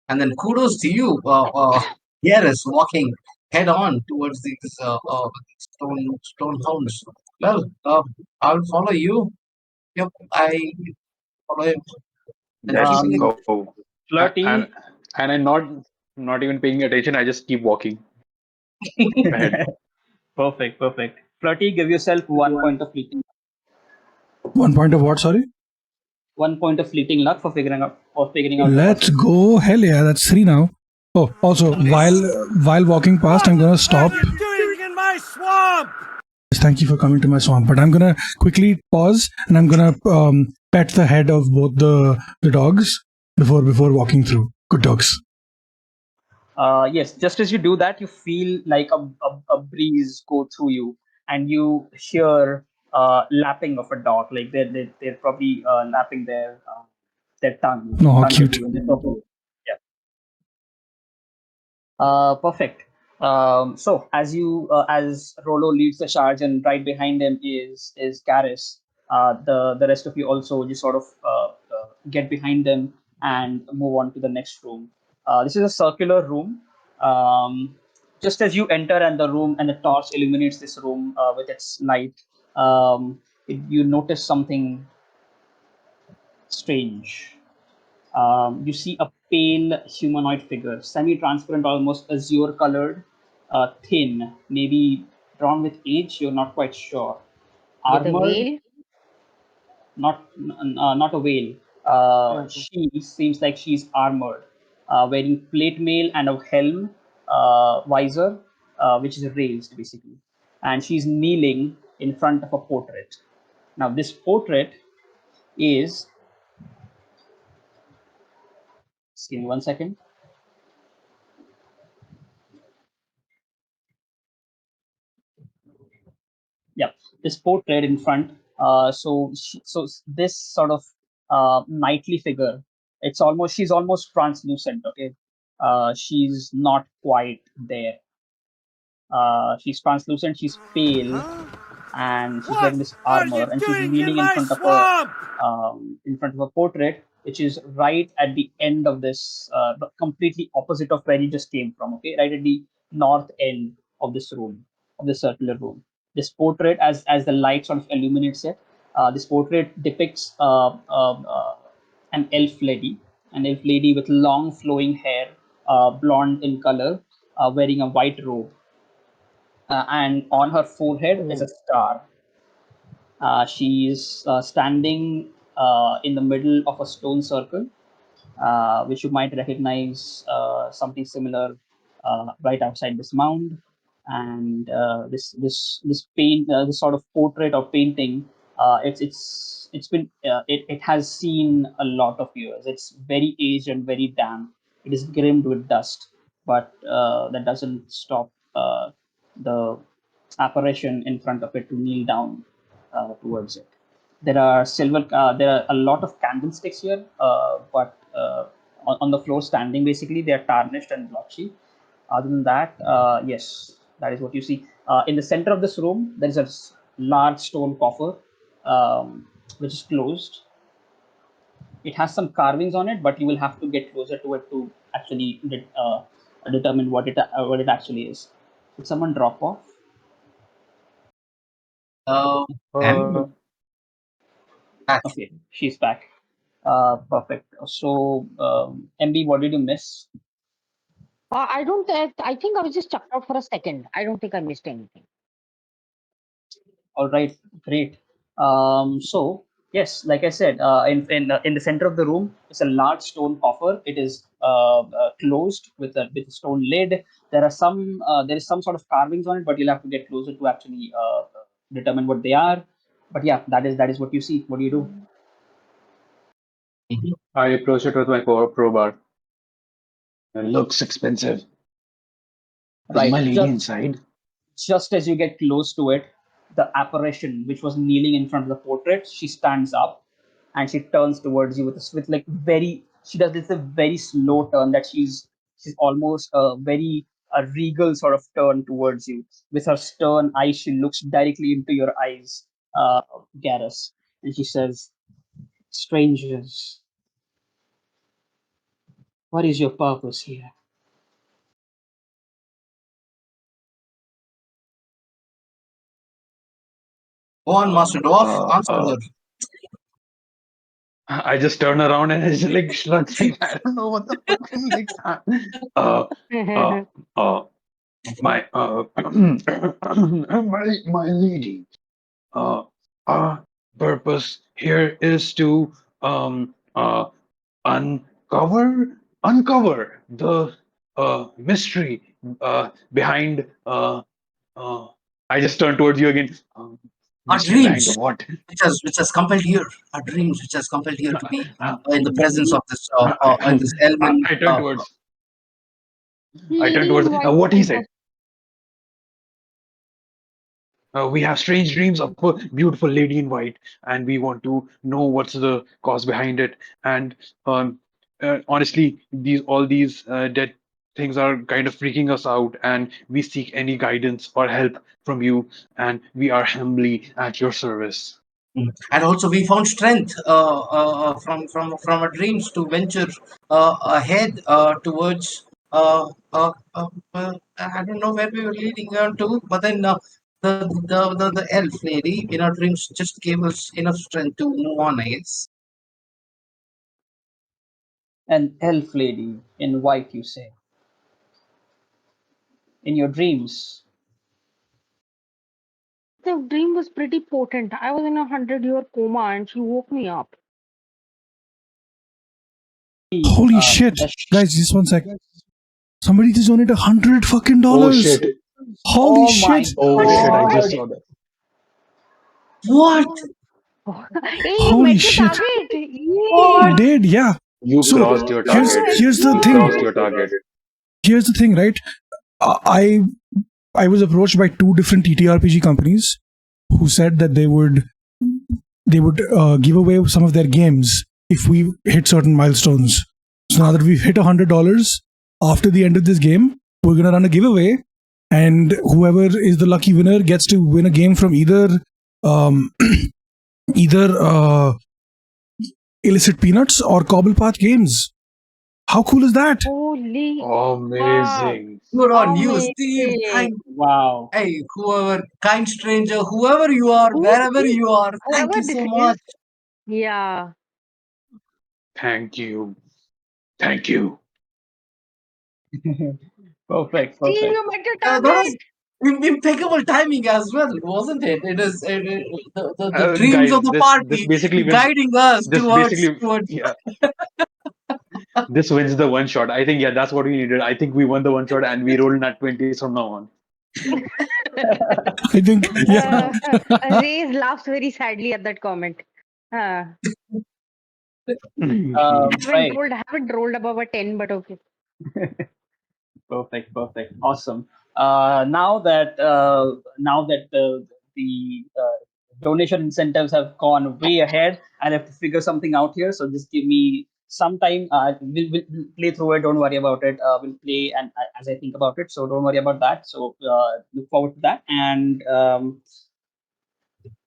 And then kudos to you, Garrus, walking head on towards these stone hounds. Well, I'll follow you. Yep, I follow him. And keep Let's Um, it. go. And Flirty. I'm not even paying attention. I just keep walking ahead. Perfect. Flirty, give yourself 1 point of fleeting. 1 point of what? Sorry. 1 point of fleeting luck for figuring out the Let's hostility. go. Hell yeah, that's 3 now. Oh, also Nice. while walking past, I'm What gonna are stop. you doing in my swamp? Thank you for coming to my swamp. But I'm gonna quickly pause and I'm gonna pet the head of both the dogs before walking through. Good dogs. Yes, just as you do that, you feel like a breeze go through you, and you hear lapping of a dog. Like they're probably lapping their Oh, how tongue at cute. you. Yeah. Perfect. So as Rolo leads the charge, and right behind him is Garrus. The rest of you also just sort of get behind them and move on to the next room. This is a circular room. Um, just as you enter, and the room and the torch illuminates this room with its light, you notice something strange. You see a pale humanoid figure, semi-transparent, almost azure-colored, thin, maybe drawn with age. You're not quite sure. With a Armored, veil. not a whale. Okay. She seems like she's armored, wearing plate mail and a helm, visor. which is raised basically, and she's kneeling in front of a portrait. Now, this portrait is, just give me 1 second. Yeah, this portrait in front. So this sort of knightly figure, she's almost translucent. Okay, she's not quite there. She's translucent. She's pale, and she's What wearing this are armor, you and she's doing in kneeling my swamp? in front of a portrait, which is right at the end of this, completely opposite of where you just came from. Okay, right at the north end of this room, of this circular room. This portrait, as the light sort of illuminates it, this portrait depicts an elf lady with long flowing hair, blonde in color, wearing a white robe, and on her forehead is a star. She's standing in the middle of a stone circle, which you might recognize something similar right outside this mound. And this sort of portrait or painting, it has seen a lot of years. It's very aged and very damp. It is grimed with dust, but that doesn't stop the apparition in front of it to kneel down towards it. There are a lot of candlesticks here, but on the floor standing, basically they are tarnished and blotchy. Other than that, yes, that is what you see. In the center of this room, there is a large stone coffer, which is closed. It has some carvings on it, but you will have to get closer to it to actually determine what it actually is. Did someone drop off? M Uh, back. Okay, she's back. Perfect. So, MB, what did you miss? I don't. I think I was just chucked out for a second. I don't think I missed anything. All right, great. So yes, like I said, in the center of the room is a large stone coffer. It is closed with a stone lid. There is some sort of carvings on it, but you'll have to get closer to actually determine what they are. But yeah, that is what you see. What do you do? Mhm. I approach it with my crowbar. It looks expensive. Is Right. my lady inside? Just as you get close to it, the apparition, which was kneeling in front of the portrait, she stands up and she turns towards you with like very. She does this a very slow turn that she's almost a very a regal sort of turn towards you. With her stern eyes, she looks directly into your eyes, Garrus, and she says, "Strangers, what is your purpose here?" Go on, Master Dwarf. Uh, Answer uh, her. I just turn around and it's like shrugs. I don't know what the fuck. Like, uh, uh, uh, my my lady. Uh, our purpose here is to um uh uncover the mystery behind I just turn towards you again. Our Mystery behind the dreams, what? which has compelled here. Our dreams, which has compelled here to be in the presence of this in I, this elven. I turn towards. I turn Lady towards in white what he sent us. said. We have strange dreams of a beautiful lady in white, and we want to know what's the cause behind it. And honestly, all these dead things are kind of freaking us out, and we seek any guidance or help from you, and we are humbly at your service. And also, we found strength from our dreams to venture ahead towards. I don't know where we were leading on to, but then the elf lady in our dreams just gave us enough strength to move on, I guess. An elf lady in white, you say, in your dreams. The dream was pretty potent. I was in a 100-year coma and she woke me up. Indeed, Holy shit, the guys! Just 1 sec. Somebody just donated $100 fucking Oh dollars. shit! Holy Oh my shit! Oh shit! I just god! saw that. What? Hey, you Holy met your shit! target. You Yay! What? did, yeah. You So crossed your here's target. Oh, here's the You thing. crossed your excellent. target. Here's the thing, right? I I was approached by two different TTRPG companies who said that they would give away some of their games if we hit certain milestones. So now that we've hit $100, after the end of this game, we're gonna run a giveaway, and whoever is the lucky winner gets to win a game from um, either Illicit Peanuts or Cobblepot Games. How cool is that? Holy fuck. Amazing. Good on you, Steve. Amazing. Thank Wow. Hey, whoever, kind stranger, whoever you are, wherever you are, thank Whoever you this so is, much. yeah. Thank you. Thank you. Perfect. Steve, Perfect. you met your That was target. impeccable timing as well, wasn't it? The dreams Guys, of the this party basically wins. guiding us This basically, towards. yeah, this wins the one shot. I think, yeah, that's what we needed. I think we won the one shot and we rolled nat 20s from now on. I think, yeah. uh, Ray's laughs very sadly at that comment. Uh, Right. haven't rolled above a 10, but okay. Perfect. Perfect. Awesome. Now that the donation incentives have gone way ahead, I'll have to figure something out here. So just give me some time. We'll play through it. Don't worry about it. We'll play and as I think about it. So don't worry about that. So look forward to that. And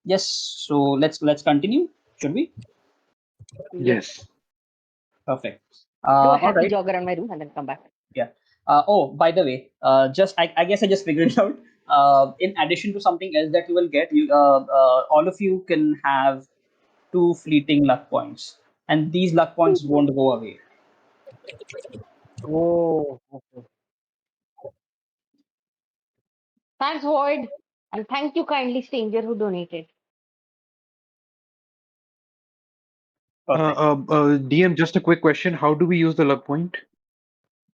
yes. So let's continue. Should we? Yep. Yes. Perfect. Do a All happy right. jog around my room and then come back. Yeah. Oh, by the way, just I guess I just figured it out. In addition to something else that you will get, all of you can have two fleeting luck points, and these luck points won't go away. Oh, okay. Thanks, Void. And thank you, kindly stranger who donated. Perfect. DM, just a quick question. How do we use the luck point?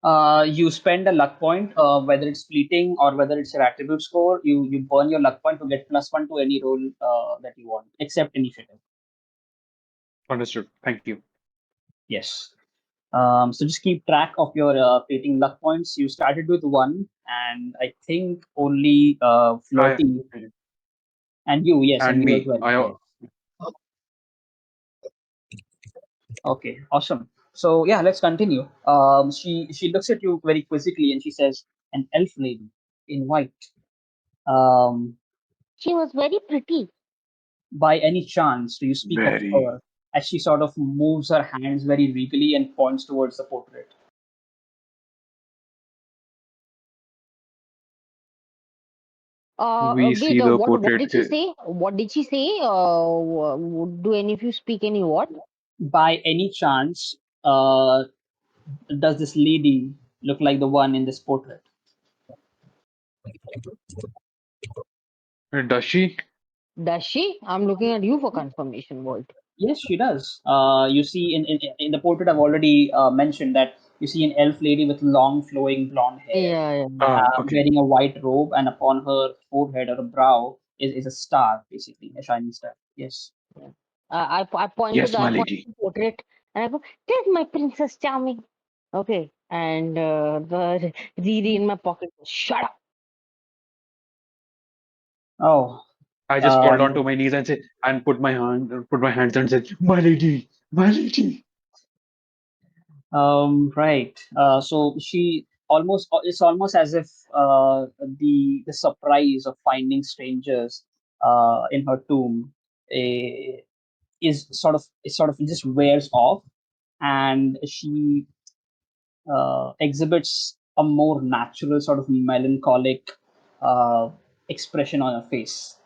You spend a luck point, whether it's fleeting or whether it's your attribute score. You burn your luck point to get +1 to any roll that you want, except initiative. Understood. Thank you. Yes. So just keep track of your fleeting luck points. You started with one, and I think only I Flirty and you, yes, and and you as me. well. Yes. Okay, awesome. So yeah, let's continue. She looks at you very quizzically and she says, "An elf lady in white. Um, She was very pretty. by any chance, do you speak of Very. her?" As she sort of moves her hands very regally and points towards the portrait. We Wait, see the what portrait. did she say? What did she say? Do any of you speak any what? By any chance, does this lady look like the one in this portrait? Does she? Does she? I'm looking at you for confirmation, Void. Yes, she does. You see in the portrait, I've already mentioned that you see an elf lady with long flowing blonde hair, Yeah, yeah. Ah, okay. wearing a white robe, and upon her forehead or a brow is a star, basically, a shining star. Yes. Yeah. I point to Yes, the my I point lady. to the portrait and I go, "There's my Princess Charming." Okay, and the Riri in my pocket. Shut up. Oh, I just fall down to um, my knees and say and put my hands and say, my lady, my lady. right. So she almost it's almost as if the surprise of finding strangers in her tomb eh, is sort of just wears off, and she exhibits a more natural sort of melancholic uh, expression on her face,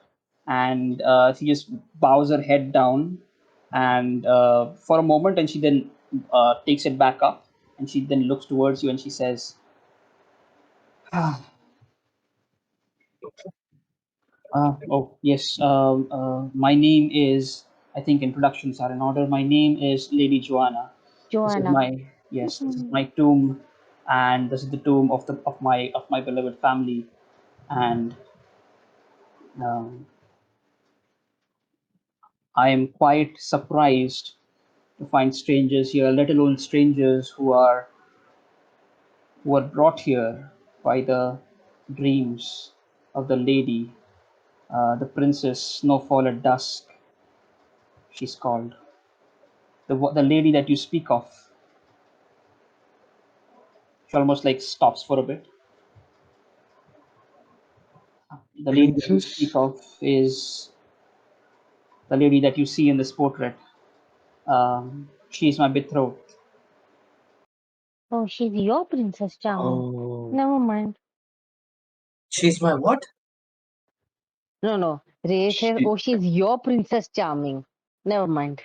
and she just bows her head down and for a moment, and she then takes it back up, and she then looks towards you and she says, "Oh yes, my name is. I think introductions are in order. My name is Lady Joanna. This is Joanna. my yes. This is Mhm. my tomb, and this is the tomb of my beloved family. and um, I am quite surprised to find strangers here, let alone strangers who are brought here by the dreams of the lady, the princess Snowfall at Dusk. She's called the lady that you speak of. She almost like stops for a bit. The lady that you speak Princess? of is the lady that you see in this portrait. She's my betrothed. Oh, she's your Princess Charming. Oh, Never mind. She's my what? No, no. Ray says, she, oh, she's your Princess Charming. Never mind.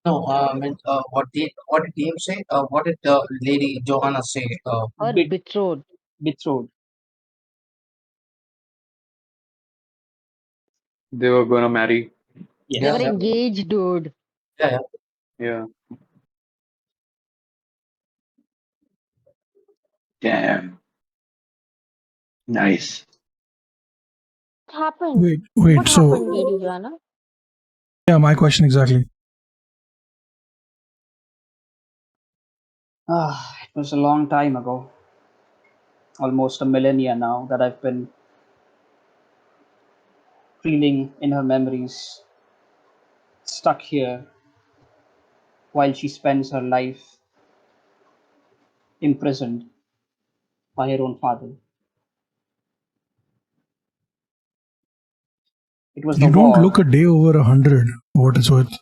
No, what did Dave say? What did Lady Johanna say? Her Bit betrothed. betrothed. they were gonna marry. They Yeah, were Yes. yeah, engaged, dude. yeah, yeah. Yeah. Damn. Nice. What happened? Wait, What wait. happened, So, Lady Joanna? yeah, my question exactly. It was a long time ago, almost a millennia now, that I've been reeling in her memories, stuck here while she spends her life imprisoned by her own father. It was the You don't look a war. day over 100. What is worth?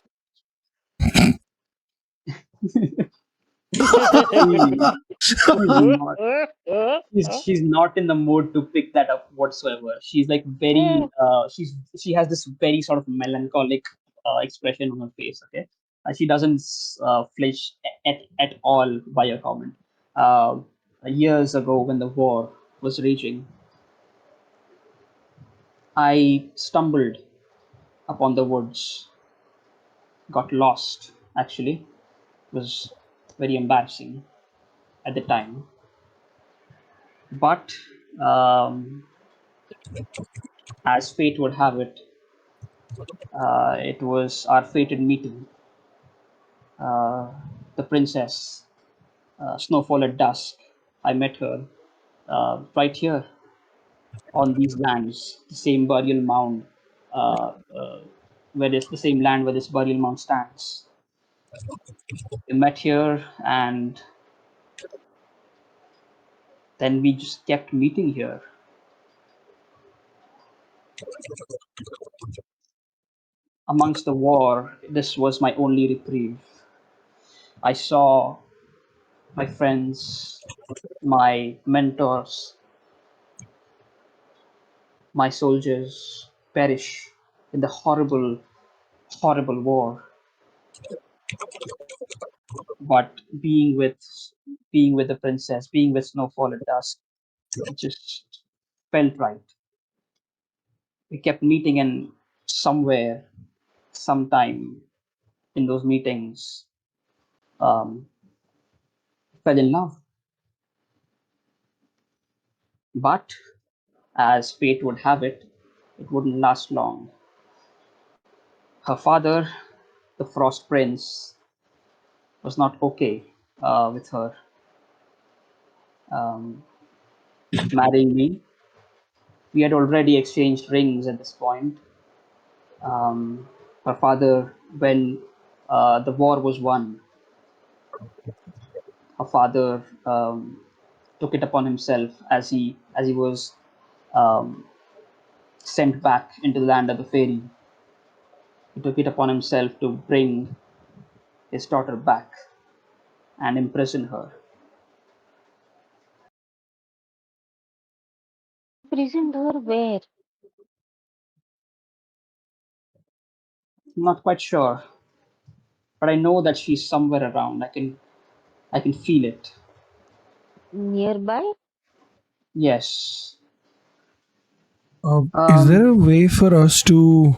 She, she's not. She's not in the mood to pick that up whatsoever. She's like very. She has this very sort of melancholic expression on her face. Okay, she doesn't flinch at all by a comment. Uh, Years ago, when the war was raging, I stumbled upon the woods, got lost. Actually, it was very embarrassing at the time. But as fate would have it, it was our fated meeting. Uh, the princess, Snowfall at Dusk. I met her right here on these lands, the same burial mound, uh, uh, the same land where this burial mound stands. We met here, and then we just kept meeting here. Amongst the war, this was my only reprieve. I saw my friends, my mentors, my soldiers perish in the horrible, horrible war. But being with the princess, being with Snowfall at dusk, it just felt right. We kept meeting, and somewhere, sometime in those meetings, um, fell in love. But as fate would have it, it wouldn't last long. Her father, the Frost Prince, was not okay with her um, marrying me. We had already exchanged rings at this point. Um, Her father, when the war was won, her father took it upon himself as he was um, sent back into the land of the fairy. He took it upon himself to bring his daughter back and imprison her. Imprisoned her where? I'm not quite sure, but I know that she's somewhere around. I can feel it. Nearby? Yes. Is there a Um, way for us to?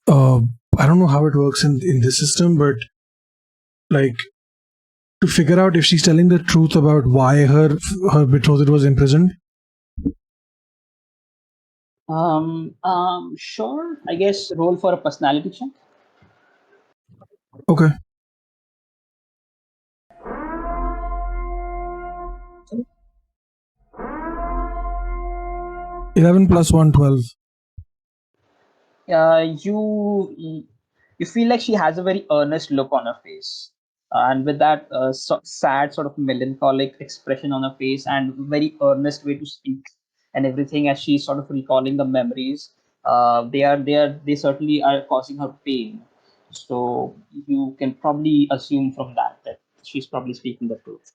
Uh, I don't know how it works in this system, but like to figure out if she's telling the truth about why her betrothed was imprisoned. Sure. I guess roll for a personality check. Okay. 11 plus 1, 12. You feel like she has a very earnest look on her face, and with that sad sort of melancholic expression on her face and very earnest way to speak and everything as she's sort of recalling the memories. They certainly are causing her pain. So you can probably assume from that she's probably speaking the truth.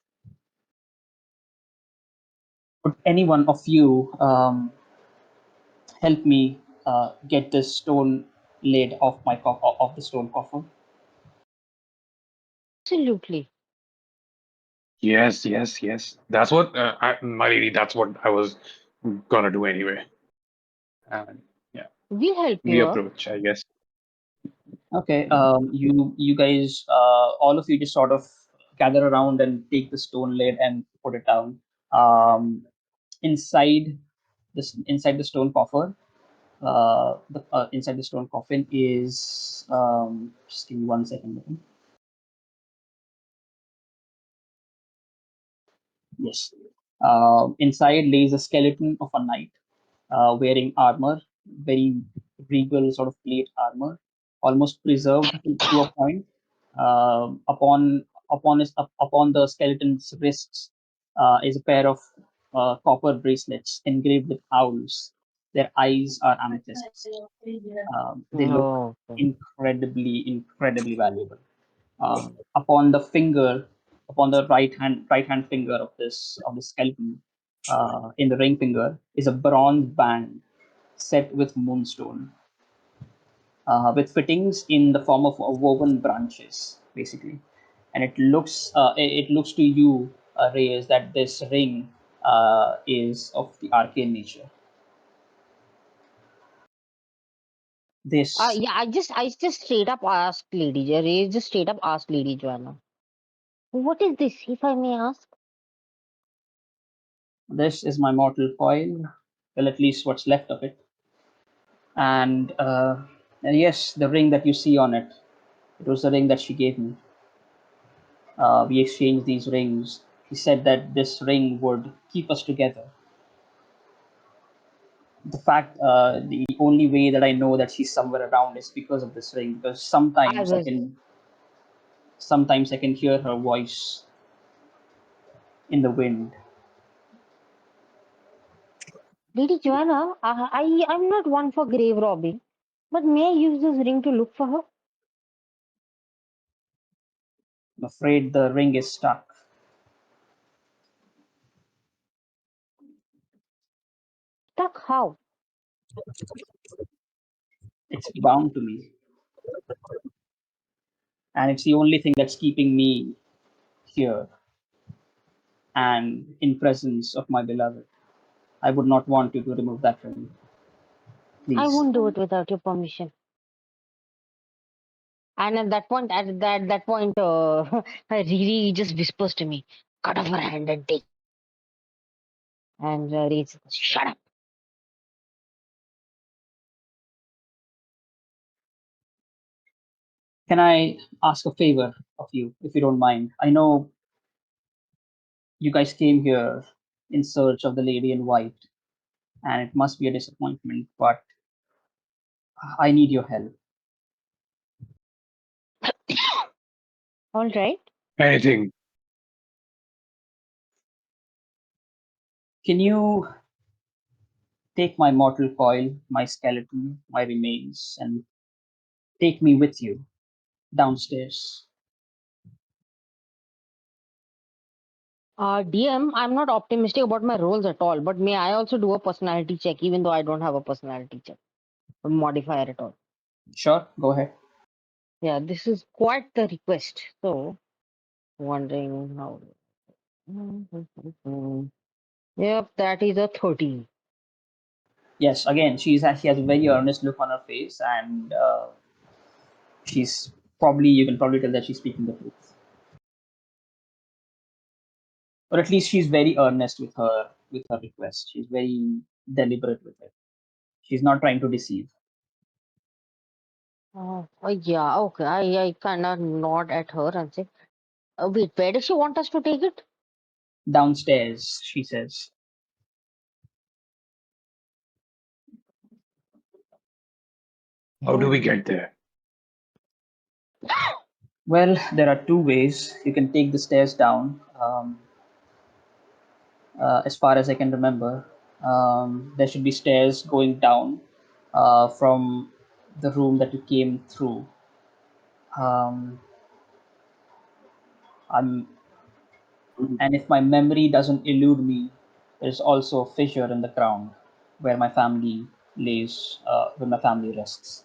Would any one of you help me get this stone lid off off the stone coffer? Absolutely. Yes, yes, yes. That's what, my lady, that's what I was gonna do anyway. And yeah, We'll help we you up. approach, I guess. Okay, you guys, all of you just sort of gather around and take the stone lid and put it down. Um, inside inside the stone coffer, inside the stone coffin is just give me 1 second. Okay? Yes. Inside lays a skeleton of a knight wearing armor, very regal sort of plate armor, almost preserved to a point. Upon the skeleton's wrists is a pair of copper bracelets engraved with owls. Their eyes are amethysts. They look Oh, okay. incredibly valuable. Upon the finger, upon the right hand finger of the skeleton, in the ring finger is a bronze band set with moonstone, with fittings in the form of woven branches, basically. And it looks to you, Reyes, that this ring is of the arcane nature. This Yeah, I just straight up asked Ray just straight up asked Lady Joanna, what is this, if I may ask? this is my mortal coil, well, at least what's left of it. And yes, the ring that you see on it, it was the ring that she gave me. We exchanged these rings. He said that this ring would keep us together. The only way that I know that she's somewhere around is because of this ring. Because I was sometimes I can hear her voice in the wind. Lady Joanna, I'm not one for grave robbing, but may I use this ring to look for her? I'm afraid the ring is stuck. Stuck how? It's bound to me, and it's the only thing that's keeping me here and in presence of my beloved. I would not want you to remove that ring, I please. won't do it without your permission. And at that point, Riri just whispers to me, cut off her hand and take. And Ray says, shut up. Can I ask a favor of you, if you don't mind? I know you guys came here in search of the lady in white, and it must be a disappointment, but I need your help. All right. Anything. Can you take my mortal coil, my skeleton, my remains, and take me with you downstairs? DM, I'm not optimistic about my roles at all, but may I also do a personality check, even though I don't have a personality check or modifier at all? Sure, go ahead. Yeah, this is quite the request. So, wondering how. Yep, that is a 30. Yes, again, she has a very earnest look on her face, and she's probably you can probably tell that she's speaking the truth, or at least she's very earnest with her request. She's very deliberate with it. She's not trying to deceive. Yeah, okay. I kind of nod at her and say, wait, where does she want us to take it? Downstairs, she says. How do we Hmm. get there? Well, there are two ways. You can take the stairs down. As far as I can remember, there should be stairs going down from the room that you came through. Um, I'm, and if my memory doesn't elude me, there's also a fissure in the ground where my family lays, where my family rests.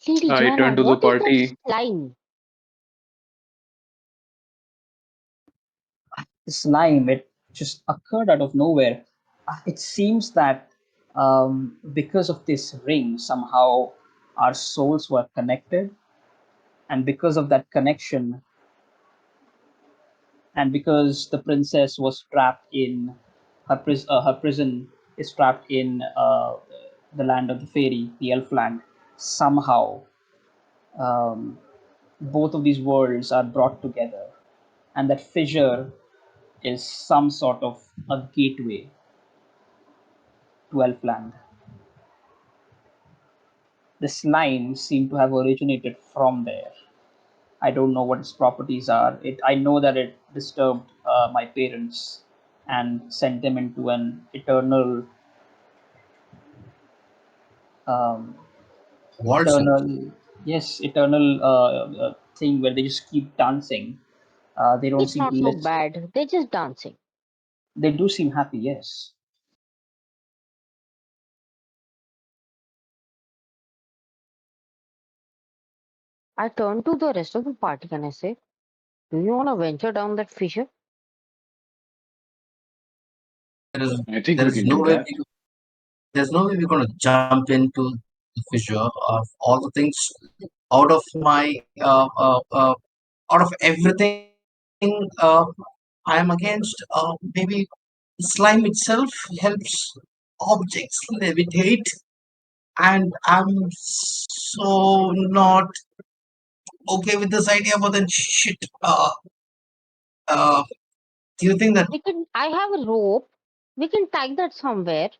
Lady I Joanna, turn to the what is that party. slime? Slime, it just occurred out of nowhere. It seems that because of this ring, somehow our souls were connected, and because of that connection, and because the princess was trapped in her prison is trapped in the land of the fairy, the elf land, somehow um, both of these worlds are brought together, and that fissure is some sort of a gateway to Elfland. The slime seemed to have originated from there. I don't know what its properties are. I know that it disturbed my parents and sent them into an eternal, um, Waltzing. eternal, yes, eternal thing where they just keep dancing. They don't It's seem not to so live. bad. They're just dancing. They do seem happy, yes. I turn to the rest of the party and I say, do you want to venture down that fissure? There is I think there we is can no do way that. there's no way we're gonna jump into the fissure of all the things out of my out of everything I am against. Maybe slime itself helps objects levitate, and I'm so not okay with this idea. But then shit. Uh, do you think that I have a rope. We can tie that somewhere,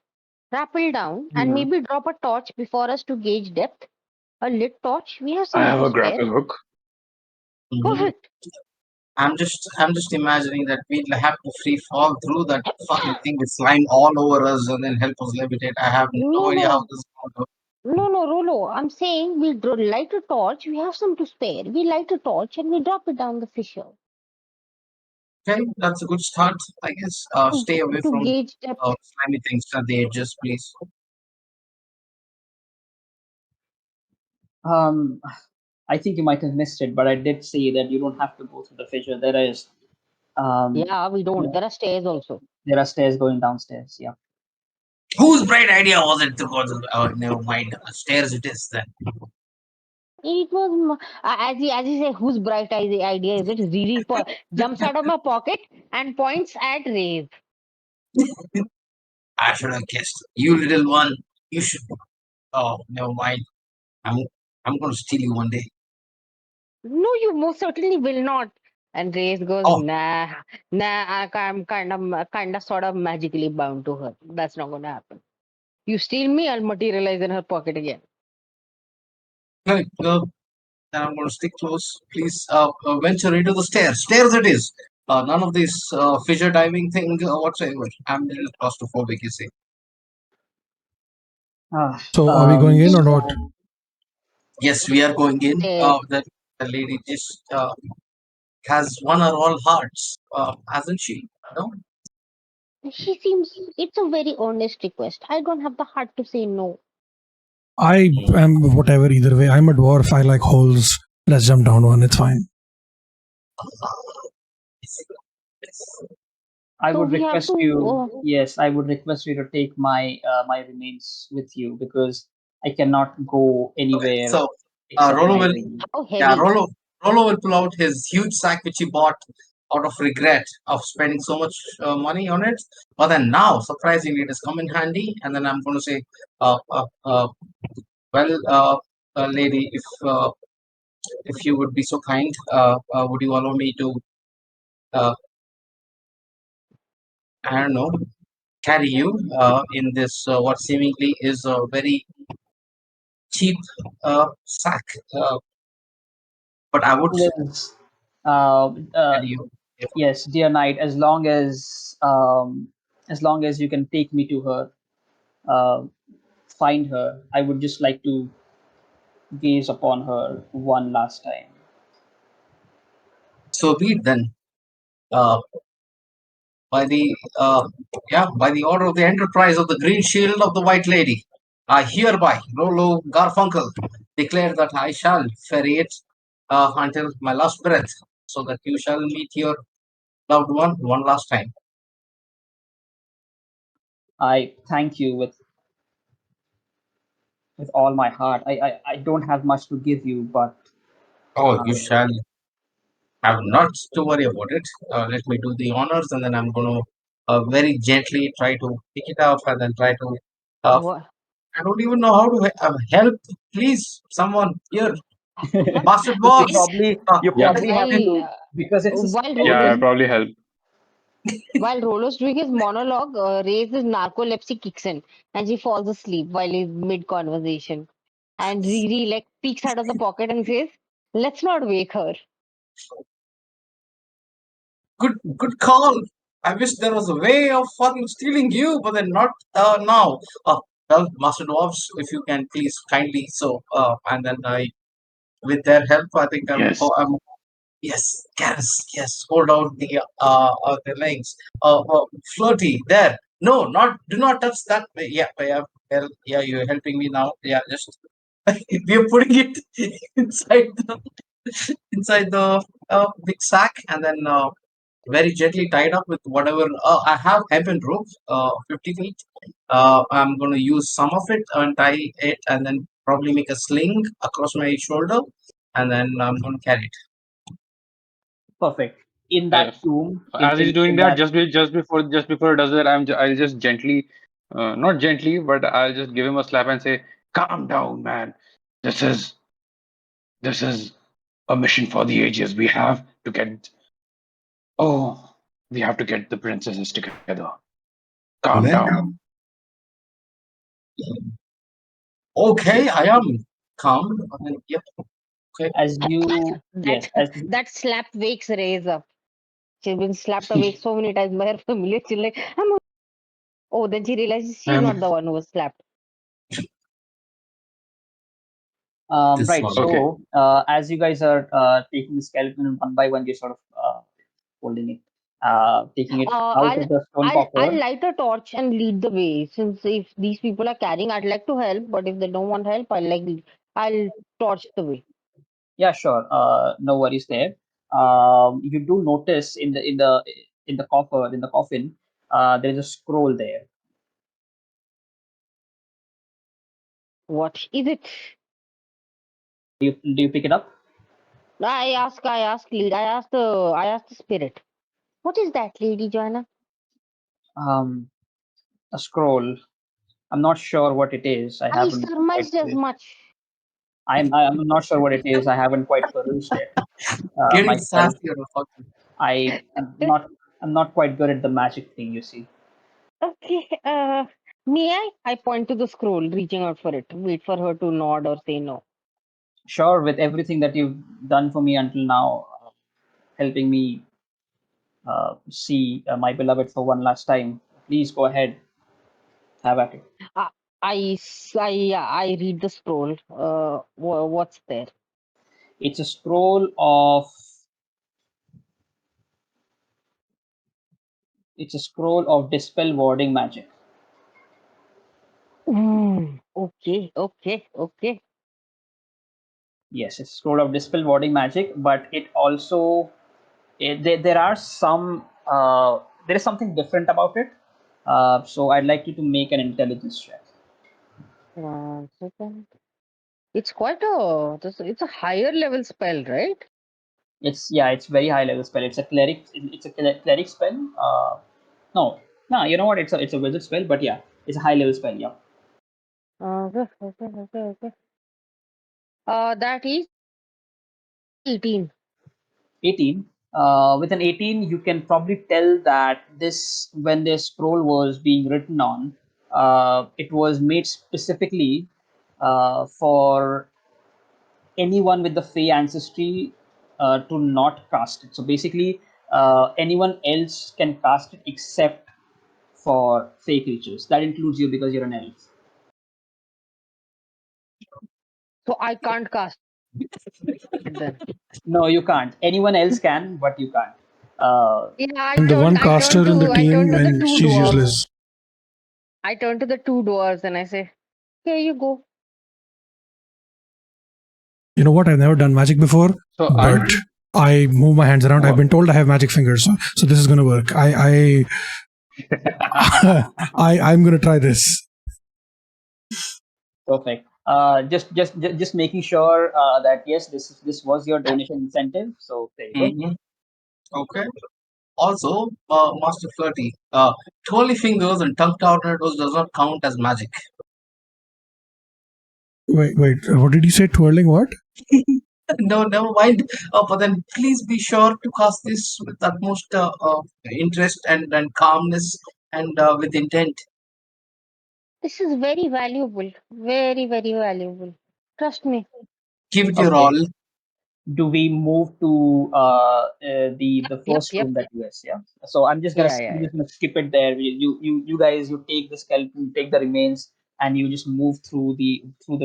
rappel down, and Hmm. maybe drop a torch before us to gauge depth. A lit torch. We have I some have to a spare. grapple hook. Mhm. Perfect. I'm just imagining that we'll have to free fall through that fucking thing with slime all over us and then help us levitate. I have no No, idea how no, this is going to go. no, Rolo. I'm saying we light a torch. We have some to spare. We light a torch and we drop it down the fissure Okay, that's a good start, I guess. Stay away to from gauge depth. slimy things at the edges, please. Um, I think you might have missed it, but I did say that you don't have to go through the fissure. Um, Yeah, we don't. There are stairs also. there are stairs going downstairs. Yeah. Whose bright idea was it to go to? Never mind. Stairs it is then. It was as you say, whose bright idea is it? Really jumps out of my pocket and points at Rave. I should have guessed. You little one. You should. Oh, never mind. I'm I'm going to steal you one day. No, you most certainly will not. And Rave goes, Oh, I'm kind of sort of magically bound to her. That's not gonna happen. You steal me, I'll materialize in her pocket again. okay. Then I'm going to stick close. Please venture into the stairs. Stairs it is. None of this fissure diving thing whatsoever. I'm a little claustrophobic, you see. Ah, So are we going in or not? so Yes, we are going in. Stairs. The lady just has won our all hearts, hasn't she? No? She seems it's a very earnest request. I don't have the heart to say no. I am whatever either way. I'm a dwarf. I like holes. Let's jump down one. It's fine. I So would we have request to you. Yes, I would request you to take my remains with you because I cannot go Okay, anywhere so except Rolo my will, ring. how yeah, heavy. Rolo will pull out his huge sack which he bought out of regret of spending so much money on it. But then now, surprisingly, it has come in handy. And then I'm going to say, uh, uh, uh, well, lady, if you would be so kind, would you allow me to, uh, I don't know, carry you in this what seemingly is a very cheap sack, but I would Liz, uh, uh, carry you. yes, dear knight, as long as you can take me to her, uh, find her, I would just like to gaze upon her one last time. So be it then. Uh, by the by the order of the enterprise of the Green Shield of the White Lady, I hereby, Rolo Garfunkel, declare that I shall ferry it until my last breath, so that you shall meet your loved one last time. I thank you with all my heart. I don't have much to give you, but Oh, uh, you shall have not to worry about it. Let me do the honors, and then I'm going to very gently try to pick it up, and then try to. Uh, Wha- I don't even know how to help. Please, someone here, Master you Boss. you Yeah, probably have Well, to, because it's a while yeah, Rolo's I'll skeleton. probably help. while Rolo's doing his monologue, Ray's narcolepsy kicks in, and she falls asleep while he's mid conversation. And Riri like peeks out of the pocket and says, "Let's not wake her." Good call. I wish there was a way of fucking stealing you, but then not now. Well, Master Dwarfs, if you can please kindly so, and then with their help, I think Yes. I'm yes, yes, yes. Hold out the legs. Flirty there. No, not do not touch that. Yeah, yeah. Well, yeah, you're helping me now. Yeah, just we're putting it inside the big sack, and then very gently tied up with whatever I have hempen rope, 50 feet. I'm going to use some of it and tie it, and then probably make a sling across my shoulder, and then I'm going to carry it. Perfect. In Uh, that tomb, as he's doing in that, that, just before he does that, I'll just gently, not gently, but I'll just give him a slap and say, "Calm down, man. This is this is a mission for the ages. Oh, we have to get the princesses together. Calm down." Well, Okay, I am calm. And then, yep. Okay. as you, That yes, as that slap wakes Ray's up. She's been slapped awake so many times by her familiar. She's like, I'm oh, then she realizes she's not the Um, one who was slapped. This right. one. okay. So as you guys are taking the skeleton one by one, you're sort of holding it, taking it Uh, out I'll of the stone I'll coffer. light a torch and lead the way. Since if these people are carrying, I'd like to help, but if they don't want help, I'll torch the way. Yeah, sure. No worries there. You do notice in the coffer, in the coffin, there is a scroll there. What is it? Do you pick it up? I asked the spirit. What is that, Lady Joanna? Um, a scroll. I'm not sure what it is. I I haven't quite. surmised as much. I'm not sure what it is. I haven't quite perused it Getting myself. sassy or fucking. I'm not quite good at the magic thing. You see. Okay, may I? I point to the scroll, reaching out for it. Wait for her to nod or say no. Sure, with everything that you've done for me until now, helping me see my beloved for one last time, please go ahead, have at it. Uh, I read the scroll. What's there? It's a scroll of dispel warding magic. Okay, okay, okay. Yes, it's a scroll of dispel warding magic, but it also there are some there is something different about it. So I'd like you to make an intelligence check. 1 second. It's quite a it's a higher level spell, right? It's very high level spell. It's a cleric. It's a cleric spell. No, no, you know what? It's a wizard spell, but yeah, it's a high level spell. Yeah, Okay. That is 18. 18. With an 18, you can probably tell that this when this scroll was being written on, it was made specifically for anyone with the Fey ancestry to not cast it. So basically, anyone else can cast it except for Fey creatures. That includes you because you're an elf. So I can't cast it then. No, you can't. Anyone else can, but you can't. Uh, Yeah, I'm the one I turn caster in the to team, the and two she's dwarves. useless. I turn to the two dwarves and I say, "Here you go." You know what? I've never done magic before, So but I'm I move my hands around. I've oh, been told I have magic fingers, so this is going to work. I'm going to try this. Perfect. Just making sure that yes, this was your donation incentive. So there you go. Mhm. Okay. Also, Master Flirty, twirly fingers and tongue tornadoes does not count as magic. Wait. What did you say? Twirling what? No, never mind. But then please be sure to cast this with utmost interest and calmness and with intent. This is very valuable. Very valuable. Trust me. Give it your all. Okay. Do we move to the first Yep. room that you guys, yeah? So I'm Yeah. just gonna skip it there. You guys, you take the skeleton, you take the remains, and you just move through the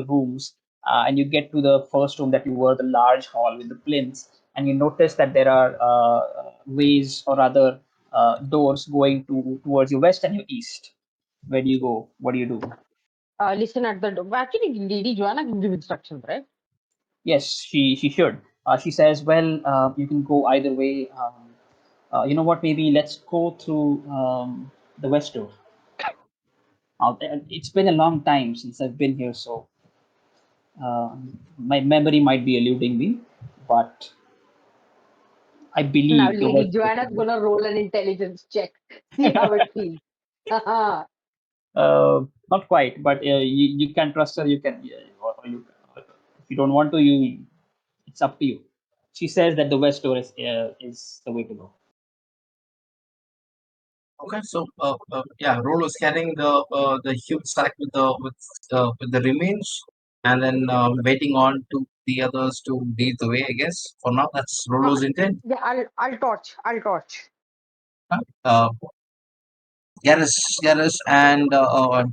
rooms, and you get to the first room that you were, the large hall with the plinths, and you notice that there are ways or rather doors going towards your west and your east. Where do you go? What do you do? Listen at the door. Actually, Lady Joanna can give instructions, right? Yes, she should. She says, well, you can go either way. You know what? Maybe let's go through the west door. It's been a long time since I've been here, so my memory might be eluding me, but I Now, believe the Lady west door Joanna's should work. gonna roll an intelligence check. See how it feels. Not quite, but you can trust her. You can, yeah, or you, if you don't want to, it's up to you. She says that the west door is the way to go. Okay, so yeah, Rolo is carrying the huge sack with the remains, and then waiting on to the others to lead the way. I guess for now, that's Uh, Rolo's intent. yeah, I'll torch. I'll torch. Uh, Garrus, and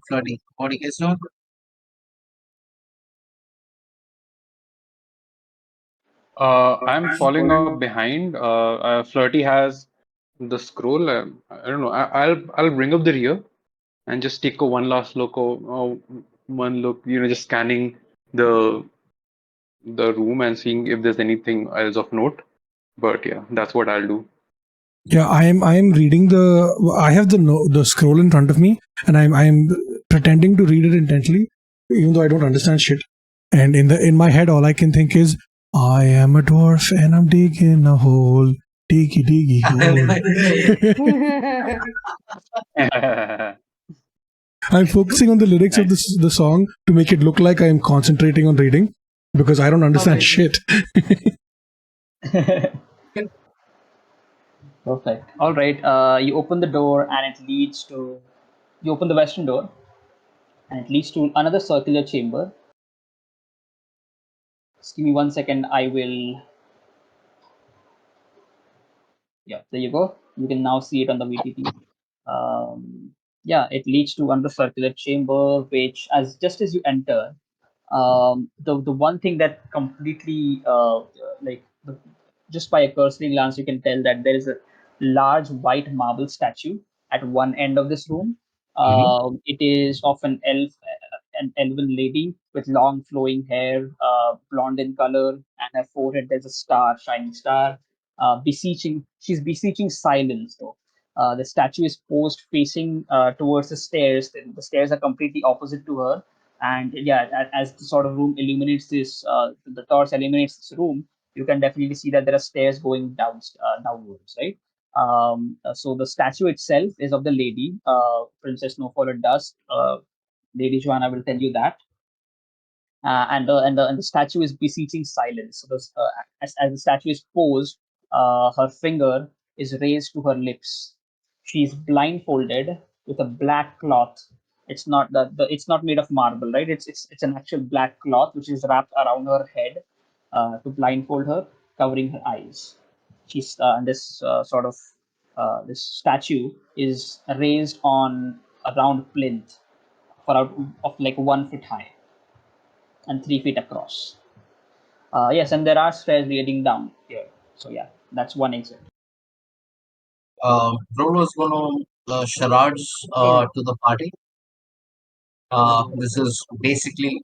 Flirty. What do you guys know? I'm falling up behind. Flirty has the scroll. I don't know. I'll bring up the rear and just take a one last look. One look. Just scanning the the room and seeing if there's anything else of note. But yeah, that's what I'll do. Yeah, I am reading the. I have the scroll in front of me, and I'm pretending to read it intently, even though I don't understand shit. And in my head, all I can think is, I am a dwarf and I'm digging a hole, diggy hole. I'm focusing on the lyrics of Nice. the song to make it look like I'm concentrating on reading because I don't understand Okay. shit. Perfect. All right. You open the door and it leads to. You open the western door and it leads to another circular chamber. Just give me 1 second. I will. Yeah, there you go. You can now see it on the VTT. Yeah, it leads to another circular chamber, which, as just as you enter, the one thing that completely like the, just by a cursory glance you can tell that there is a large white marble statue at one end of this room. Mhm. It is of an elven lady with long flowing hair, blonde in color, and her forehead there's a star, shining star, she's beseeching silence though. The statue is posed facing towards the stairs. The stairs are completely opposite to her, and yeah, as the sort of room illuminates this, the torch illuminates this room. you can definitely see that there are stairs going downwards, right? So the statue itself is of the lady, Princess Snowfall at Dusk. Lady Joanna will tell you that. And the statue is beseeching silence. So as the statue is posed, her finger is raised to her lips. She's blindfolded with a black cloth. It's not it's not made of marble, right? It's an actual black cloth which is wrapped around her head to blindfold her, covering her eyes. She's and this sort of this statue is raised on a round plinth for out of like 1 foot high and 3 feet across. Yes, and there are stairs leading down here. So yeah, that's one exit. Rolo's gonna charades to the party. This is basically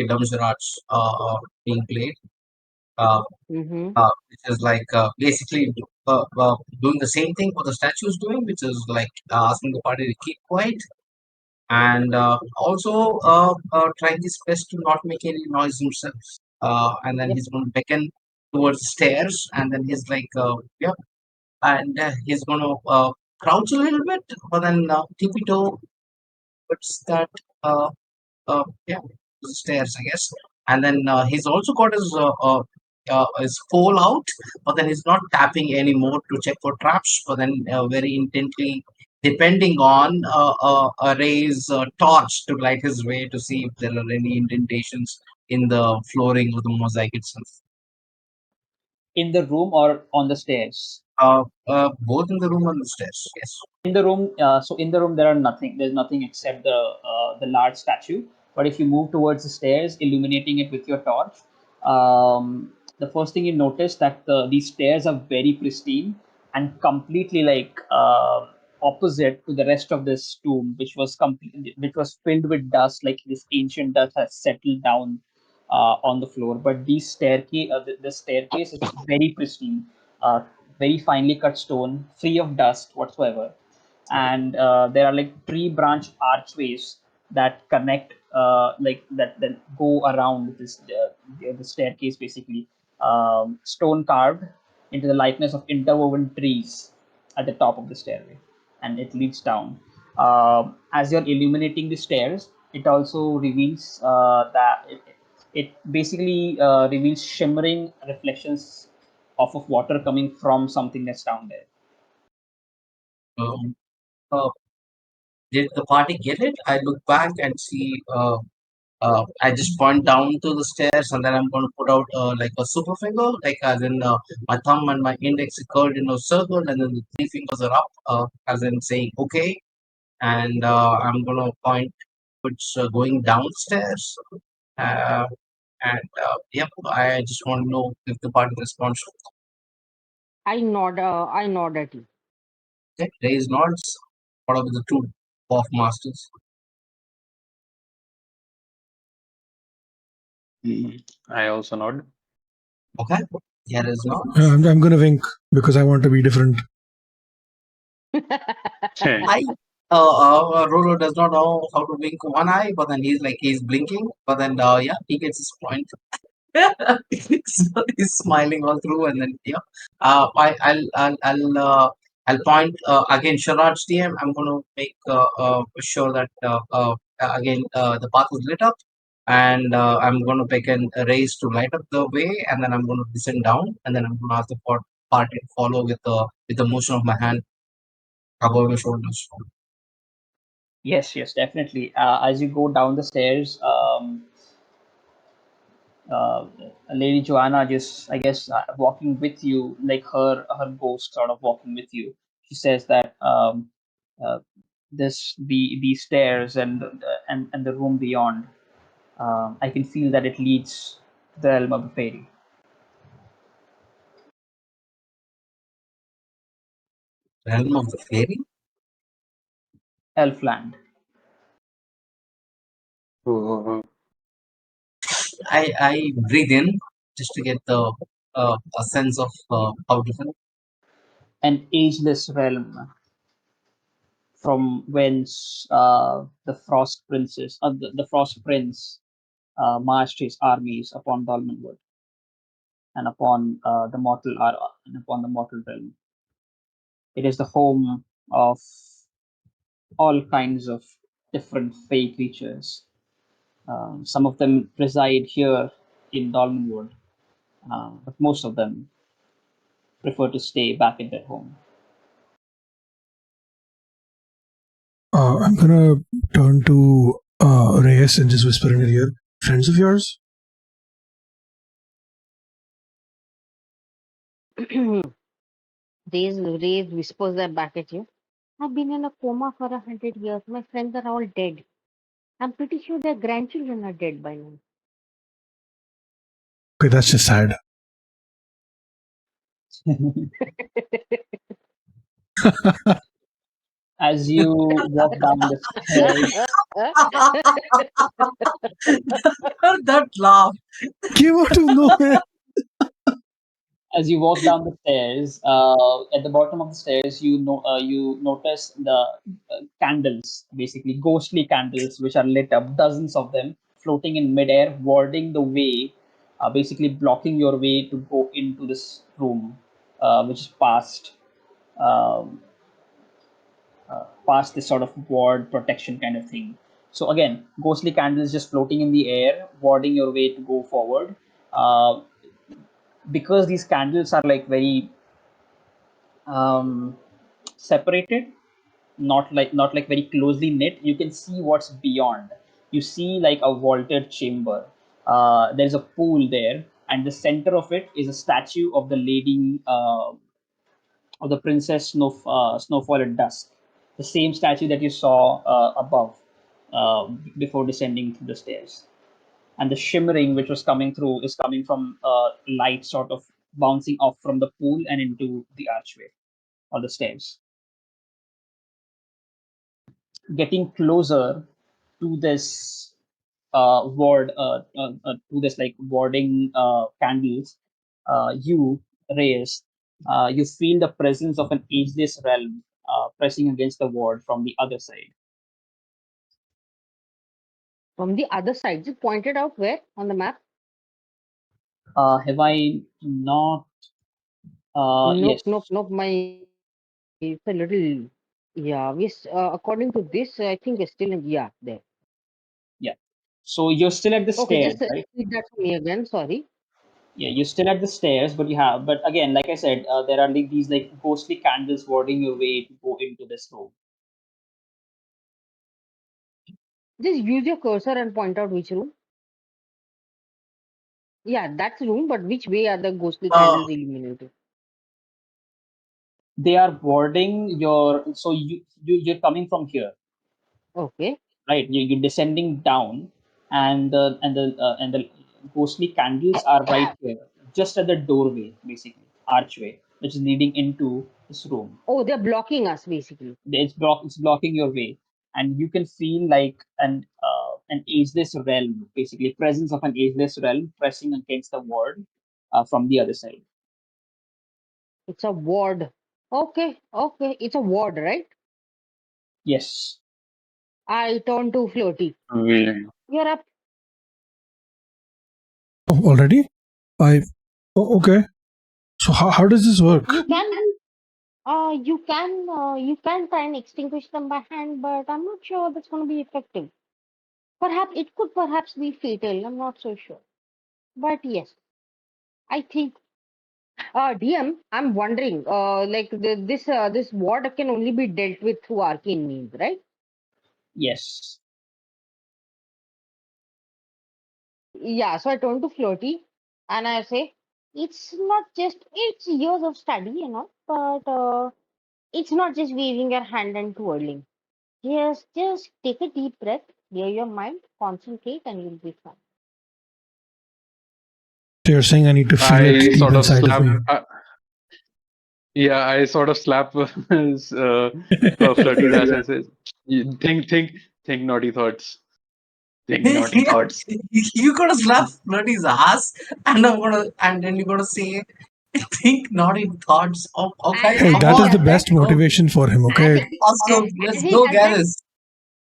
dumb charades being played. Uh, Mm-hmm. which is like basically doing the same thing what the statue is doing, which is like asking the party to keep quiet and also trying his best to not make any noise himself. And then Yep. he's going to beckon towards the stairs, and then he's like, yeah, and he's going to crouch a little bit, but then tippy toe puts that yeah, the stairs, I guess. And then he's also got his pole out, but then he's not tapping anymore to check for traps, but then very intently depending on Ray's torch to light his way to see if there are any indentations in the flooring of the mosaic itself. In the room or on the stairs? Both in the room and the stairs, yes. In the room, so in the room there are nothing. There's nothing except the large statue. But if you move towards the stairs, illuminating it with your torch, the first thing you notice that these stairs are very pristine and completely like opposite to the rest of this tomb, which was filled with dust. Like this ancient dust has settled down on the floor. But the staircase is very pristine, very finely cut stone, free of dust whatsoever. And there are like tree branch archways that connect that go around the staircase, basically stone carved into the likeness of interwoven trees at the top of the stairway, and it leads down. As you're illuminating the stairs, it also reveals that it basically reveals shimmering reflections of water coming from something that's down there. Um, uh, did the party get it? I look back and see. I just point down to the stairs, and then I'm going to put out like a super finger, like as in my thumb and my index are curled in a circle, and then the three fingers are up, as in saying okay. And I'm going to point towards going downstairs. Uh, and yep, I just want to know if the party responds. I nod at you. Okay, raise nods. What are the two off masters? I also nod. Okay, here is nods. I'm gonna wink because I want to be different. I Rolo does not know how to wink one eye, but then he's blinking, but then yeah, he gets his point. So he's smiling all through, and then yeah, I'll point again. Sharad's DM. I'm going to make sure that again the path is lit up, and I'm going to pick and raise to light up the way, and then I'm going to descend down, and then I'm going to ask the party to follow with the motion of my hand above your shoulders. Yes, yes, definitely. As you go down the stairs, uh, Lady Joanna just, I guess, walking with you, like her ghost sort of walking with you. She says that uh, the stairs and the room beyond, I can feel that it leads to the realm of the fairy, Realm of the fairy. Elfland. Oh, I breathe in just to get the a sense of how different. An ageless realm from whence the Frost Prince marched his armies upon Dolmenwood. and upon the mortal realm. It is the home of all kinds of different fey creatures. Some of them reside here in Dolmenwood, but most of them prefer to stay back in their home. I'm gonna turn to Reyes and just whisper in her ear. Friends of yours? Raise whispers that back at you. I've been in a coma for 100 years. My friends are all dead. I'm pretty sure their grandchildren are dead by now. Okay, that's just sad. As you walk down the stairs, That laugh. Came out of nowhere. as you walk down the stairs, at the bottom of the stairs, you notice the candles, basically ghostly candles, which are lit up, dozens of them, floating in midair, warding the way, basically blocking your way to go into this room, which is um, past this sort of ward protection kind of thing. So again, ghostly candles just floating in the air, warding your way to go forward. Uh, because these candles are like very um, separated, not like very closely knit, you can see what's beyond. You see like a vaulted chamber. There's a pool there, and the center of it is a statue of the lady, of the princess Snowfall at dusk, the same statue that you saw above, uh, before descending through the stairs. And the shimmering which was coming through is coming from light sort of bouncing off from the pool and into the archway or the stairs. Getting closer to this ward, to this like warding candles, you Reyes, you feel the presence of an ageless realm pressing against the ward from the other side. From the other side, just pointed out where on the map. Have I not? Nope, Yes, nope, nope. My it's a little. Yeah, according to this, I think it's still in. Yeah, there. yeah. So you're still at the Okay, stairs, just right? repeat that to me again. Sorry. Yeah, you're still at the stairs, but again, like I said, there are like these like ghostly candles warding your way to go into this room. Just use your cursor and point out which room. Yeah, that's room, but which way are the ghostly Uh, candles illuminated? They are warding your. So you're coming from here, Okay. right? You're descending down, and the ghostly candles are right here, just at the doorway, basically archway, which is leading into this room. Oh, they're blocking us basically. It's blocking your way, and you can feel like an ageless realm, basically presence of an ageless realm pressing against the wall from the other side. It's a ward. Okay, okay. It's a ward, right? Yes. I turn to Floaty. We, You're up. Oh, already? I. Oh, okay. So how does this work? You can try and extinguish them by hand, but I'm not sure that's going to be effective. Perhaps it could perhaps be fatal. I'm not so sure. But yes, I think. DM, I'm wondering. This ward can only be dealt with through arcane means, right? Yes. Yeah. So I turn to Floaty, and I say, it's years of study, but it's not just waving your hand and twirling. Just take a deep breath, clear your mind, concentrate, and you'll be fine. So you're saying I need to feel it I deep sort of inside of slap. me. Yeah, I sort of slap his Flirty's ass and says, Think naughty thoughts. Think naughty yeah, thoughts." you gotta slap Flirty's ass, and then you're gonna say, think naughty thoughts. Oh, okay, Hey, come As that he is on. the does that, best motivation for him, as okay? he, Awesome. as Let's he go, does that, Garrus.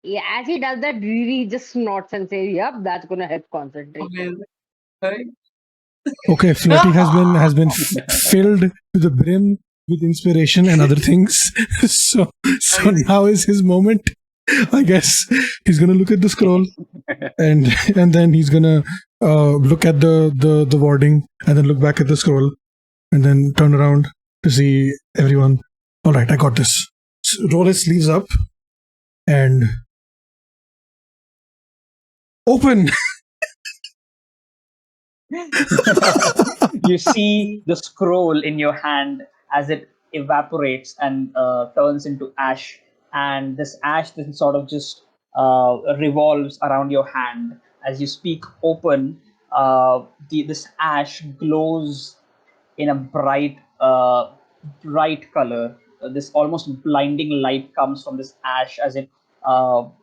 yeah, as he does that, Riri just snorts and says, "Yep, that's gonna help concentrate." Okay, right? Okay, Flirty has been filled to the brim with inspiration and other things. So now is his moment. I guess he's gonna look at the scroll and and then he's gonna look at the wording and then look back at the scroll and then turn around to see everyone. All right, I got this. Roll his sleeves up and open. You see the scroll in your hand as it evaporates and turns into ash, and this ash then sort of just revolves around your hand as you speak open. This ash glows in a bright color. This almost blinding light comes from this ash as it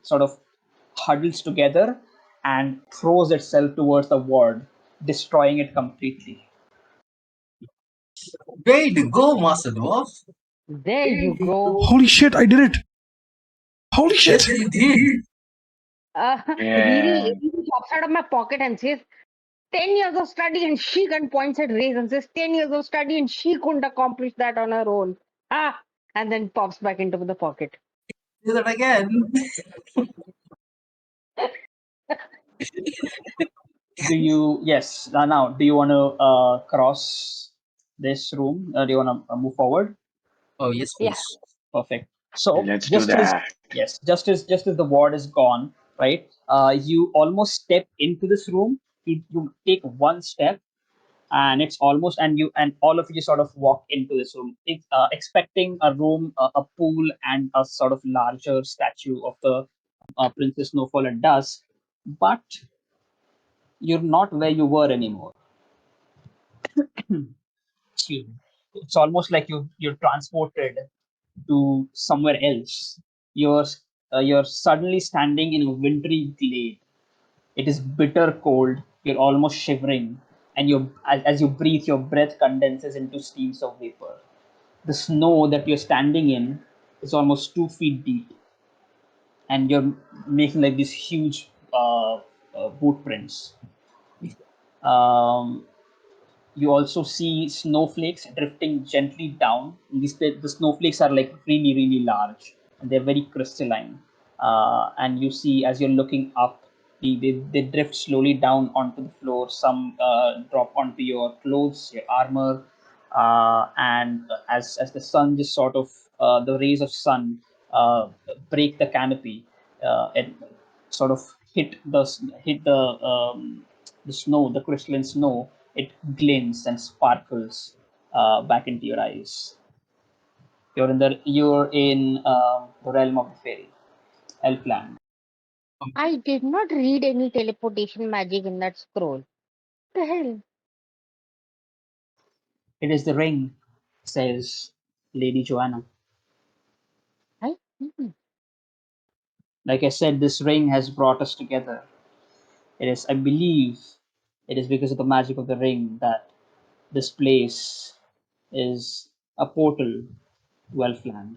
sort of huddles together and throws itself towards the ward, destroying it completely. Way to go, Master Dwarf. There you go. Holy shit! I did it. Holy shit! Yes, you did. Yeah. Riri pops out of my pocket and says, 10 years of study, and she can points at Raze and says, 10 years of study, and she couldn't accomplish that on her own. Ah, and then pops back into the pocket. Do that again. Do you, yes, now, do you want to cross this room? Do you want to move forward? Oh, yes, Yeah. please. Perfect. So Let's do that. just as the ward is gone, right? You almost step into this room. You take one step, and it's almost and all of you sort of walk into this room, expecting a room, a pool, and a sort of larger statue of the Princess Snowfall at dusk. But you're not where you were anymore. Excuse me. It's almost like you're transported to somewhere else. You're suddenly standing in a wintry glade. It is bitter cold. You're almost shivering, and as you breathe, your breath condenses into streams of vapor. The snow that you're standing in is almost 2 feet deep, and you're making like these huge boot prints. Um, you also see snowflakes drifting gently down. The snowflakes are like really, really large and they're very crystalline. And you see as you're looking up, they drift slowly down onto the floor. Some drop onto your clothes, your armor, and as the sun just sort of the rays of sun break the canopy, and sort of hit the snow, the crystalline snow. It glints and sparkles back into your eyes. You're in the realm of the fairy, Elfland. I did not read any teleportation magic in that scroll. What the hell? It is the ring, says Lady Joanna. I, hmm. Like I said, this ring has brought us together. I believe, it is because of the magic of the ring that this place is a portal to Elfland.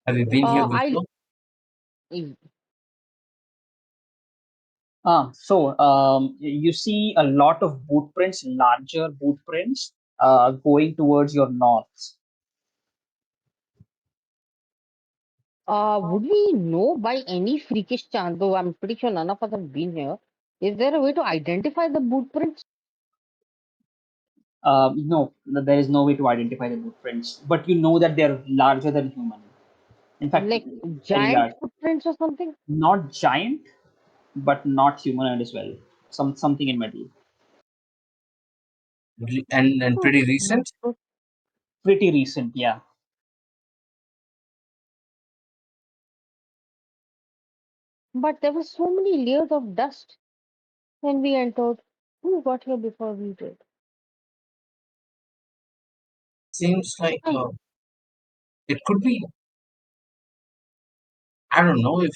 Have you been here I before? You see a lot of boot prints, larger boot prints, going towards your north. would we know by any freakish chance, though I'm pretty sure none of us have been here, is there a way to identify the boot prints? No, there is no way to identify the boot prints, but you know that they're larger than human. In fact, Like very giant large. footprints or something? Not giant, but not humanoid as well. Something in middle. And Hmm, pretty not recent? good. Pretty recent, yeah. But there were so many layers of dust when we entered. Who got here before we did? Seems like I, it could be. I don't know if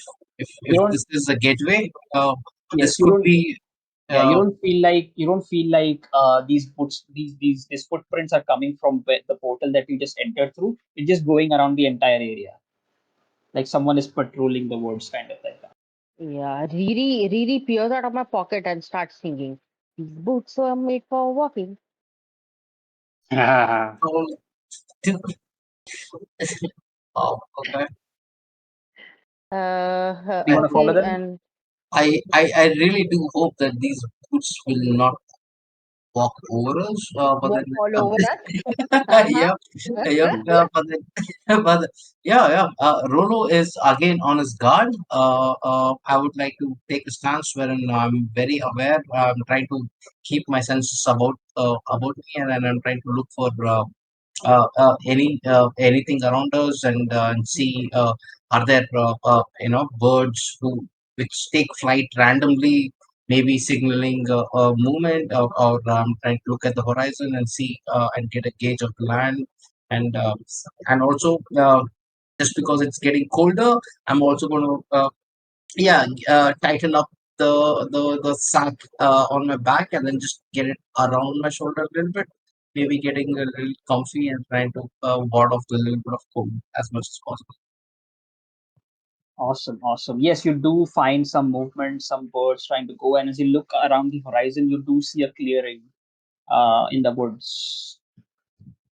You don't. this is a gateway. This Yes, you could don't. be. Yeah, you Uh, don't feel like these footprints are coming from the portal that you just entered through. It's just going around the entire area, like someone is patrolling the woods, kind of like that. Yeah, Riri peers out of my pocket and starts singing. These boots are made for walking. So, oh, okay. Do you want to follow Okay, them? and I really do hope that these boots will not walk over us, but walk then all over us. Uh-huh. yeah, yeah, but then, yeah. Rolo is again on his guard. I would like to take a stance wherein I'm very aware. I'm trying to keep my senses about me, and then I'm trying to look for anything around us and see are there birds who which take flight randomly, maybe signaling a movement, or trying to look at the horizon and see and get a gauge of the land, and also just because it's getting colder, I'm also going to tighten up the sack on my back and then just get it around my shoulder a little bit, maybe getting a little comfy and trying to ward off the little bit of cold as much as possible. Awesome, awesome. Yes, you do find some movement, some birds trying to go, and as you look around the horizon, you do see a clearing in the woods.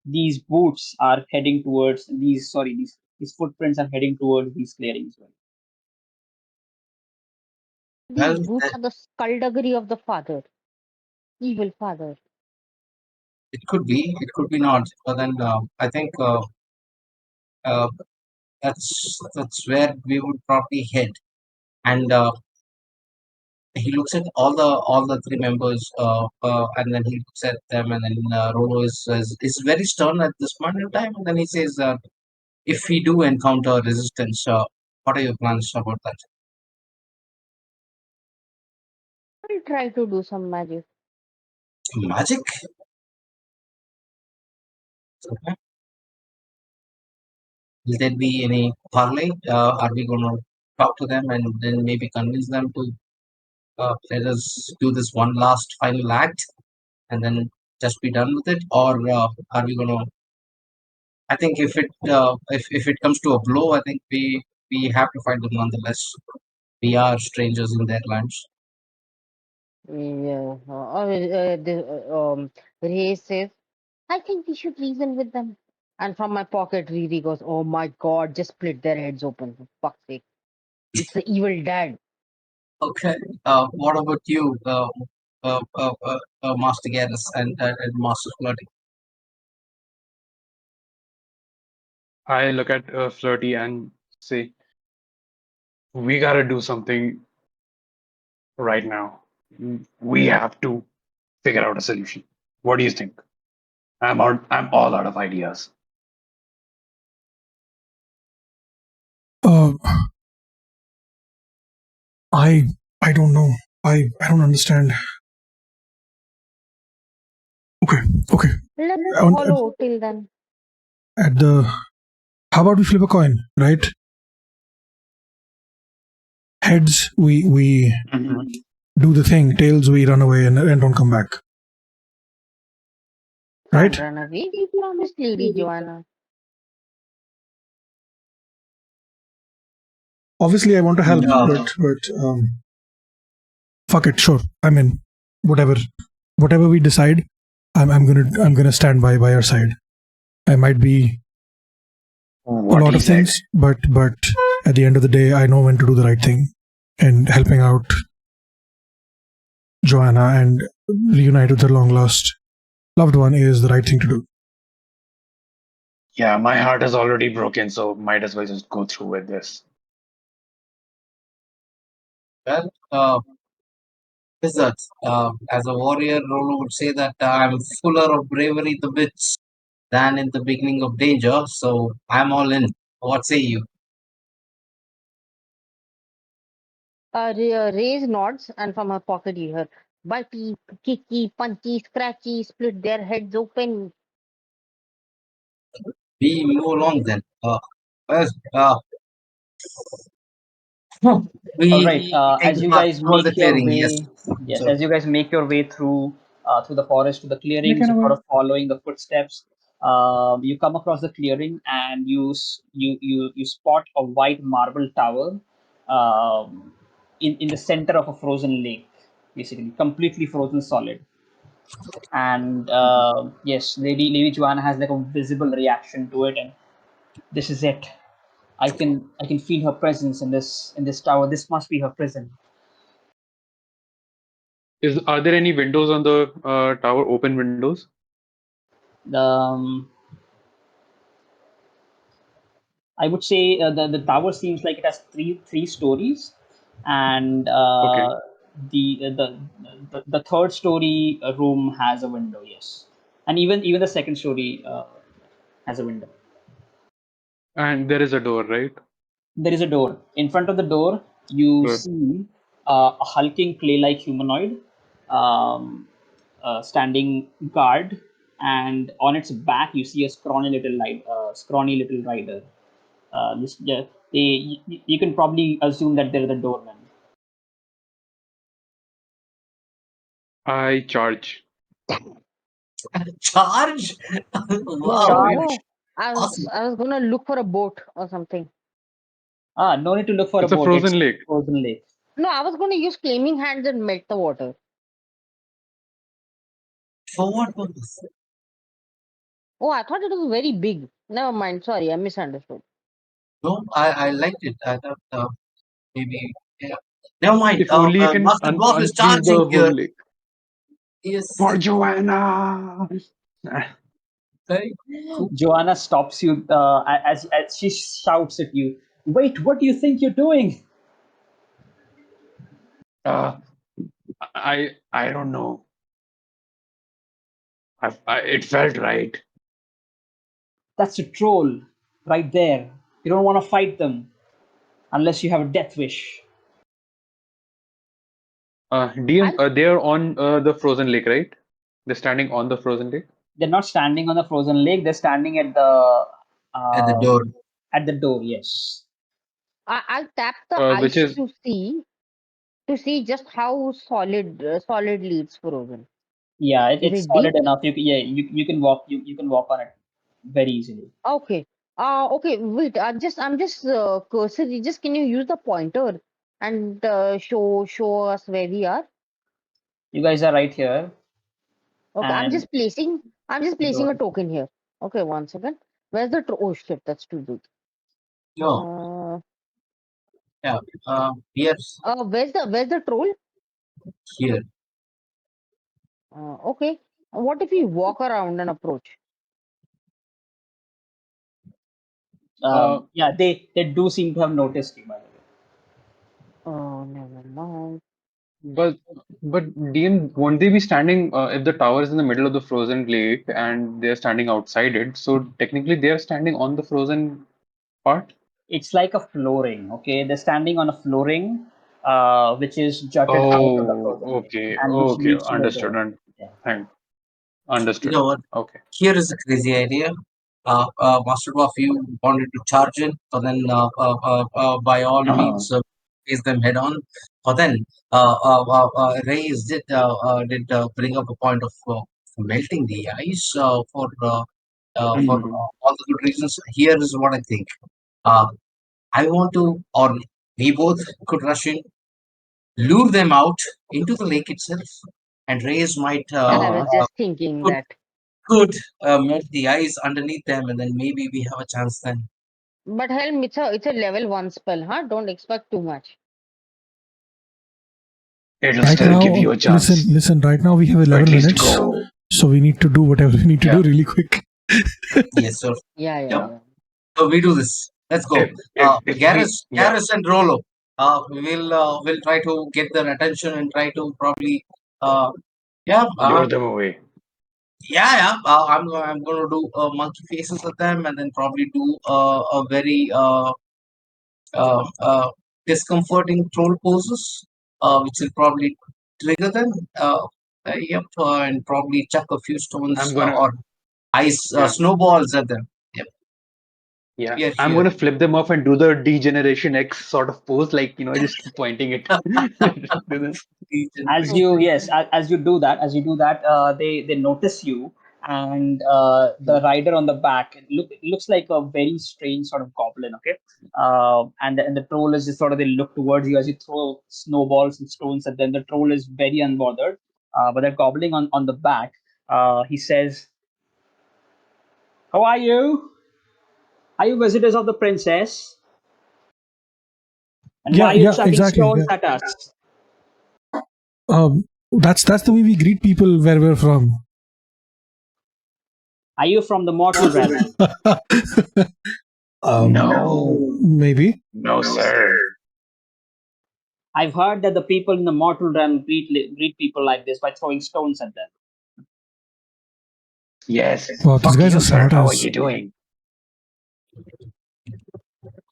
These boots are heading towards these. Sorry, these footprints are heading towards these clearings. These Well, boots are the skullduggery of the father, evil father. it could be not, but then I think uh, that's where we would probably head. And he looks at all the three members, and then he looks at them, and then Rolo is very stern at this point in time, and then he says, if we do encounter resistance, what are your plans about that? I'll try to do some magic. Magic? Okay. Will there be any parlay? Are we going to talk to them and then maybe convince them to let us do this one last final act and then just be done with it? Or are we going to? I think if it comes to a blow, I think we have to fight them nonetheless. We are strangers in their lands. Yeah. Ray says, I think we should reason with them. And from my pocket, Riri goes, oh my god, just split their heads open, for fuck's sake. It's the evil dad. Okay. What about you, Master Garrus and Master Flirty? I look at Flirty and say, we gotta do something right now. We have to figure out a solution. What do you think? I'm all out of ideas. Uh, I I don't know. I don't understand. Okay, okay. Let's On, follow till then. at the how about we flip a coin, right? Heads, we Mhm. do the thing. Tails, we run away and don't come back, Can't right? run away. We promised Lady Joanna. Obviously, I want to help, Uh, but fuck it, sure. I'm in. Whatever we decide, I'm gonna stand by our side. I might be a What lot do you of say? things, but at the end of the day, I know when to do the right thing, and helping out Joanna and reunite with her long lost loved one is the right thing to do. Yeah, my heart is already broken, so might as well just go through with this. well, Wizard, as a warrior, Rolo would say that I'm fuller of bravery the bits than in the beginning of danger, so I'm all in. What say you? Ray's nods, and from her pocket, you hear bitey, kicky, punchy, scratchy, split their heads open. We move along then. Well, All we right. take As the you path guys towards the make your clearing. Yes. way, yes, So as you guys make your way through the forest to the clearings, you're sort of following the footsteps. You come across the clearing and you spot a white marble tower. Um, in the center of a frozen lake, basically completely frozen solid. And yes, Lady Joanna has like a visible reaction to it, and this is it. I can feel her presence in this tower. This must be her prison. Are there any windows on the tower? Open windows? Um, I would say the tower seems like it has three stories, and Okay. the third story room has a window. Yes, and even the second story has a window. And there is a door, right? There is a door. In front of the door, you Good. see a hulking clay-like humanoid um, standing guard, and on its back you see a scrawny little rider. Yeah, you can probably assume that they're the doorman. I charge. Charge? No, Wow, Charge. no. awesome. I was gonna look for a boat or something. No need to look for a It's a boat. It's frozen lake. frozen lake. No, I was gonna use flaming hands and melt the water. For what purpose? Oh, I thought it was very big. Never mind. Sorry, I misunderstood. No, I liked it. I thought maybe, yeah. Never mind. If only you can Master Dwarf is unfreeze charging the whole here. lake. Yes. For Joanna! Very cool. Joanna stops you as she shouts at you. Wait, what do you think you're doing? Uh, I don't know. It felt right. That's a troll right there. You don't want to fight them unless you have a death wish. DM, I they're on the frozen lake, right? They're standing on the frozen lake. They're not standing on the frozen lake. They're standing At the uh, door. at the door. Yes. I'll tap the Which ice is to see just how solidly it's frozen. Yeah, Is it's it deep? solid enough. You can walk. You can walk on it very easily. Okay. Okay. Wait. I'm just cursor. Just can you use the pointer and show us where we are? You guys are right here, Okay. and I'm just go placing a ahead. token here. Okay. 1 second. Where's the oh shit? That's too big. No. Uh, Yeah. Yes. where's the troll? Here. Okay. What if we walk around and approach? uh, Yeah, they do seem to have noticed you, by the way. Oh, never mind. but DM, won't they be standing if the tower is in the middle of the frozen lake and they're standing outside it? So technically they're standing on the frozen part. It's like a flooring. Okay, they're standing on a flooring, which is jutted out of the Oh, frozen lake, okay, and which okay, leads to a understood. door. Yeah. Thank, You understood. know what? Okay. Here is a crazy idea. Master Dwarf, you wanted to charge in, but then by all means face them head on. But then Reyes did bring up a point of melting the ice for Mhm. all the good reasons. Here is what I think. Uh, I want to, or we both could rush in, lure them out into the lake itself, and Reyes might I was Uh-huh. just thinking could that. could melt the ice underneath them, and then maybe we have a chance then. But Helm, it's a level 1 spell, huh? Don't expect too much. It'll Right still give now, you a chance. listen. Right now, we have To at 11 least minutes, go. so we need to do whatever we need to do Yeah. really quick. Yes, sir. Yeah, Yep. yeah. So we do this. Let's go. If we yeah. Garrus and Rolo. We'll try to get their attention and try to probably uh, yeah, Lure them away. yeah. I'm going to do monkey faces at them, and then probably do a very uh, uh, discomforting troll poses, which will probably trigger them. Yep, and probably chuck a few stones I'm gonna or ice yeah. snowballs at them. Yep, Yeah. we are I'm here. gonna flip them off and do the Degeneration X sort of pose, like just keep pointing it. Do this. As Hmm. you do that, they notice you, and the rider on the back it looks like a very strange sort of goblin. Okay, and the troll is just sort of, they look towards you as you throw snowballs and stones, and then the troll is very unbothered. But that goblin on the back, he says, "How are you? Are you visitors of the princess? And why Yeah, are you yeah, chucking exactly. stones Yeah. at us? That's the way we greet people where we're from. Are you from the mortal realm? No, Maybe. no, sir. I've heard that the people in the mortal realm greet people like this by throwing stones at them." Yes. Wow, these Fuck guys you, are sir. smart How are as. you doing?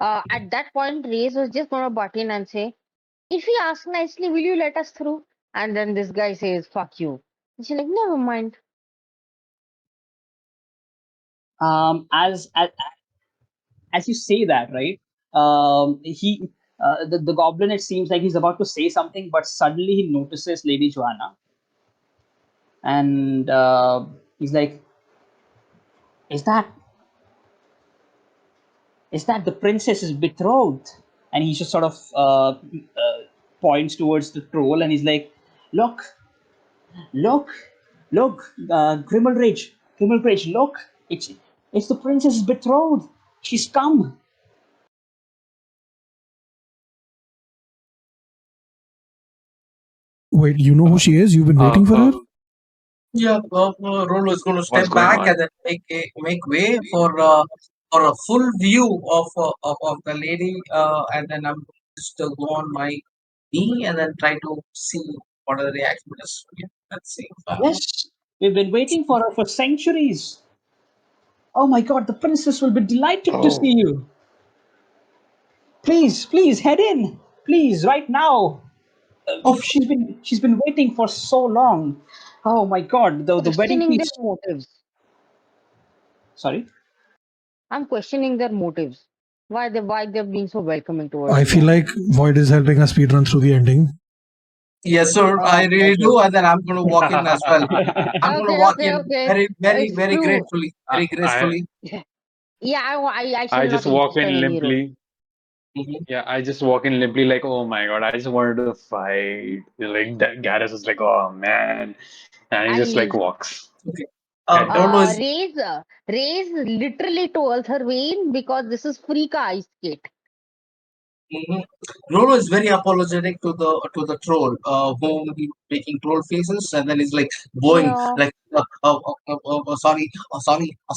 At that point, Reyes was just gonna butt in and say, "If we ask nicely, will you let us through?" And then this guy says, "Fuck you." And she's like, "Never mind." As you say that, right? He the goblin. It seems like he's about to say something, but suddenly he notices Lady Joanna, and he's like, "Is that the princess's betrothed?" And he just sort of points towards the troll, and he's like, "Look, look, look, Grimmelridge, look! It's the princess's betrothed. She's come." Wait, you know who she is? You've been Uh, waiting for her? uh, Yeah, Rolo is going to what's step going back and on? then make way for a full view of the lady, and then I'm just go on my knee and then try to see what are the reactions. Yeah, let's see. Yes, we've been waiting for her for centuries. Oh my god, the princess will be delighted to see Oh, you. Please, please head in. Please, right now. Of She's been waiting for so long. Oh my god, the wedding Questioning their feast. motives. Sorry. I'm questioning their motives. Why they're being so welcoming towards I me. feel like Void is helping us speedrun through the ending. yes, sir, I really Okay. do, and then I'm going to walk in as well. I'm going to Okay, walk okay, in okay. very, very, It's very true. gratefully, I, very I gracefully. Yeah, I shall I not just walk insist on in any role. limply. Mhm. Yeah, I just walk in limply like, oh my god, I just wanted to fight. Like that Garrus is like, oh man, and he just like I walks. Okay. Head Rolo down. uh is Raise Raise literally twirls her way in because this is free ka ice skate. Mhm. Rolo is very apologetic to the troll, whom he making troll faces, and then he's like bowing, Yeah. like sorry,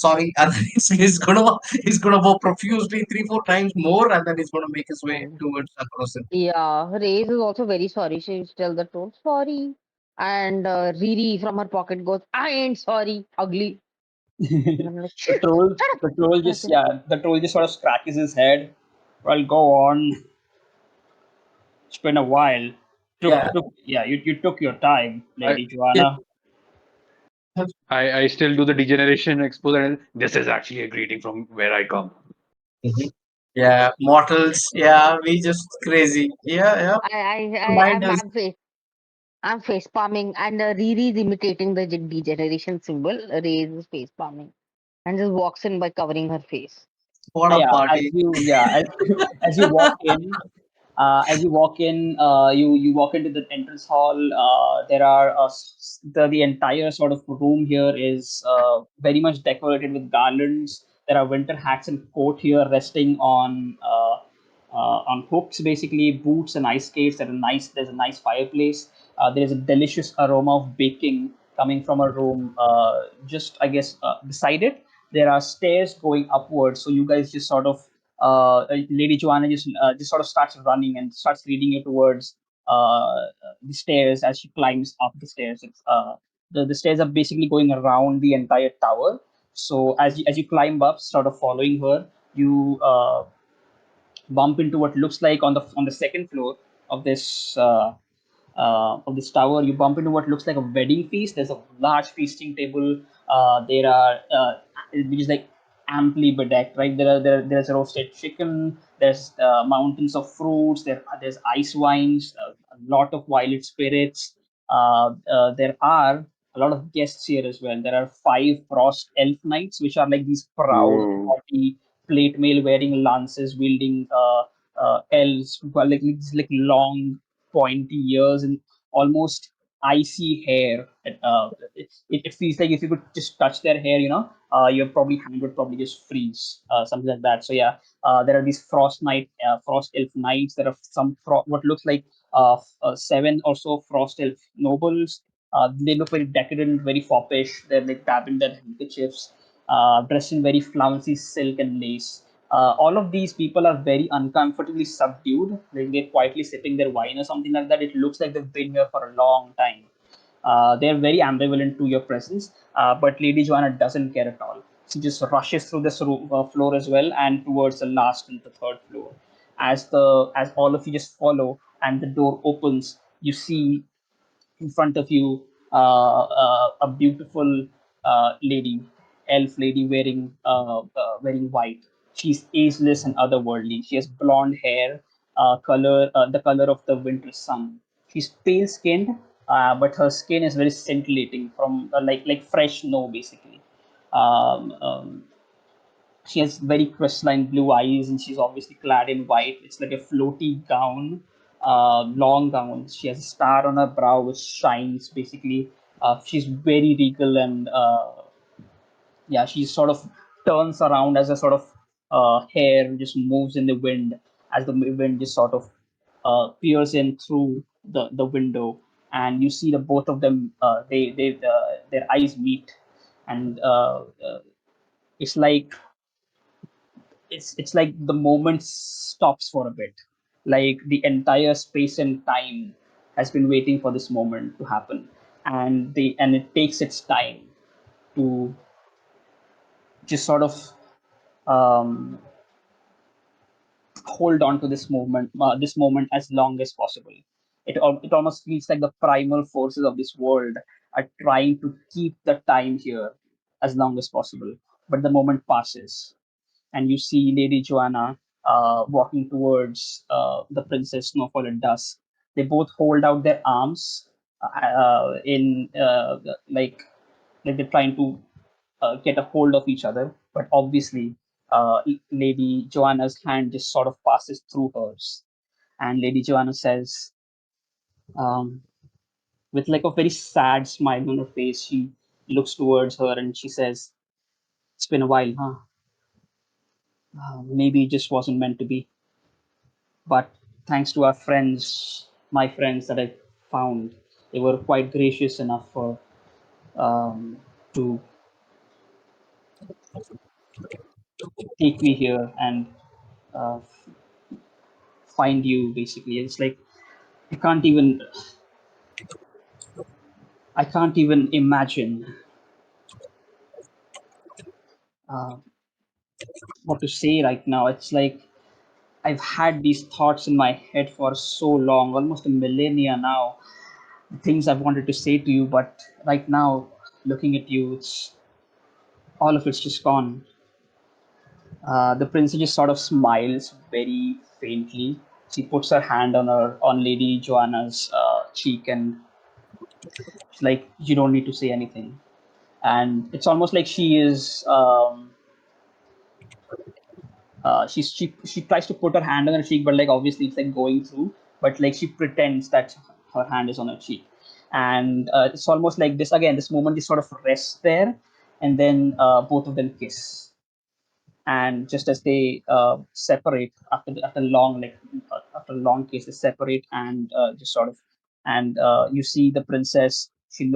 sorry, and then he's gonna bow profusely 3 4 times more, and then he's gonna make his way Um, towards across it. yeah, Raze is also very sorry. She tells the troll sorry. And Riri from her pocket goes, "I ain't sorry, ugly." And I'm like, the shit, troll, shut up. the troll just Okay. yeah, the troll just sort of scratches his head. Well, go on. It's been a while. Yeah. Yeah, you took your time, I, Lady Yeah. Joanna. I still do the degeneration expose, and this is actually a greeting from where I come. Mhm. Yeah, mortals. Yeah, we just crazy. Yeah, yeah. Mind us. I'm face palming, and Riri is imitating the degeneration symbol. Raze is face palming and just walks in by covering her face. What a Yeah, party. as you walk in, you walk into the entrance hall. There are the entire sort of room here is very much decorated with garlands. There are winter hats and coat here resting on hooks, basically boots and ice skates. There's a nice fireplace. There is a delicious aroma of baking coming from a room just, I guess, beside it. There are stairs going upwards, so you guys just sort of Lady Joanna just sort of starts running and starts leading you towards the stairs as she climbs up the stairs. The stairs are basically going around the entire tower. So as you climb up, sort of following her, you bump into what looks like on the second floor of this tower. You bump into what looks like a wedding feast. There's a large feasting table. There are which is like amply bedecked, right? There's roasted chicken. There's mountains of fruits. There's ice wines. A lot of violet spirits. There are a lot of guests here as well. There are five frost elf knights, which are like these proud, Whoa. haughty plate mail wearing lances, wielding elves who are like these like long, pointy ears and almost icy hair. It feels like if you could just touch their hair, your probably hand would probably just freeze, something like that. So yeah, there are these frost elf knights. There are some what looks like seven or so frost elf nobles. They look very decadent, very foppish. They're like dabbing their handkerchiefs, dressed in very flouncy silk and lace. All of these people are very uncomfortably subdued. Like they're quietly sipping their wine or something like that. It looks like they've been here for a long time. They're very ambivalent to your presence, but Lady Joanna doesn't care at all. She just rushes through this floor as well and towards the last and the third floor. As all of you just follow and the door opens, you see in front of you a beautiful lady, elf lady wearing white. She's ageless and otherworldly. She has blonde hair, the color of the winter sun. She's pale skinned, but her skin is very scintillating from like fresh snow basically. Um, um, she has very crystalline blue eyes, and she's obviously clad in white. It's like a floaty gown, long gown. She has a star on her brow which shines. Basically, she's very regal, and yeah, she sort of turns around as a sort of hair just moves in the wind as the wind just sort of peers in through the window, and you see the both of them. Their eyes meet, and it's like it's like the moment stops for a bit, like the entire space and time has been waiting for this moment to happen, and it takes its time to just sort of um, hold on to this moment as long as possible. It almost feels like the primal forces of this world are trying to keep the time here as long as possible, but the moment passes and you see Lady Joanna walking towards the Princess Snowfall at dusk. They both hold out their arms in like they're trying to get a hold of each other, but obviously, Lady Joanna's hand just sort of passes through hers, and Lady Joanna says, um, with like a very sad smile on her face, she looks towards her and she says, "It's been a while, huh? Maybe it just wasn't meant to be." But thanks to our friends, my friends that I found, they were quite gracious enough to take me here and uh, find you. Basically, it's like I can't even I can't even imagine uh, what to say right now. It's like I've had these thoughts in my head for so long, almost a millennia now. The things I've wanted to say to you, but right now, looking at you, it's all of it's just gone. The princess just sort of smiles very faintly. She puts her hand on Lady Joanna's cheek, and she's like, "You don't need to say anything." And it's almost like she tries to put her hand on her cheek, but like obviously it's like going through. But like she pretends that her hand is on her cheek, and it's almost like this again. This moment is sort of rests there, and then both of them kiss, and just as they separate after long case they separate and just sort of and you see the princess, she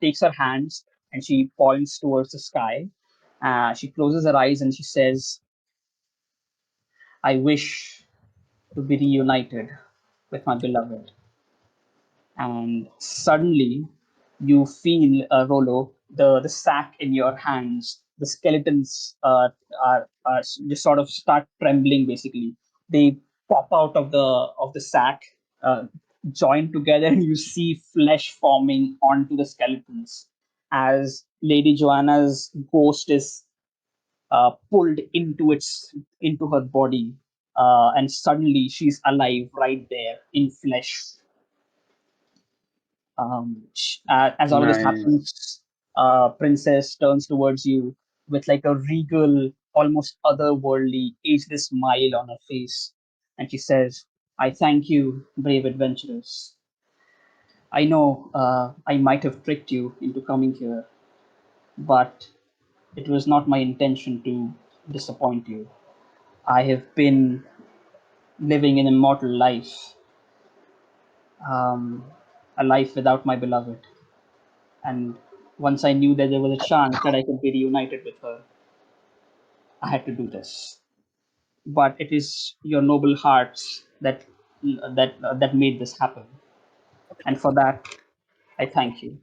takes her hands and she points towards the sky. She closes her eyes and she says, "I wish to be reunited with my beloved." And suddenly you feel, Rolo, the sack in your hands, the skeletons are just sort of start trembling. Basically, they pop out of the sack, uh, join together, and you see flesh forming onto the skeletons as Lady Joanna's ghost is pulled into her body, and suddenly she's alive right there in flesh. As always Nice. happens, Princess turns towards you with like a regal, almost otherworldly, ageless smile on her face, and she says, "I thank you, brave adventurers. I know I might have tricked you into coming here, but it was not my intention to disappoint you. I have been living an immortal life, um, a life without my beloved. And once I knew that there was a chance that I could be reunited with her, I had to do this. But it is your noble hearts that made this happen, and for that I thank you.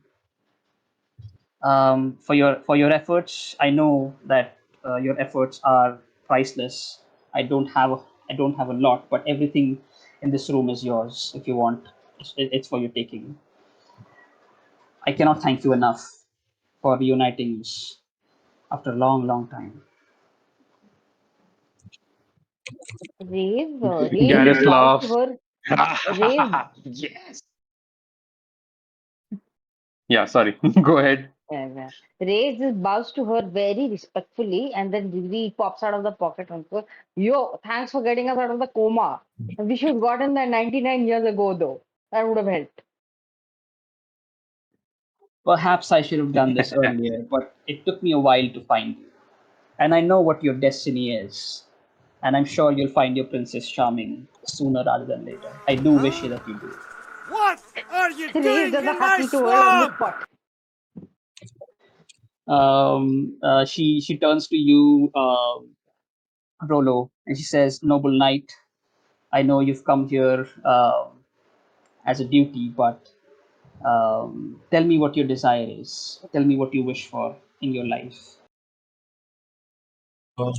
For your efforts. I know that your efforts are priceless. I don't have a lot, but everything in this room is yours. If you want, it's for your taking. I cannot thank you enough for reuniting us after a long, long time. Rave Garrus bows to laughs. her. Rave, Yes. Yeah, sorry. Go ahead. Rave just bows to her very respectfully, and then Riri pops out of the pocket and goes, "Yo, thanks for getting us out of the coma. We should have gotten that 99 years ago, though. That would have helped." Perhaps I should have done this earlier, but it took me a while to find you. And I know what your destiny is. And I'm sure you'll find your Princess Charming sooner rather than later. I do wish that you do. What are you Rave doing does a in my happy to her on the swamp? spot. She turns to you, Rolo, and she says, "Noble knight, I know you've come here as a duty, but tell me what your desire is. Tell me what you wish for in your life." Well,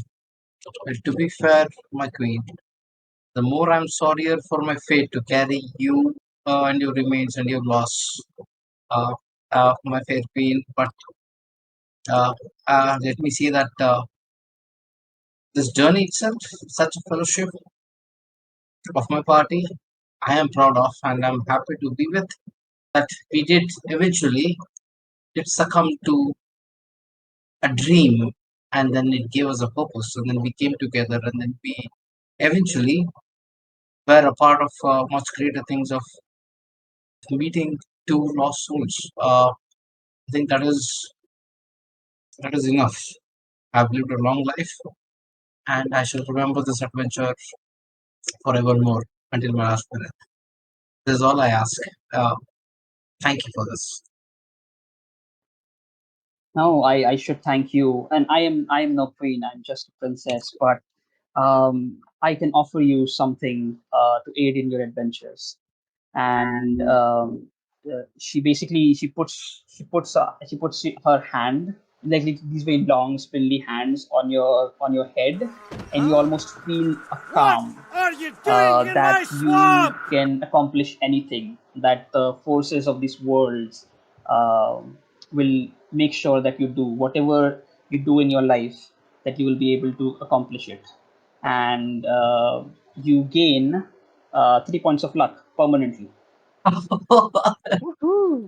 to be fair, my queen, the more I'm sorrier for my fate to carry you and your remains and your loss, uh, my fair queen. But uh, let me say that this journey itself, such a fellowship of my party, I am proud of and I'm happy to be with. That we did eventually did succumb to a dream, and then it gave us a purpose, and then we came together, and then we eventually were a part of much greater things of meeting two lost souls. I think that is enough. I've lived a long life, and I shall remember this adventure forevermore until my last breath. This is all I ask. Uh, Thank you for this. No, I should thank you. And I am no queen, I'm just a princess, but I can offer you something to aid in your adventures. And she puts her hand, like these very long spindly hands on your head, and you almost feel a What calm, are you doing in that my you swamp? can accomplish anything, that the forces of these worlds will make sure that you do whatever you do in your life, that you will be able to accomplish it. And you gain 3 points of luck permanently. Woohoo!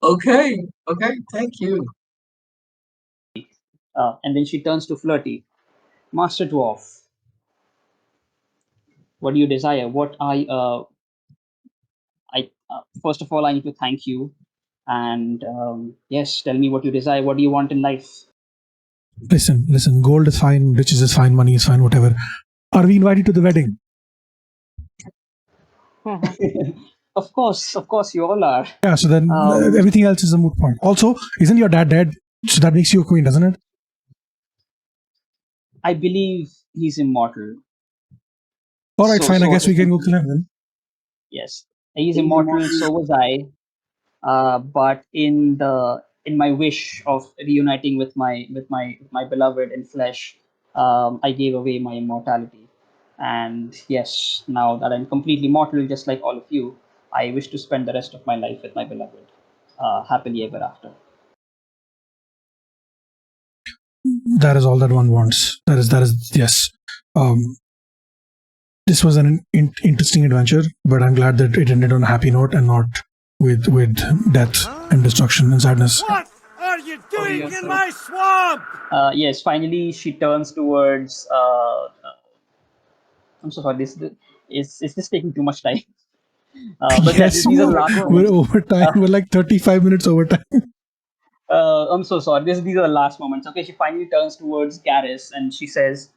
Okay, okay, thank you. And then she turns to Flirty. "Master Dwarf, what do you desire? First of all, I need to thank you. And yes, tell me what you desire. What do you want in life?" Listen. Gold is fine, riches is fine, money is fine, whatever. Are we invited to the wedding? Of course, you all are. Yeah. So then Um, everything else is a moot point. Also, isn't your dad dead? So that makes you a queen, doesn't it? I believe he's immortal. All right, So, fine. I so guess we can go essentially, kill him then. yes, he's immortal. So was I. But in my wish of reuniting with my beloved in flesh, I gave away my immortality. And yes, now that I'm completely mortal, just like all of you, I wish to spend the rest of my life with my beloved, happily ever after. That is all that one wants. That is yes. Um, this was an interesting adventure, but I'm glad that it ended on a happy note and not with death and destruction and sadness. What are you doing yes, in sir. my swamp? Yes, finally she turns towards. I'm so sorry. Is this taking too much time? But Yes, these are the No, last go we're ahead. moments. over time. Uh, We're like 35 minutes over time. I'm so sorry. These are the last moments. Okay, she finally turns towards Garrus and she says,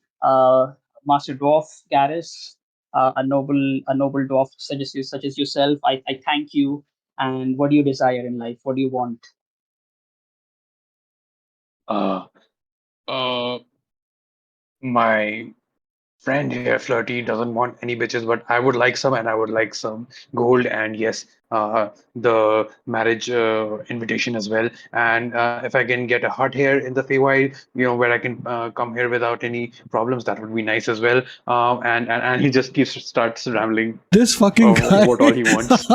"Master Dwarf Garrus, a noble dwarf such as yourself, I thank you. And what do you desire in life? What do you want?" Uh, uh, my friend here, Flirty, doesn't want any bitches, but I would like some, and I would like some gold, and yes, the marriage invitation as well. And if I can get a hut here in the Feywild, where I can come here without any problems, that would be nice as well. And he just keeps starts rambling This fucking guy. what all he wants.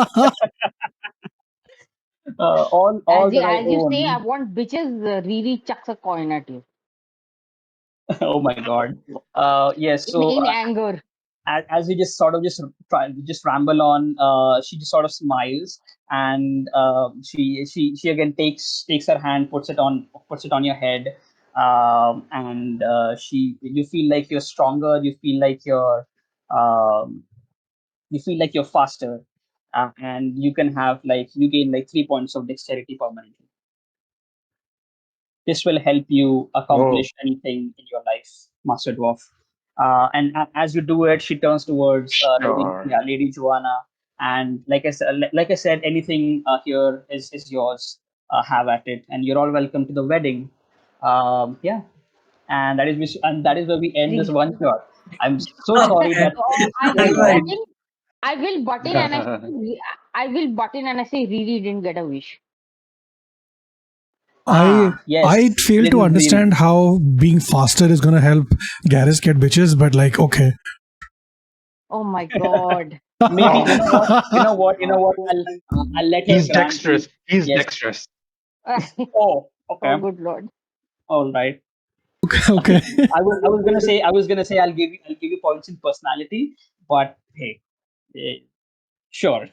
All that I As you say, I own. want bitches. Really chucks a coin at you Oh my God. Yes. in So anger. as we just sort of just ramble on, she just sort of smiles, and she again takes her hand, puts it on your head, and she you feel like you're stronger. Um, you feel like you're faster, and you gain like 3 points of dexterity permanently. This will help you Oh, accomplish anything in your life, Master Dwarf. And as you do it, she turns towards sure. Lady Joanna, and like I said, anything here is yours. Have at it, and you're all welcome to the wedding. Yeah, and that is where we end this Re- one shot. I'm so uh, sorry that so it's I so will butt long. in. I will butt in and I will butt in and I say really didn't get a wish. I I Yes, fail to little understand dream. how being faster is gonna help Garrus get bitches, but like, okay. Oh my god. Maybe you know what? You know what? You know Uh, what? I'll let her he's grant you. dexterous. He's Yes. dexterous. Oh, Oh okay. good lord. All right. Okay, okay. I was gonna say I'll give you points in personality, but hey, eh, sure.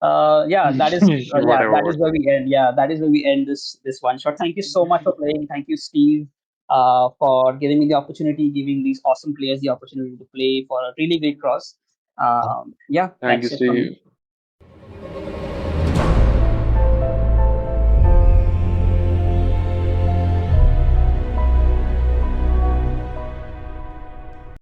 That Whatever. is where we end. Yeah, that is where we end this one shot. Thank you so much for playing. Thank you, Steve, for giving me the opportunity, giving these awesome players the opportunity to play for a really great cross. Yeah, Thank you, that's it from me. Steve.